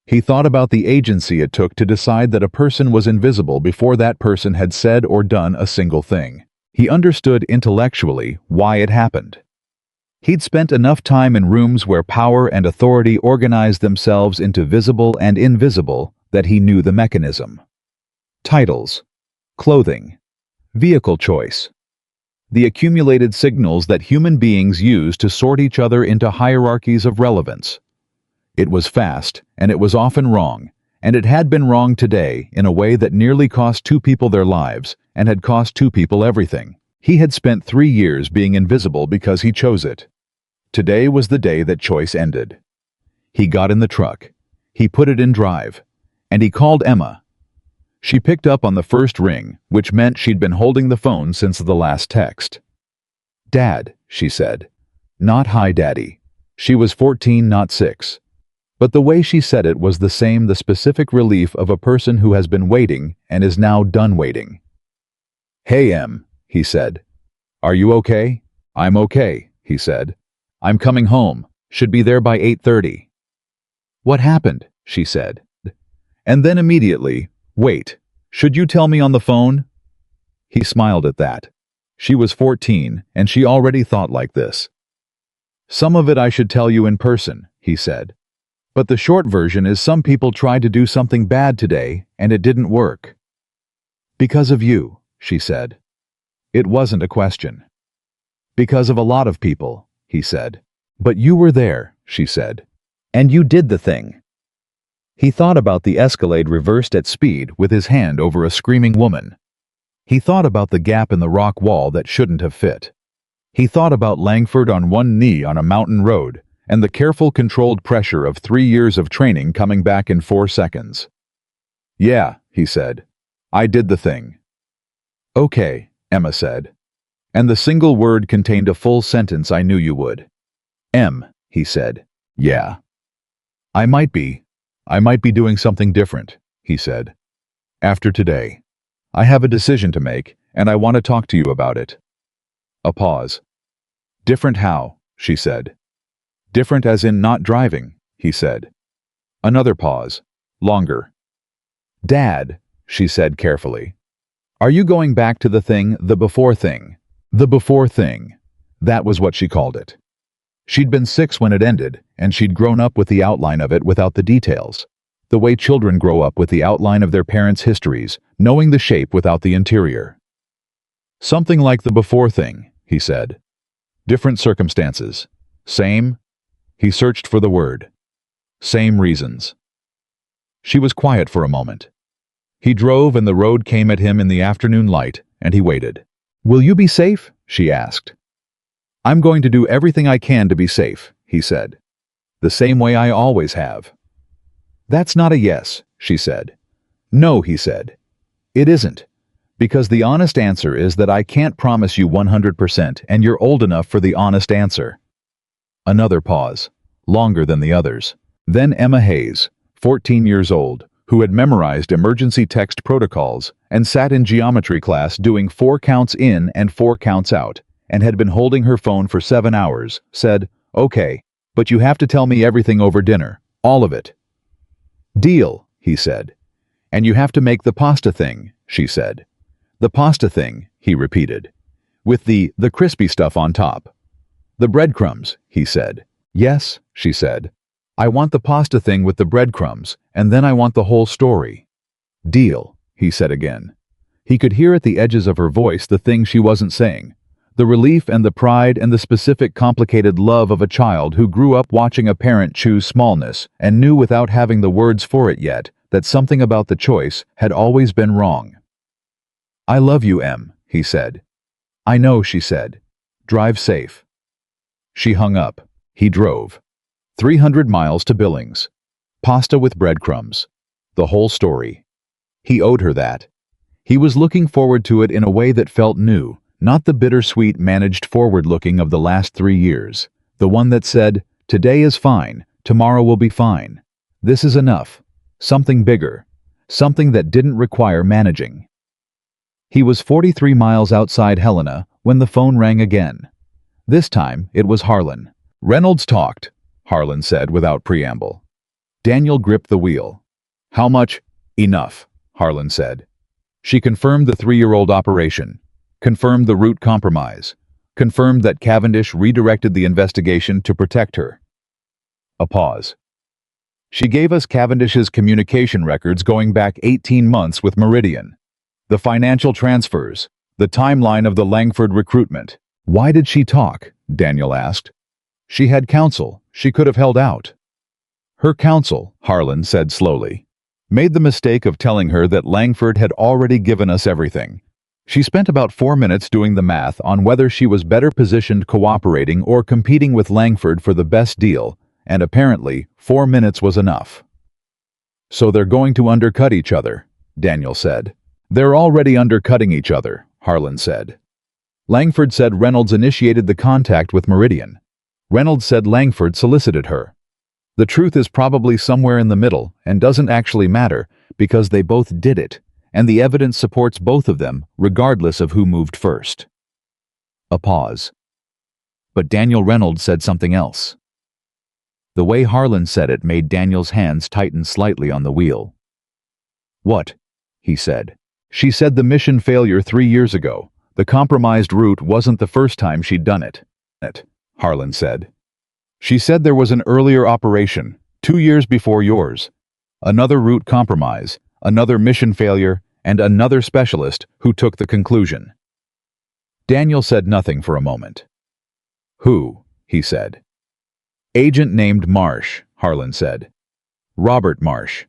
He thought about the agency it took to decide that a person was invisible before that person had said or done a single thing. He understood intellectually why it happened. He'd spent enough time in rooms where power and authority organized themselves into visible and invisible that he knew the mechanism. Titles, clothing, vehicle choice. The accumulated signals that human beings use to sort each other into hierarchies of relevance. It was fast, and it was often wrong, and it had been wrong today in a way that nearly cost 2 people their lives and had cost 2 people everything. He had spent 3 years being invisible because he chose it. Today was the day that choice ended. He got in the truck. He put it in drive, and he called Emma. She picked up on the first ring, which meant she'd been holding the phone since the last text. Dad, she said. Not hi, Daddy. She was 14, not 6. But the way she said it was the same, the specific relief of a person who has been waiting and is now done waiting. Hey, Em, he said. Are you okay? I'm okay, he said. I'm coming home. Should be there by 8:30. What happened? She said. And then immediately, wait, should you tell me on the phone? He smiled at that. She was 14, and she already thought like this. Some of it I should tell you in person, he said. But the short version is some people tried to do something bad today, and it didn't work. Because of you, she said. It wasn't a question. Because of a lot of people, he said. But you were there, she said. And you did the thing. He thought about the Escalade reversed at speed with his hand over a screaming woman. He thought about the gap in the rock wall that shouldn't have fit. He thought about Langford on one knee on a mountain road, and the careful controlled pressure of 3 years of training coming back in 4 seconds. Yeah, he said. I did the thing. Okay, Emma said. And the single word contained a full sentence I knew you would. He said. Yeah. I might be doing something different, he said. After today. I have a decision to make, and I want to talk to you about it. A pause. Different how, she said. Different as in not driving, he said. Another pause. Longer. Dad, she said carefully. Are you going back to the thing, the before thing? The before thing. That was what she called it. She'd been 6 when it ended, and she'd grown up with the outline of it without the details. The way children grow up with the outline of their parents' histories, knowing the shape without the interior. Something like the before thing, he said. Different circumstances. Same? He searched for the word. Same reasons. She was quiet for a moment. He drove and the road came at him in the afternoon light, and he waited. Will you be safe? She asked. I'm going to do everything I can to be safe, he said. The same way I always have. That's not a yes, she said. No, he said. It isn't. Because the honest answer is that I can't promise you 100%, and you're old enough for the honest answer. Another pause, longer than the others. Then Emma Hayes, 14 years old, who had memorized emergency text protocols and sat in geometry class doing 4 counts in and 4 counts out, and had been holding her phone for 7 hours, said, Okay, but you have to tell me everything over dinner, all of it. Deal, he said. And you have to make the pasta thing, she said. The pasta thing, he repeated. With the crispy stuff on top. The breadcrumbs, he said. Yes, she said. I want the pasta thing with the breadcrumbs, and then I want the whole story. Deal, he said again. He could hear at the edges of her voice the thing she wasn't saying. The relief and the pride and the specific complicated love of a child who grew up watching a parent choose smallness and knew without having the words for it yet that something about the choice had always been wrong. I love you, Em, he said. I know, she said. Drive safe. She hung up. He drove. 300 miles to Billings. Pasta with breadcrumbs. The whole story. He owed her that. He was looking forward to it in a way that felt new, not the bittersweet managed forward-looking of the last 3 years. The one that said, today is fine, tomorrow will be fine. This is enough. Something bigger. Something that didn't require managing. He was 43 miles outside Helena when the phone rang again. This time, it was Harlan. Reynolds talked, Harlan said without preamble. Daniel gripped the wheel. How much? Enough, Harlan said. She confirmed the 3-year-old operation, confirmed the route compromise, confirmed that Cavendish redirected the investigation to protect her. A pause. She gave us Cavendish's communication records going back 18 months with Meridian. The financial transfers, the timeline of the Langford recruitment. Why did she talk? Daniel asked. She had counsel. She could have held out. Her counsel, Harlan said slowly, made the mistake of telling her that Langford had already given us everything. She spent about 4 minutes doing the math on whether she was better positioned cooperating or competing with Langford for the best deal, and apparently 4 minutes was enough. So they're going to undercut each other, Daniel said. They're already undercutting each other, Harlan said. Langford said Reynolds initiated the contact with Meridian. Reynolds said Langford solicited her. The truth is probably somewhere in the middle and doesn't actually matter because they both did it, and the evidence supports both of them regardless of who moved first. A pause. But Daniel Reynolds said something else. The way Harlan said it made Daniel's hands tighten slightly on the wheel. What? He said. She said the mission failure 3 years ago. The compromised route wasn't the first time she'd done it. Harlan said. She said there was an earlier operation, 2 years before yours. Another route compromise, another mission failure, and another specialist who took the conclusion. Daniel said nothing for a moment. Who? He said. Agent named Marsh, Harlan said. Robert Marsh.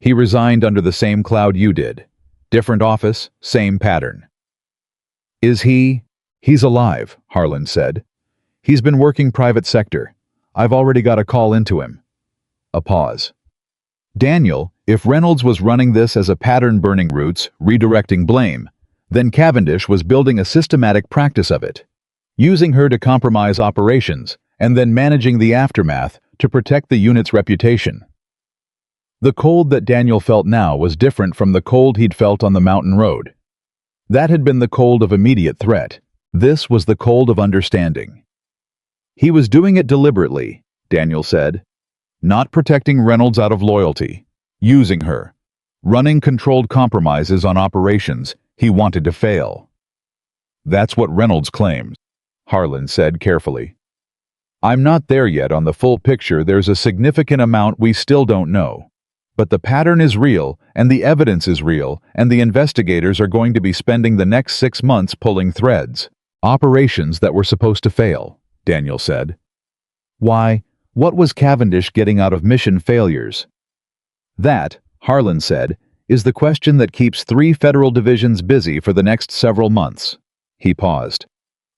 He resigned under the same cloud you did. Different office, same pattern. Is he? He's alive, Harlan said. He's been working private sector. I've already got a call into him. A pause. Daniel, if Reynolds was running this as a pattern burning routes, redirecting blame, then Cavendish was building a systematic practice of it, using her to compromise operations and then managing the aftermath to protect the unit's reputation. The cold that Daniel felt now was different from the cold he'd felt on the mountain road. That had been the cold of immediate threat. This was the cold of understanding. He was doing it deliberately, Daniel said. Not protecting Reynolds out of loyalty. Using her. Running controlled compromises on operations he wanted to fail. That's what Reynolds claims, Harlan said carefully. I'm not there yet on the full picture. There's a significant amount we still don't know. But the pattern is real, and the evidence is real, and the investigators are going to be spending the next 6 months pulling threads. Operations that were supposed to fail, Daniel said. Why, what was Cavendish getting out of mission failures? That, Harlan said, is the question that keeps 3 federal divisions busy for the next several months. He paused.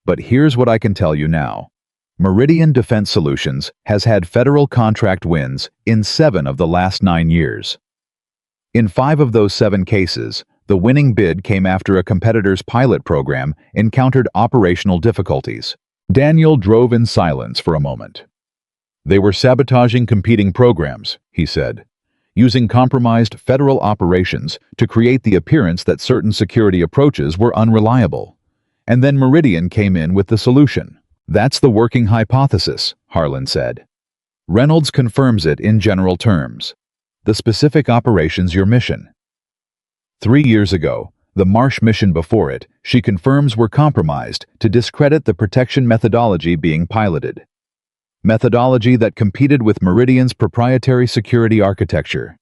But here's what I can tell you now. Meridian Defense Solutions has had federal contract wins in 7 of the last 9 years. In 5 of those 7 cases, the winning bid came after a competitor's pilot program encountered operational difficulties. Daniel drove in silence for a moment. They were sabotaging competing programs, he said, using compromised federal operations to create the appearance that certain security approaches were unreliable. And then Meridian came in with the solution. That's the working hypothesis, Harlan said. Reynolds confirms it in general terms. The specific operation's your mission. 3 years ago, the Marsh mission before it, she confirms were compromised to discredit the protection methodology being piloted. Methodology that competed with Meridian's proprietary security architecture.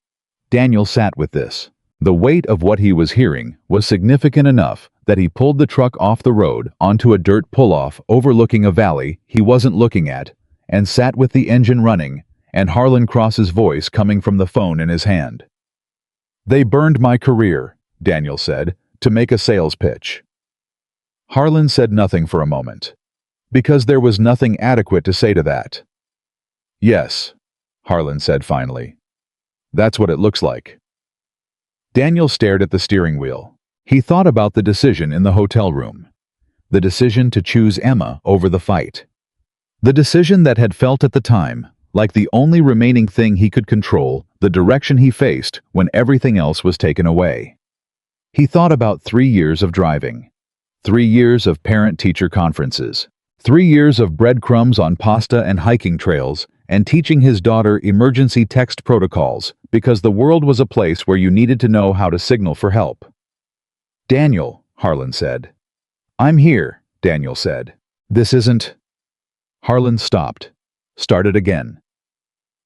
Daniel sat with this. The weight of what he was hearing was significant enough that he pulled the truck off the road onto a dirt pull-off overlooking a valley he wasn't looking at, and sat with the engine running, and Harlan Cross's voice coming from the phone in his hand. They burned my career, Daniel said, to make a sales pitch. Harlan said nothing for a moment, because there was nothing adequate to say to that. Yes, Harlan said finally. That's what it looks like. Daniel stared at the steering wheel. He thought about the decision in the hotel room. The decision to choose Emma over the fight. The decision that had felt at the time like the only remaining thing he could control, the direction he faced when everything else was taken away. He thought about 3 years of driving. 3 years of parent-teacher conferences. 3 years of breadcrumbs on pasta and hiking trails, and teaching his daughter emergency text protocols because the world was a place where you needed to know how to signal for help. Daniel, Harlan said. I'm here, Daniel said. This isn't... Harlan stopped. Started again.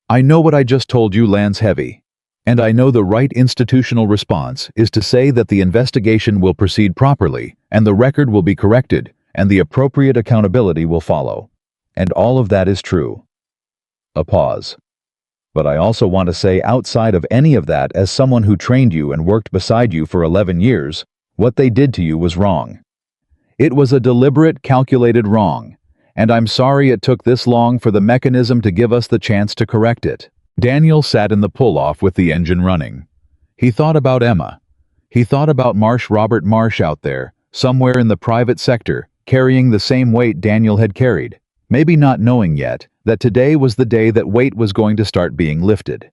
I know what I just told you lands heavy, and I know the right institutional response is to say that the investigation will proceed properly, and the record will be corrected, and the appropriate accountability will follow. And all of that is true. A pause. But I also want to say outside of any of that, as someone who trained you and worked beside you for 11 years, what they did to you was wrong. It was a deliberate, calculated wrong, and I'm sorry it took this long for the mechanism to give us the chance to correct it. Daniel sat in the pull-off with the engine running. He thought about Emma. He thought about Robert Marsh out there, somewhere in the private sector, carrying the same weight Daniel had carried, maybe not knowing yet that today was the day that weight was going to start being lifted.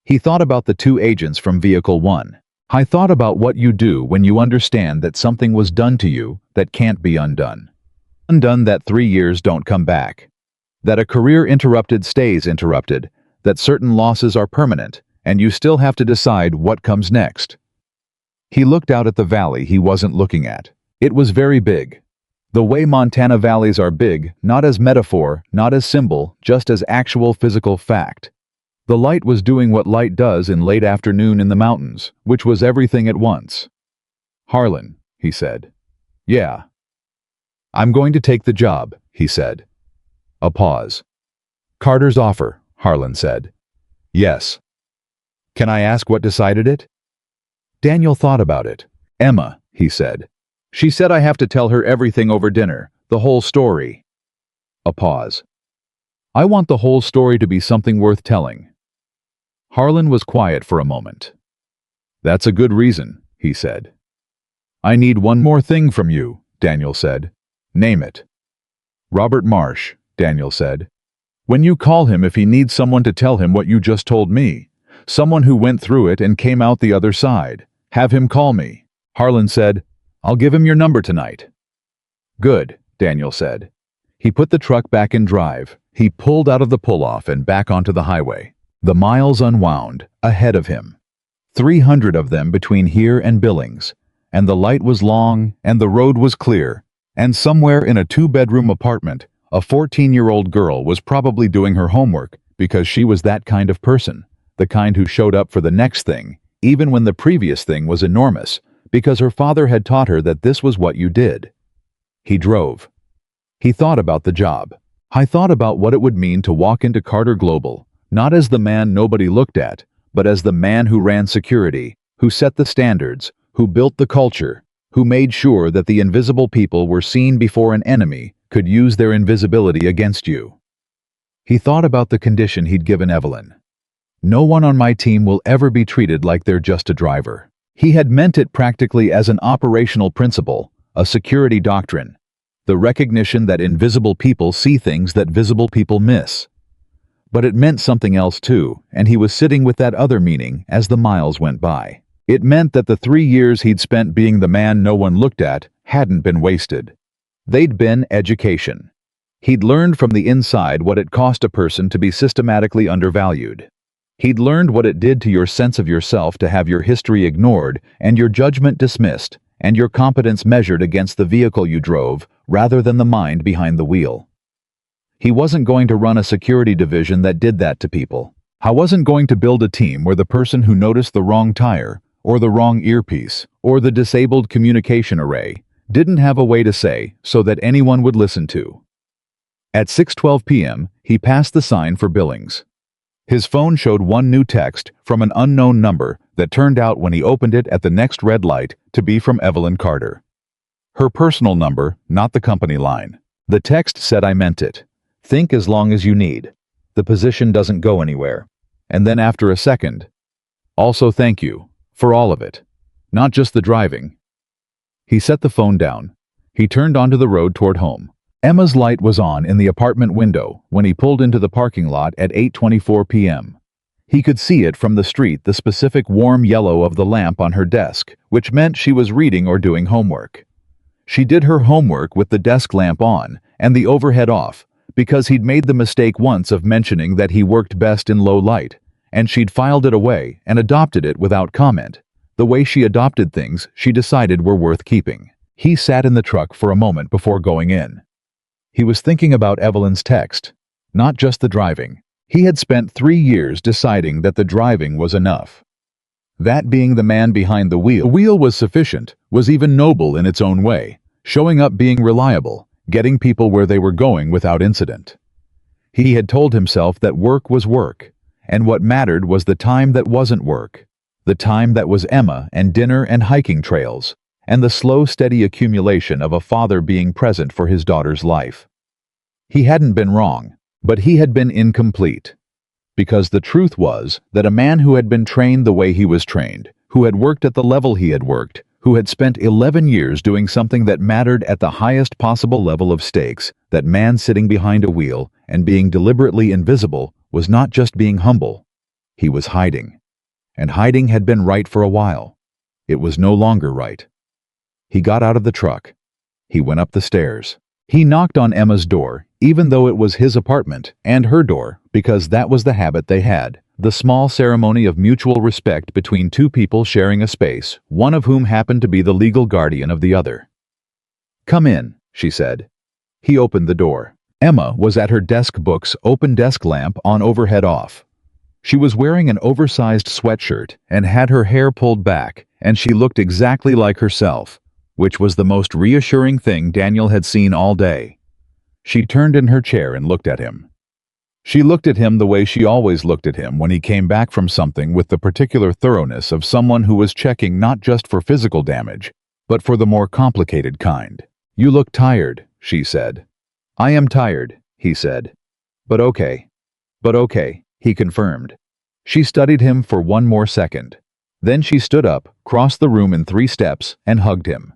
He thought about the 2 agents from Vehicle 1. I thought about what you do when you understand that something was done to you that can't be undone. Undone, that 3 years don't come back. That a career interrupted stays interrupted, that certain losses are permanent, and you still have to decide what comes next. He looked out at the valley he wasn't looking at. It was very big. The way Montana valleys are big, not as metaphor, not as symbol, just as actual physical fact. The light was doing what light does in late afternoon in the mountains, which was everything at once. "Harlan," he said. "Yeah." "I'm going to take the job," he said. A pause. "Carter's offer," Harlan said. "Yes." "Can I ask what decided it?" Daniel thought about it. "Emma," he said. "She said I have to tell her everything over dinner, the whole story." A pause. "I want the whole story to be something worth telling." Harlan was quiet for a moment. "That's a good reason," he said. "I need one more thing from you," Daniel said. "Name it." "Robert Marsh," Daniel said. "When you call him, if he needs someone to tell him what you just told me, someone who went through it and came out the other side, have him call me." Harlan said, "I'll give him your number tonight." "Good," Daniel said. He put the truck back in drive. He pulled out of the pull-off and back onto the highway. The miles unwound, ahead of him. 300 of them between here and Billings, and the light was long, and the road was clear, and somewhere in a 2-bedroom apartment, a 14-year-old girl was probably doing her homework because she was that kind of person, the kind who showed up for the next thing, even when the previous thing was enormous, because her father had taught her that this was what you did. He drove. He thought about the job. I thought about what it would mean to walk into Carter Global, not as the man nobody looked at, but as the man who ran security, who set the standards, who built the culture, who made sure that the invisible people were seen before an enemy could use their invisibility against you. He thought about the condition he'd given Evelyn. "No one on my team will ever be treated like they're just a driver." He had meant it practically as an operational principle, a security doctrine, the recognition that invisible people see things that visible people miss. But it meant something else too, and he was sitting with that other meaning as the miles went by. It meant that the 3 years he'd spent being the man no one looked at hadn't been wasted. They'd been education. He'd learned from the inside what it cost a person to be systematically undervalued. He'd learned what it did to your sense of yourself to have your history ignored and your judgment dismissed and your competence measured against the vehicle you drove rather than the mind behind the wheel. He wasn't going to run a security division that did that to people. I wasn't going to build a team where the person who noticed the wrong tire, or the wrong earpiece, or the disabled communication array didn't have a way to say so that anyone would listen to. At 6:12 p.m., he passed the sign for Billings. His phone showed one new text from an unknown number that turned out when he opened it at the next red light to be from Evelyn Carter. Her personal number, not the company line. The text said, "I meant it. Think as long as you need. The position doesn't go anywhere." And then after a second, "Also thank you, for all of it. Not just the driving." He set the phone down. He turned onto the road toward home. Emma's light was on in the apartment window when he pulled into the parking lot at 8:24 p.m. He could see it from the street, the specific warm yellow of the lamp on her desk, which meant she was reading or doing homework. She did her homework with the desk lamp on and the overhead off, because he'd made the mistake once of mentioning that he worked best in low light, and she'd filed it away and adopted it without comment. The way she adopted things she decided were worth keeping. He sat in the truck for a moment before going in. He was thinking about Evelyn's text, not just the driving. He had spent 3 years deciding that the driving was enough. That being the man behind the wheel was sufficient, was even noble in its own way, showing up being reliable, getting people where they were going without incident. He had told himself that work was work, and what mattered was the time that wasn't work, the time that was Emma and dinner and hiking trails, and the slow, steady accumulation of a father being present for his daughter's life. He hadn't been wrong, but he had been incomplete. Because the truth was that a man who had been trained the way he was trained, who had worked at the level he had worked, who had spent 11 years doing something that mattered at the highest possible level of stakes, that man sitting behind a wheel and being deliberately invisible was not just being humble. He was hiding. And hiding had been right for a while. It was no longer right. He got out of the truck. He went up the stairs. He knocked on Emma's door, even though it was his apartment, and her door, because that was the habit they had, the small ceremony of mutual respect between two people sharing a space, one of whom happened to be the legal guardian of the other. "Come in," she said. He opened the door. Emma was at her desk, books, open desk lamp on overhead off. She was wearing an oversized sweatshirt and had her hair pulled back, and she looked exactly like herself, which was the most reassuring thing Daniel had seen all day. She turned in her chair and looked at him. She looked at him the way she always looked at him when he came back from something, with the particular thoroughness of someone who was checking not just for physical damage, but for the more complicated kind. "You look tired," she said. "I am tired," he said. But okay, he confirmed. She studied him for one more second. Then she stood up, crossed the room in 3 steps, and hugged him.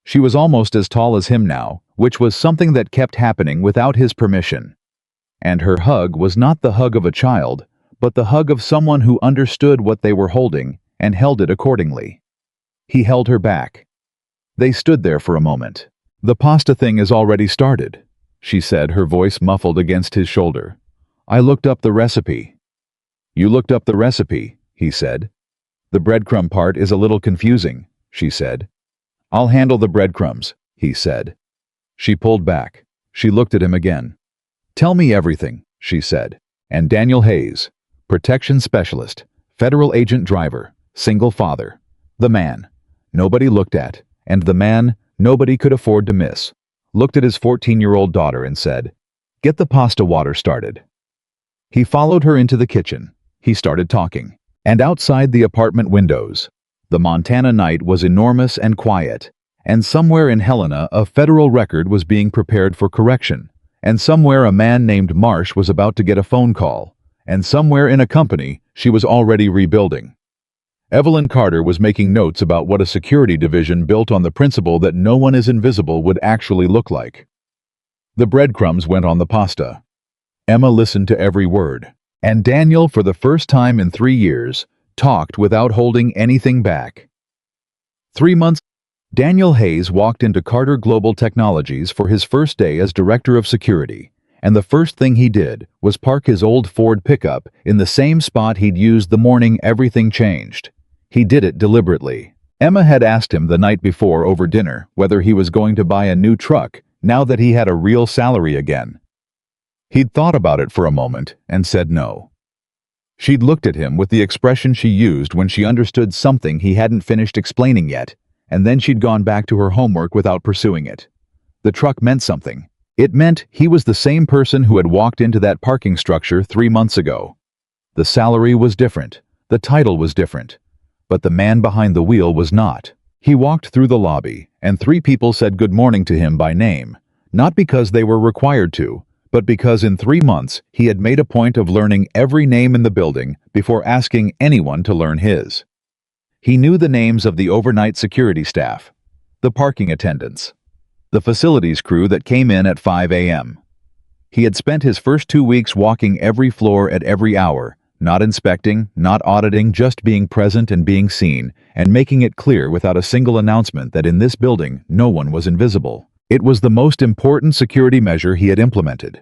She was almost as tall as him now, which was something that kept happening without his permission. And her hug was not the hug of a child, but the hug of someone who understood what they were holding and held it accordingly. He held her back. They stood there for a moment. "The pasta thing is already started," she said, her voice muffled against his shoulder. "I looked up the recipe." "You looked up the recipe," he said. "The breadcrumb part is a little confusing," she said. "I'll handle the breadcrumbs," he said. She pulled back. She looked at him again. "Tell me everything," she said. And Daniel Hayes, protection specialist, federal agent driver, single father, the man nobody looked at, and the man nobody could afford to miss, looked at his 14-year-old daughter and said, "Get the pasta water started." He followed her into the kitchen. He started talking. And outside the apartment windows, the Montana night was enormous and quiet, and somewhere in Helena a federal record was being prepared for correction, and somewhere a man named Marsh was about to get a phone call, and somewhere in a company she was already rebuilding. Evelyn Carter was making notes about what a security division built on the principle that no one is invisible would actually look like. The breadcrumbs went on the pasta. Emma listened to every word. And Daniel, for the first time in 3 years, talked without holding anything back. 3 months, Daniel Hayes walked into Carter Global Technologies for his first day as Director of Security, and the first thing he did was park his old Ford pickup in the same spot he'd used the morning everything changed. He did it deliberately. Emma had asked him the night before over dinner whether he was going to buy a new truck now that he had a real salary again. He'd thought about it for a moment and said no. She'd looked at him with the expression she used when she understood something he hadn't finished explaining yet, and then she'd gone back to her homework without pursuing it. The truck meant something. It meant he was the same person who had walked into that parking structure 3 months ago. The salary was different. The title was different. But the man behind the wheel was not. He walked through the lobby, and 3 people said good morning to him by name, not because they were required to, but because in 3 months he had made a point of learning every name in the building before asking anyone to learn his. He knew the names of the overnight security staff, the parking attendants, the facilities crew that came in at 5 a.m. He had spent his first 2 weeks walking every floor at every hour, not inspecting, not auditing, just being present and being seen, and making it clear without a single announcement that in this building no one was invisible. It was the most important security measure he had implemented.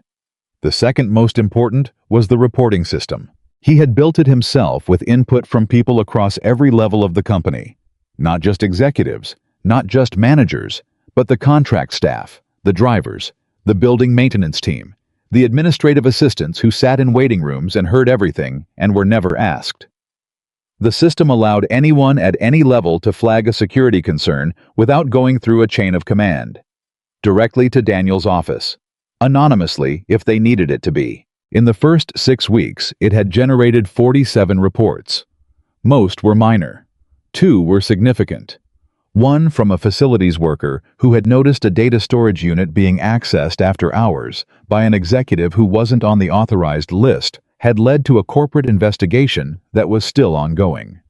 The second most important was the reporting system. He had built it himself with input from people across every level of the company. Not just executives, not just managers, but the contract staff, the drivers, the building maintenance team, the administrative assistants who sat in waiting rooms and heard everything and were never asked. The system allowed anyone at any level to flag a security concern without going through a chain of command. Directly to Daniel's office, anonymously if they needed it to be. In the first 6 weeks, it had generated 47 reports. Most were minor. 2 were significant. One from a facilities worker who had noticed a data storage unit being accessed after hours by an executive who wasn't on the authorized list had led to a corporate investigation that was still ongoing.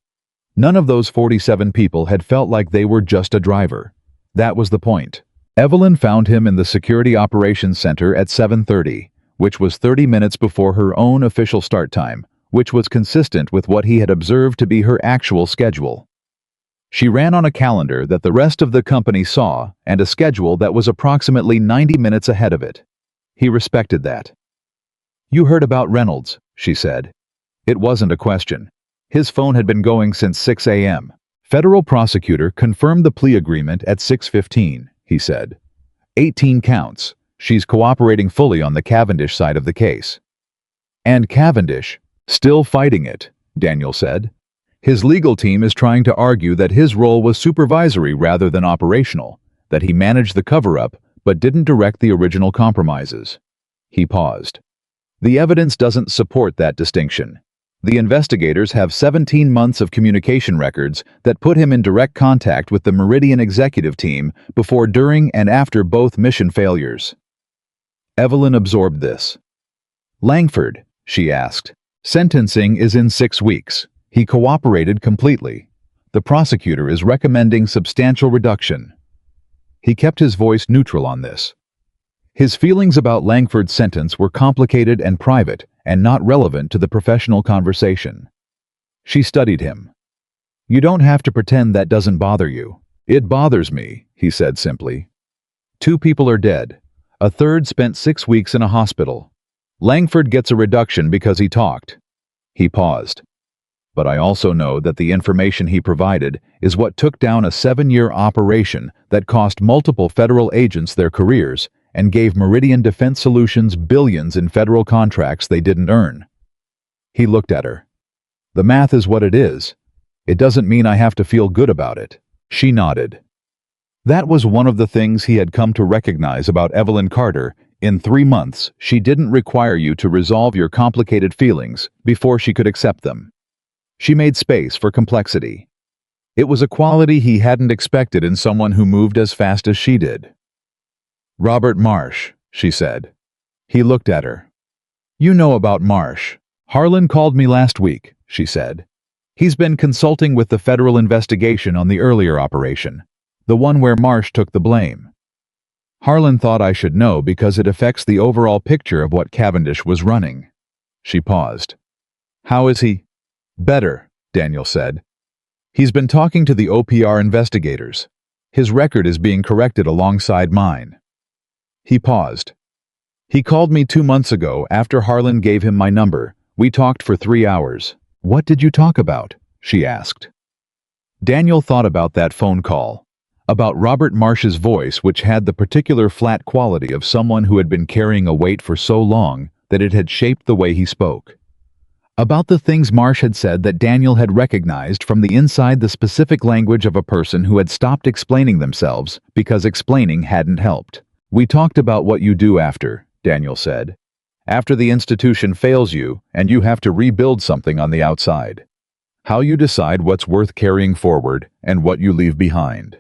None of those 47 people had felt like they were just a driver. That was the point. Evelyn found him in the Security Operations Center at 7:30, which was 30 minutes before her own official start time, which was consistent with what he had observed to be her actual schedule. She ran on a calendar that the rest of the company saw and a schedule that was approximately 90 minutes ahead of it. He respected that. "You heard about Reynolds," she said. It wasn't a question. His phone had been going since 6 a.m. Federal prosecutor confirmed the plea agreement at 6:15, he said. 18 counts. She's cooperating fully on the Cavendish side of the case. And Cavendish, still fighting it, Daniel said. His legal team is trying to argue that his role was supervisory rather than operational, that he managed the cover-up but didn't direct the original compromises. He paused. The evidence doesn't support that distinction. The investigators have 17 months of communication records that put him in direct contact with the Meridian executive team before, during, and after both mission failures. Evelyn absorbed this. Langford, she asked. Sentencing is in 6 weeks. He cooperated completely. The prosecutor is recommending substantial reduction. He kept his voice neutral on this. His feelings about Langford's sentence were complicated and private, and not relevant to the professional conversation. She studied him. You don't have to pretend that doesn't bother you. It bothers me, he said simply. 2 people are dead. A third spent 6 weeks in a hospital. Langford gets a reduction because he talked. He paused. But I also know that the information he provided is what took down a 7-year operation that cost multiple federal agents their careers and gave Meridian Defense Solutions billions in federal contracts they didn't earn. He looked at her. The math is what it is. It doesn't mean I have to feel good about it. She nodded. That was one of the things he had come to recognize about Evelyn Carter. In 3 months, she didn't require you to resolve your complicated feelings before she could accept them. She made space for complexity. It was a quality he hadn't expected in someone who moved as fast as she did. Robert Marsh, she said. He looked at her. You know about Marsh. Harlan called me last week, she said. He's been consulting with the federal investigation on the earlier operation, the one where Marsh took the blame. Harlan thought I should know because it affects the overall picture of what Cavendish was running. She paused. How is he? Better, Daniel said. He's been talking to the OPR investigators. His record is being corrected alongside mine. He paused. He called me 2 months ago after Harlan gave him my number. We talked for 3 hours. What did you talk about? She asked. Daniel thought about that phone call, about Robert Marsh's voice, which had the particular flat quality of someone who had been carrying a weight for so long that it had shaped the way he spoke. About the things Marsh had said that Daniel had recognized from the inside the specific language of a person who had stopped explaining themselves because explaining hadn't helped. We talked about what you do after, Daniel said. After the institution fails you and you have to rebuild something on the outside. How you decide what's worth carrying forward and what you leave behind.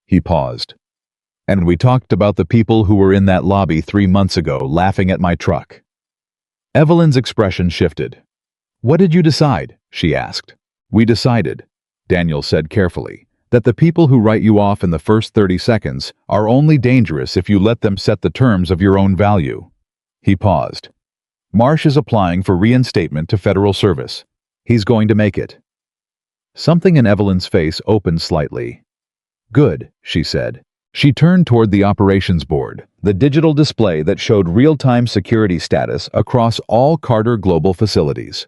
He paused. And we talked about the people who were in that lobby 3 months ago laughing at my truck. Evelyn's expression shifted. What did you decide? She asked. We decided, Daniel said carefully, that the people who write you off in the first 30 seconds are only dangerous if you let them set the terms of your own value. He paused. Marsh is applying for reinstatement to federal service. He's going to make it. Something in Evelyn's face opened slightly. Good, she said. She turned toward the operations board, the digital display that showed real-time security status across all Carter Global facilities.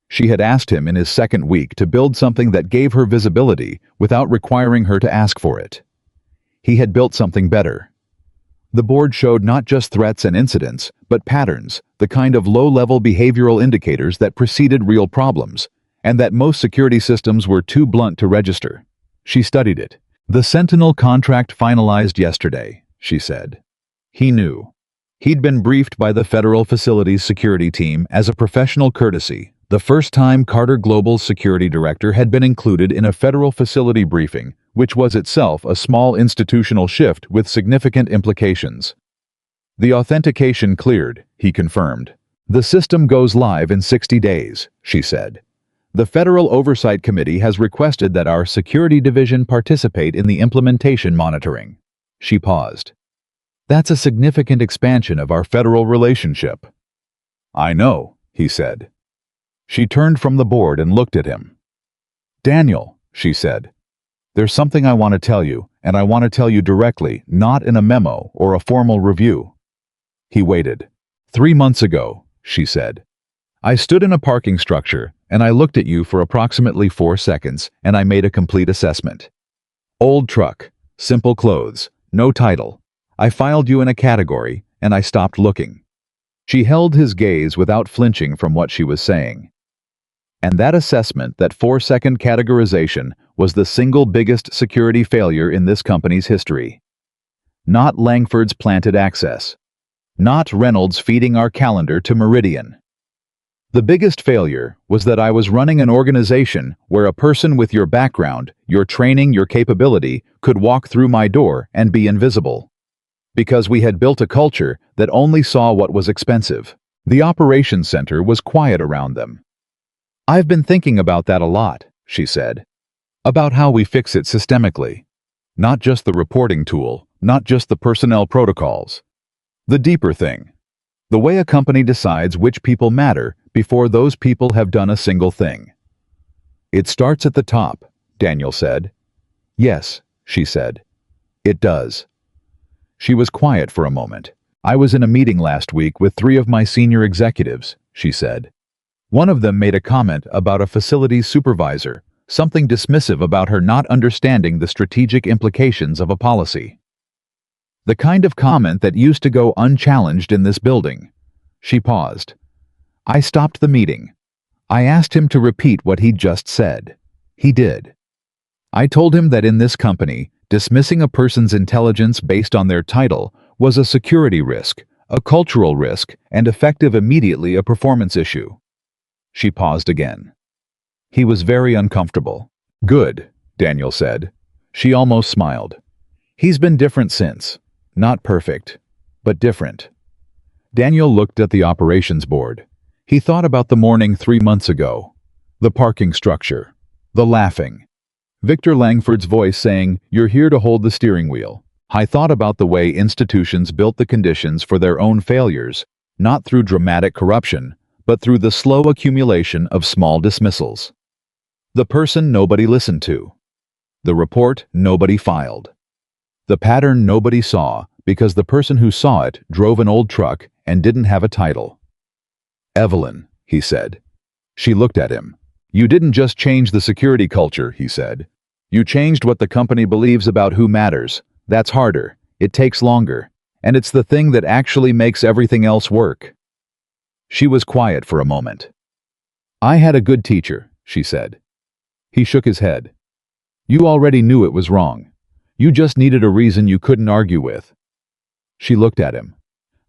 She had asked him in his 2nd week to build something that gave her visibility without requiring her to ask for it. He had built something better. The board showed not just threats and incidents, but patterns, the kind of low-level behavioral indicators that preceded real problems, and that most security systems were too blunt to register. She studied it. The Sentinel contract finalized yesterday, she said. He knew. He'd been briefed by the federal facilities security team as a professional courtesy, the first time Carter Global's security director had been included in a federal facility briefing, which was itself a small institutional shift with significant implications. The authentication cleared, he confirmed. The system goes live in 60 days, she said. The Federal Oversight Committee has requested that our security division participate in the implementation monitoring. She paused. That's a significant expansion of our federal relationship. I know, he said. She turned from the board and looked at him. Daniel, she said. There's something I want to tell you, and I want to tell you directly, not in a memo or a formal review. He waited. 3 months ago, she said. I stood in a parking structure, and I looked at you for approximately 4 seconds, and I made a complete assessment. Old truck, simple clothes, no title, I filed you in a category, and I stopped looking." She held his gaze without flinching from what she was saying. And that assessment, that 4-second categorization, was the single biggest security failure in this company's history. Not Langford's planted access. Not Reynolds feeding our calendar to Meridian. The biggest failure was that I was running an organization where a person with your background, your training, your capability, could walk through my door and be invisible. Because we had built a culture that only saw what was expensive. The operations center was quiet around them. "I've been thinking about that a lot," she said. "About how we fix it systemically. Not just the reporting tool, not just the personnel protocols. The deeper thing. The way a company decides which people matter before those people have done a single thing." "It starts at the top," Daniel said. "Yes," she said. "It does." She was quiet for a moment. "I was in a meeting last week with 3 of my senior executives," she said. One of them made a comment about a facilities supervisor, something dismissive about her not understanding the strategic implications of a policy. The kind of comment that used to go unchallenged in this building. She paused. I stopped the meeting. I asked him to repeat what he'd just said. He did. I told him that in this company, dismissing a person's intelligence based on their title was a security risk, a cultural risk, and effective immediately a performance issue. She paused again. He was very uncomfortable. "Good," Daniel said. She almost smiled. "He's been different since. Not perfect, but different." Daniel looked at the operations board. He thought about the morning 3 months ago. The parking structure. The laughing. Victor Langford's voice saying, "You're here to hold the steering wheel." I thought about the way institutions built the conditions for their own failures, not through dramatic corruption, but through the slow accumulation of small dismissals. The person nobody listened to. The report nobody filed. The pattern nobody saw because the person who saw it drove an old truck and didn't have a title. "Evelyn," he said. She looked at him. "You didn't just change the security culture," he said. "You changed what the company believes about who matters. That's harder. It takes longer. And it's the thing that actually makes everything else work." She was quiet for a moment. "I had a good teacher," she said. He shook his head. "You already knew it was wrong. You just needed a reason you couldn't argue with." She looked at him.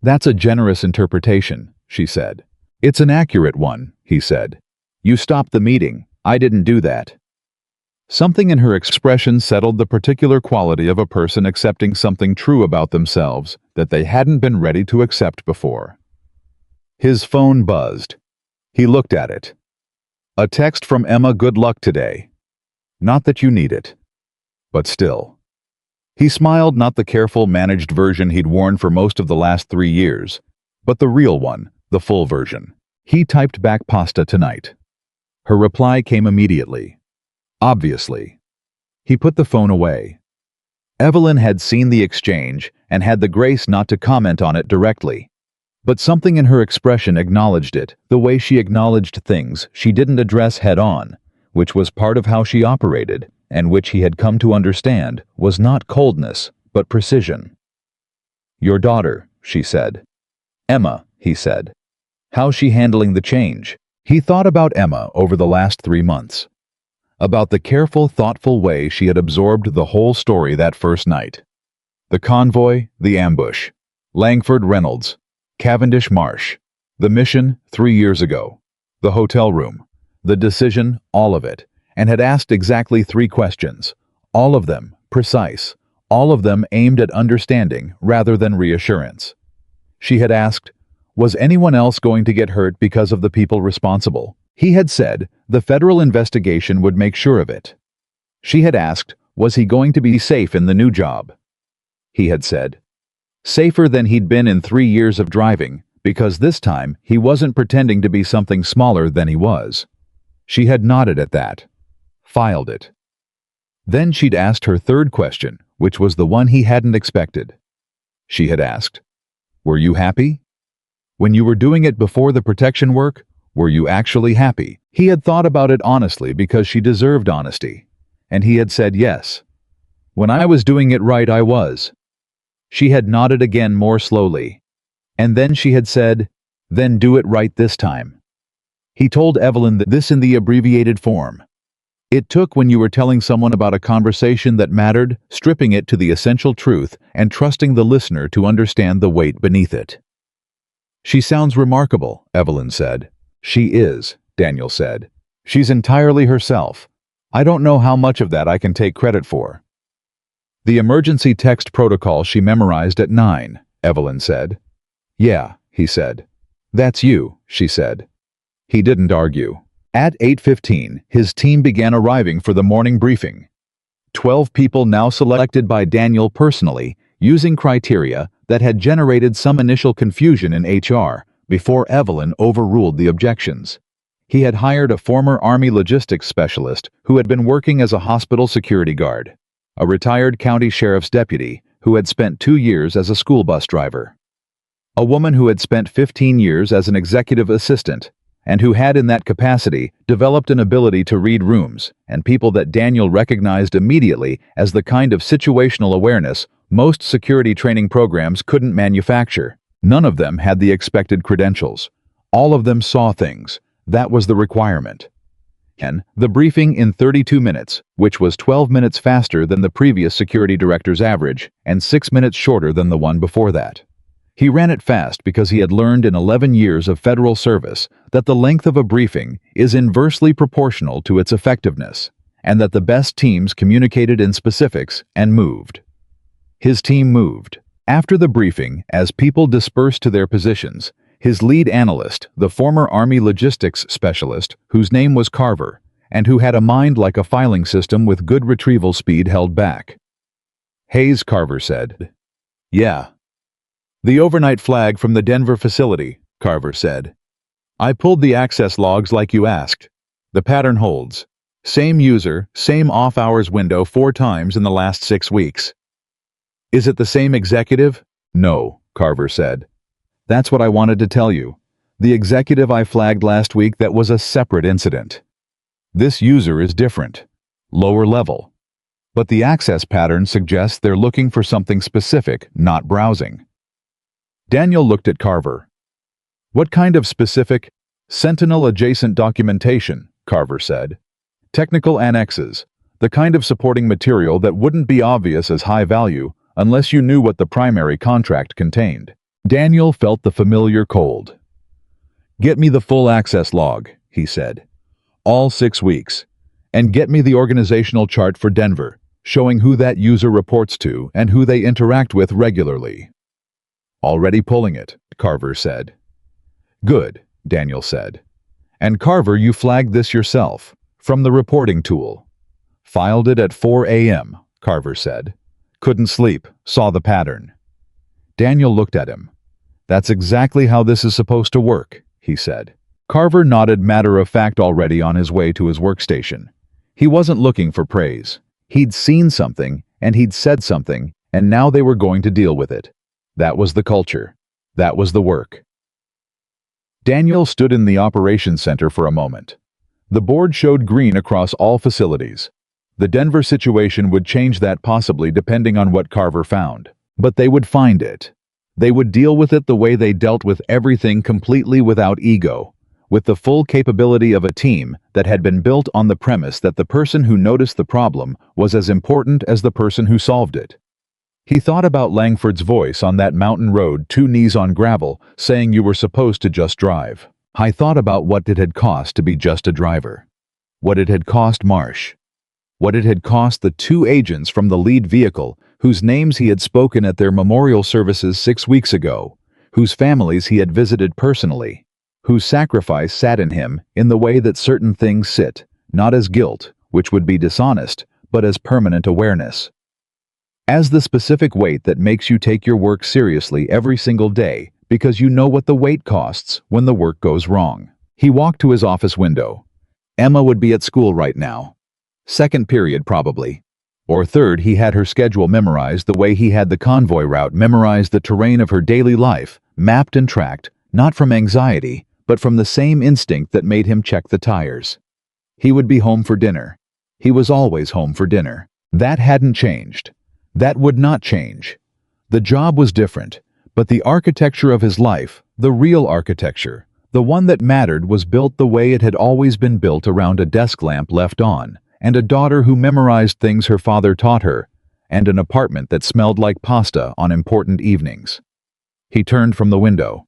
"That's a generous interpretation," she said. "It's an accurate one," he said. "You stopped the meeting. I didn't do that." Something in her expression settled the particular quality of a person accepting something true about themselves that they hadn't been ready to accept before. His phone buzzed. He looked at it. A text from Emma, "Good luck today." Not that you need it. But still. He smiled, not the careful, managed version he'd worn for most of the last 3 years, but the real one, the full version. He typed back, "Pasta tonight." Her reply came immediately. "Obviously." He put the phone away. Evelyn had seen the exchange and had the grace not to comment on it directly. But something in her expression acknowledged it, the way she acknowledged things she didn't address head-on, which was part of how she operated, and which he had come to understand was not coldness, but precision. "Your daughter," she said. "Emma," he said. "How's she handling the change?" He thought about Emma over the last 3 months. About the careful, thoughtful way she had absorbed the whole story that first night. The convoy, the ambush, Langford Reynolds, Cavendish Marsh, the mission 3 years ago, the hotel room, the decision, all of it, and had asked exactly 3 questions, all of them precise, all of them aimed at understanding rather than reassurance. She had asked, was anyone else going to get hurt because of the people responsible? He had said the federal investigation would make sure of it. She had asked, was he going to be safe in the new job? He had said, safer than he'd been in 3 years of driving, because this time he wasn't pretending to be something smaller than he was. She had nodded at that. Filed it. Then she'd asked her 3rd question, which was the one he hadn't expected. She had asked, were you happy? When you were doing it before the protection work, were you actually happy? He had thought about it honestly because she deserved honesty. And he had said yes. When I was doing it right, I was. She had nodded again more slowly. And then she had said, "Then do it right this time." He told Evelyn this in the abbreviated form. It took when you were telling someone about a conversation that mattered, stripping it to the essential truth and trusting the listener to understand the weight beneath it. "She sounds remarkable," Evelyn said. "She is," Daniel said. "She's entirely herself. I don't know how much of that I can take credit for." "The emergency text protocol she memorized at 9, Evelyn said. "Yeah," he said. "That's you," she said. He didn't argue. At 8:15, his team began arriving for the morning briefing. 12 people now selected by Daniel personally, using criteria that had generated some initial confusion in HR before Evelyn overruled the objections. He had hired a former Army logistics specialist who had been working as a hospital security guard, a retired county sheriff's deputy who had spent 2 years as a school bus driver, a woman who had spent 15 years as an executive assistant, and who had in that capacity developed an ability to read rooms, and people that Daniel recognized immediately as the kind of situational awareness most security training programs couldn't manufacture. None of them had the expected credentials. All of them saw things. That was the requirement. And the briefing in 32 minutes, which was 12 minutes faster than the previous security director's average, and 6 minutes shorter than the one before that. He ran it fast because he had learned in 11 years of federal service that the length of a briefing is inversely proportional to its effectiveness, and that the best teams communicated in specifics and moved. His team moved. After the briefing, as people dispersed to their positions, his lead analyst, the former Army logistics specialist, whose name was Carver, and who had a mind like a filing system with good retrieval speed, held back. "Hayes," Carver said. "Yeah." "The overnight flag from the Denver facility," Carver said. "I pulled the access logs like you asked. The pattern holds. Same user, same off-hours window 4 times in the last 6 weeks. Is it the same executive?" "No," Carver said. "That's what I wanted to tell you. The executive I flagged last week, that was a separate incident. This user is different. Lower level. But the access pattern suggests they're looking for something specific, not browsing." Daniel looked at Carver. "What kind of specific?" "Sentinel-adjacent documentation," Carver said. "Technical annexes, the kind of supporting material that wouldn't be obvious as high value unless you knew what the primary contract contained." Daniel felt the familiar cold. "Get me the full access log," he said. "All 6 weeks. And get me the organizational chart for Denver, showing who that user reports to and who they interact with regularly." "Already pulling it," Carver said. "Good," Daniel said. "And Carver, you flagged this yourself, from the reporting tool." "Filed it at 4 a.m., Carver said. "Couldn't sleep, saw the pattern." Daniel looked at him. "That's exactly how this is supposed to work," he said. Carver nodded, matter of fact, already on his way to his workstation. He wasn't looking for praise. He'd seen something, and he'd said something, and now they were going to deal with it. That was the culture. That was the work. Daniel stood in the operations center for a moment. The board showed green across all facilities. The Denver situation would change that, possibly, depending on what Carver found. But they would find it. They would deal with it the way they dealt with everything, completely without ego, with the full capability of a team that had been built on the premise that the person who noticed the problem was as important as the person who solved it. He thought about Langford's voice on that mountain road, 2 knees on gravel, saying you were supposed to just drive. I thought about what it had cost to be just a driver. What it had cost Marsh. What it had cost the 2 agents from the lead vehicle, whose names he had spoken at their memorial services 6 weeks ago, whose families he had visited personally, whose sacrifice sat in him in the way that certain things sit, not as guilt, which would be dishonest, but as permanent awareness. As the specific weight that makes you take your work seriously every single day because you know what the weight costs when the work goes wrong. He walked to his office window. Emma would be at school right now. 2nd period, probably. Or 3rd. He had her schedule memorized the way he had the convoy route memorized, the terrain of her daily life, mapped and tracked, not from anxiety, but from the same instinct that made him check the tires. He would be home for dinner. He was always home for dinner. That hadn't changed. That would not change. The job was different, but the architecture of his life, the real architecture, the one that mattered, was built the way it had always been built, around a desk lamp left on, and a daughter who memorized things her father taught her, and an apartment that smelled like pasta on important evenings. He turned from the window.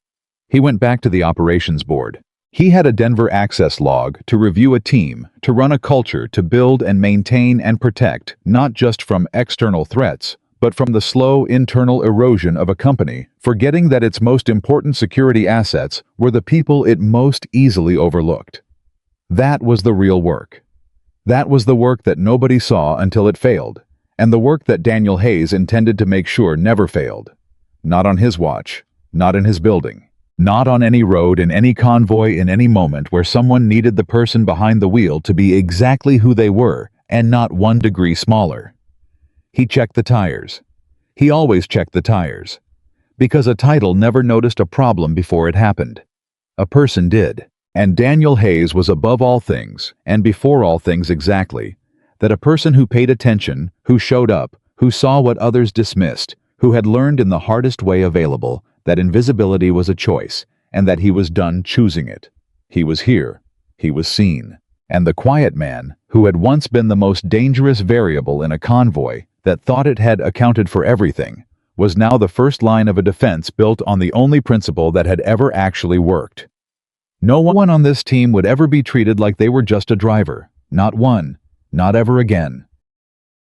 He went back to the operations board. He had a Denver access log to review a team, to run a culture, to build and maintain and protect, not just from external threats, but from the slow internal erosion of a company, forgetting that its most important security assets were the people it most easily overlooked. That was the real work. That was the work that nobody saw until it failed, and the work that Daniel Hayes intended to make sure never failed. Not on his watch, not in his building. Not on any road, in any convoy, in any moment where someone needed the person behind the wheel to be exactly who they were, and not 1 degree smaller. He checked the tires. He always checked the tires. Because a title never noticed a problem before it happened. A person did. And Daniel Hayes was above all things, and before all things exactly, that a person who paid attention, who showed up, who saw what others dismissed, who had learned in the hardest way available that invisibility was a choice, and that he was done choosing it. He was here. He was seen. And the quiet man, who had once been the most dangerous variable in a convoy that thought it had accounted for everything, was now the first line of a defense built on the only principle that had ever actually worked. No one on this team would ever be treated like they were just a driver. Not one. Not ever again.